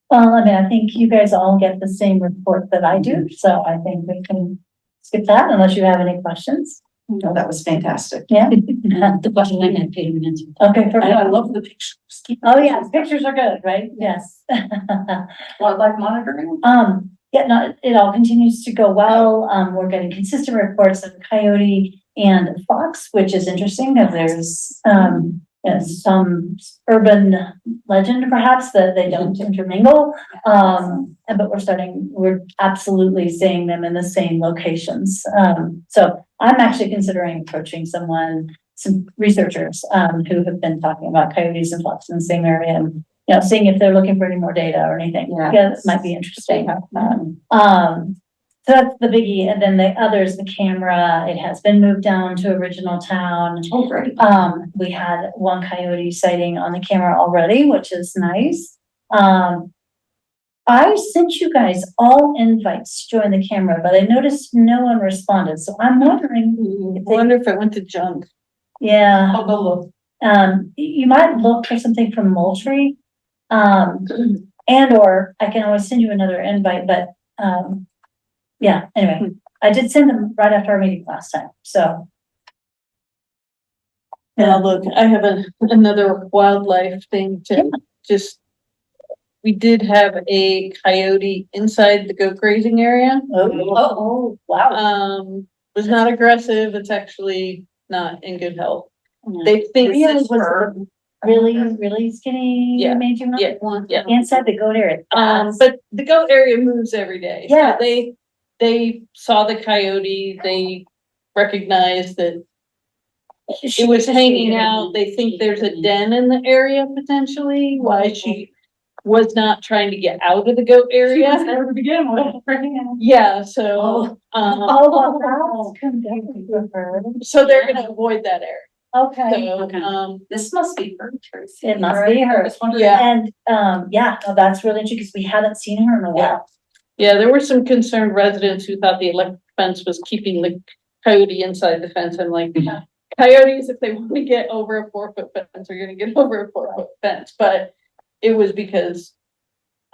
Well, I mean, I think you guys all get the same report that I do, so I think we can skip that unless you have any questions. No, that was fantastic. Yeah. The question I had, Peter answered. Okay, perfect. I love the pictures. Oh, yeah, pictures are good, right? Yes. Wildlife monitoring. Yeah, no, it all continues to go well. We're getting consistent reports of coyote and fox, which is interesting because there's, some urban legend perhaps that they don't intermingle. But we're absolutely seeing them in the same locations. So I'm actually considering approaching some researchers, who have been talking about coyotes and fox in the same area and, seeing if they're looking for any more data or anything. Yeah, it might be interesting. So that's the biggie. And then the others, the camera, it has been moved down to original town. Oh, great. We had one coyote sighting on the camera already, which is nice. I sent you guys all invites to join the camera, but I noticed no one responded. So I'm wondering. I wonder if it went to junk. Yeah. I'll go look. You might look for something from Moultrie. And or I can always send you another invite, but, yeah, anyway, I did send them right after our meeting last time, so. Yeah, look, I have another wildlife thing to we did have a coyote inside the goat grazing area. Oh, wow. Was not aggressive. It's actually not in good health. They think it's fur. Really skinny. Yeah, Made you not yeah, want yeah. inside the goat area. But the goat area moves every day. Yeah. So they saw the coyote, they recognized that it was hanging out. They think there's a den in the area potentially, why she was not trying to get out of the goat area. There to begin with. Yeah, so, so they're gonna avoid that area. Okay. So, This must be her, Tracy. It must be her. Yeah. And, no, that's really interesting because we haven't seen her in a while. Yeah, there were some concerned residents who thought the electric fence was keeping the coyote inside the fence. I'm like, coyotes, if they want to get over a 4-foot fence, are gonna get over a 4-foot fence, but it was because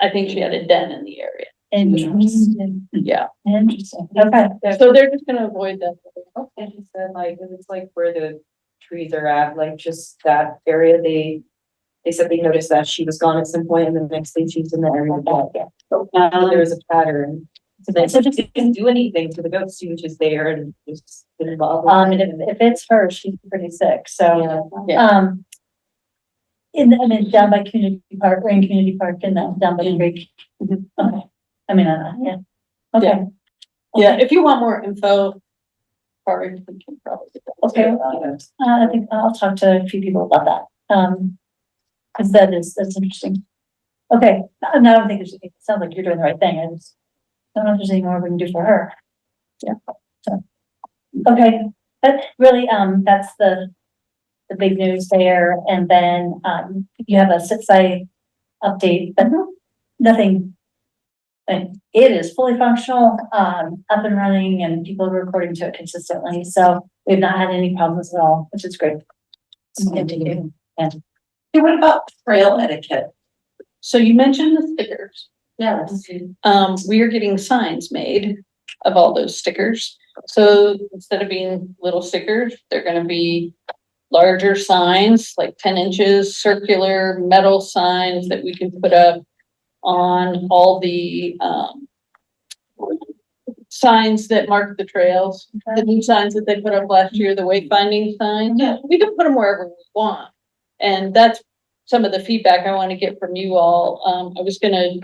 I think she had a den in the area. Interesting. Yeah, Interesting. Okay. so they're just gonna avoid that. And he said like, it's like where the trees are at, like just that area, they said they noticed that she was gone at some point and the next thing she's in the area back. So there was a pattern. So they just didn't do anything to the goats, she was just there and just been involved. And if it's her, she's pretty sick, so. Yeah. Down by community park, or in community park and down by the creek. Okay, yeah. Okay. Yeah, if you want more info, Kari, we can probably get that. Okay, I think I'll talk to a few people about that, cause that's interesting. Okay, I don't think it sounds like you're doing the right thing, I just don't know if there's any more we can do for her. Yeah, so, okay, but really, that's the big news there, and then, you have a sit-site update, but nothing. And it is fully functional, up and running, and people are reporting to it consistently, so we've not had any problems at all, which is great. Continue. And Hey, what about trail etiquette? So you mentioned the stickers. Yes. We are getting signs made of all those stickers. So instead of being little stickers, they're gonna be larger signs, like 10 inches, circular metal signs that we can put up on all the, signs that mark the trails, the new signs that they put up last year, the wayfinding signs. We can put them wherever we want. And that's some of the feedback I want to get from you all. I was gonna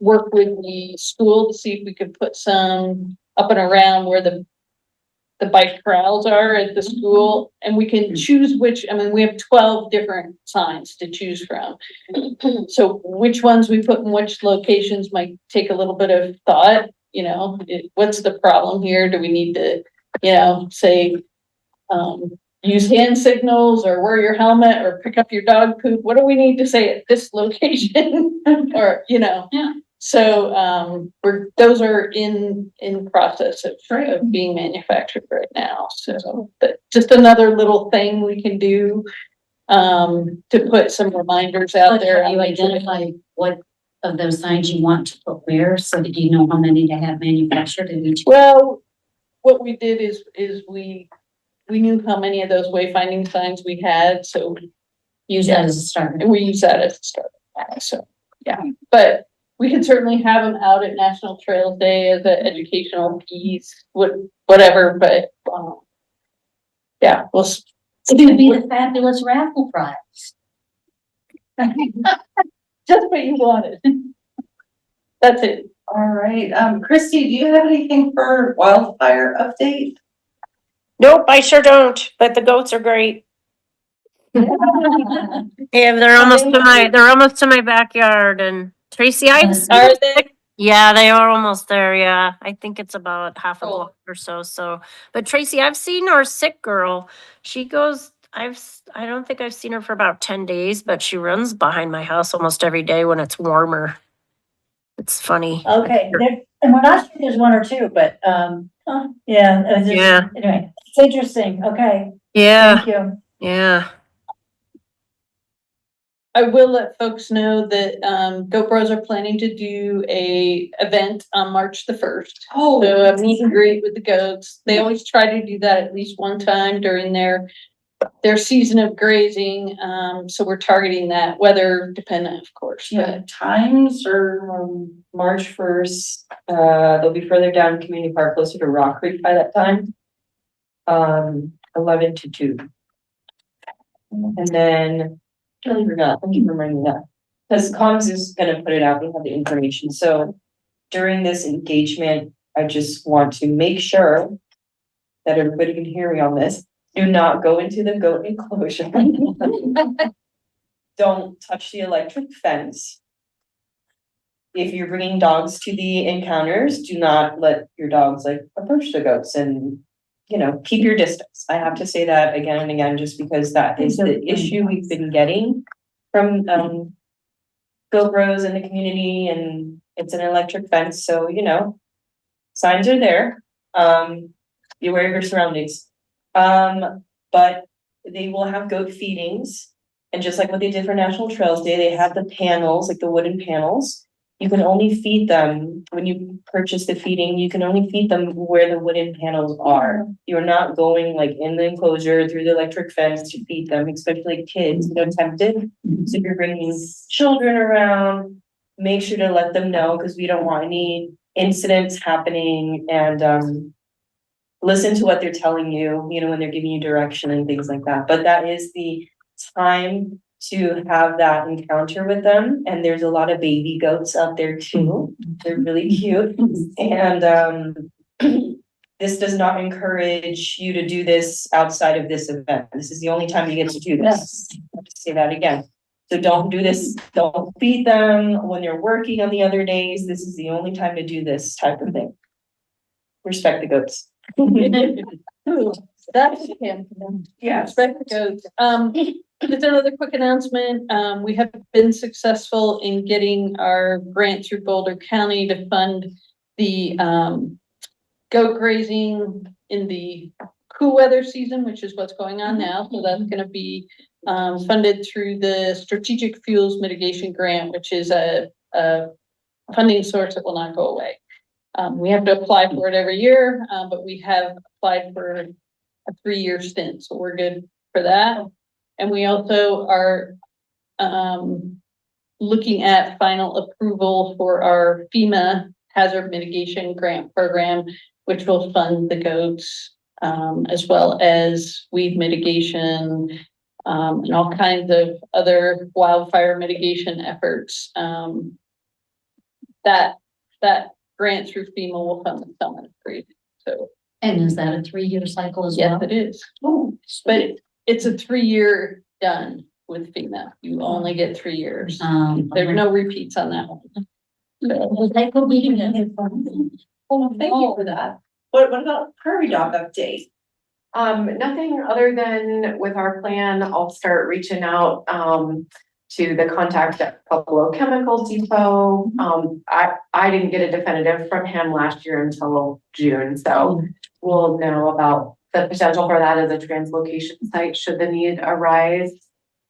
work with the school to see if we could put some up and around where the bike corrals are at the school, and we can choose which, I mean, we have 12 different signs to choose from. So which ones we put in which locations might take a little bit of thought, you know, what's the problem here? Do we need to, you know, say, use hand signals or wear your helmet or pick up your dog poop? What do we need to say at this location? Or, you know, Yeah. so, those are in process of being manufactured right now. So, but just another little thing we can do, to put some reminders out there. You identify what of those signs you want to put where, so that you know how many to have manufactured in each. Well, what we did is we knew how many of those wayfinding signs we had, so Use that as a starter. and we use that as a start. So, yeah, but we can certainly have them out at National Trails Day as an educational piece, whatever, but, yeah, we'll. It's gonna be the fabulous raffle prize. Just what you wanted. That's it. All right, Christy, do you have anything for wildfire update? Nope, I sure don't, but the goats are great. Yeah, they're almost to my backyard, and Tracy, I've seen Are them they? sick- Yeah, they are almost there, yeah. I think it's about half a Cool. block or so, but Tracy, I've seen our sick girl. She goes, I don't think I've seen her for about 10 days, but she runs behind my house almost every day when it's warmer. It's funny. Okay, and we're not sure there's one or two, but, yeah. Yeah. Anyway, it's interesting, okay, Yeah, thank you. yeah. I will let folks know that, GoPros are planning to do a event on March the 1st. Oh. So a meet and greet with the goats. They always try to do that at least one time during their season of grazing. So we're targeting that, weather dependent, of course. Yeah, times are March 1st. They'll be further down Community Park, closer to Rock Creek by that time. 11 to 2. And then, totally forgot, thank you for reminding me that. Because comms is gonna put it out, we have the information. So during this engagement, I just want to make sure that everybody can hear me on this. Do not go into the goat enclosure. Don't touch the electric fence. If you're bringing dogs to the encounters, do not let your dogs like approach the goats, and, you know, keep your distance. I have to say that again and again, just because that is the issue we've been getting from, GoPros in the community, and it's an electric fence, so, you know, signs are there. Be aware of your surroundings. But they will have goat feedings, and just like what they did for National Trails Day, they have the panels, like the wooden panels. You can only feed them when you purchase the feeding, you can only feed them where the wooden panels are. You're not going like in the enclosure through the electric fence to feed them, especially kids, you know, tempted. So if you're bringing children around, make sure to let them know, because we don't want any incidents happening, and listen to what they're telling you, you know, when they're giving you direction and things like that. But that is the time to have that encounter with them. And there's a lot of baby goats out there too. They're really cute. And this does not encourage you to do this outside of this event. This is the only time you get to do this. I have to say that again. So don't do this, don't feed them when they're working on the other days. This is the only time to do this type of thing. Respect the goats. That's him. Yeah, respect the goats. Just another quick announcement. We have been successful in getting our grant through Boulder County to fund the goat grazing in the cool weather season, which is what's going on now. So that's going to be funded through the Strategic Fuels Mitigation Grant, which is a funding source that will not go away. We have to apply for it every year, but we have applied for a 3-year stint, so we're good for that. And we also are looking at final approval for our FEMA hazard mitigation grant program, which will fund the goats, as well as weed mitigation, and all kinds of other wildfire mitigation efforts. That grant through FEMA will fund the summer grade. So, And is that a 3-year cycle as yes, well? it is. But it's a 3-year done with FEMA. You only get 3 years. There's no repeats on that one. Was that what we did? Well, thank you for that. What about prairie dog update? Nothing other than with our plan, I'll start reaching out, to the contact at Buffalo Chemical Depot. I didn't get a definitive from him last year until June, so we'll know about the potential for that as a translocation site should the need arise,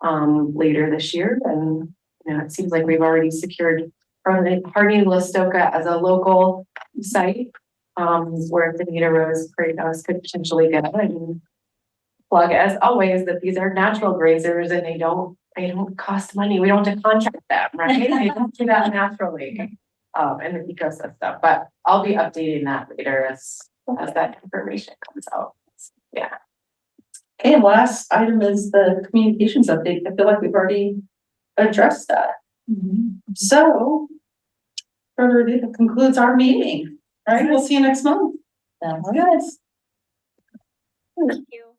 later this year. And, you know, it seems like we've already secured Harding-Listoka as a local site, where if the need arose, prairie dogs could potentially get it. And plug as always that these are natural grazers and they don't cost money. We don't have to contract them, right? They don't do that naturally, in the ecosystem. But I'll be updating that later as that information comes out. Yeah. Okay, last item is the communications update. I feel like we've already addressed that. So, further ado, that concludes our meeting. All right, we'll see you next month. Sounds Yes. Thank you.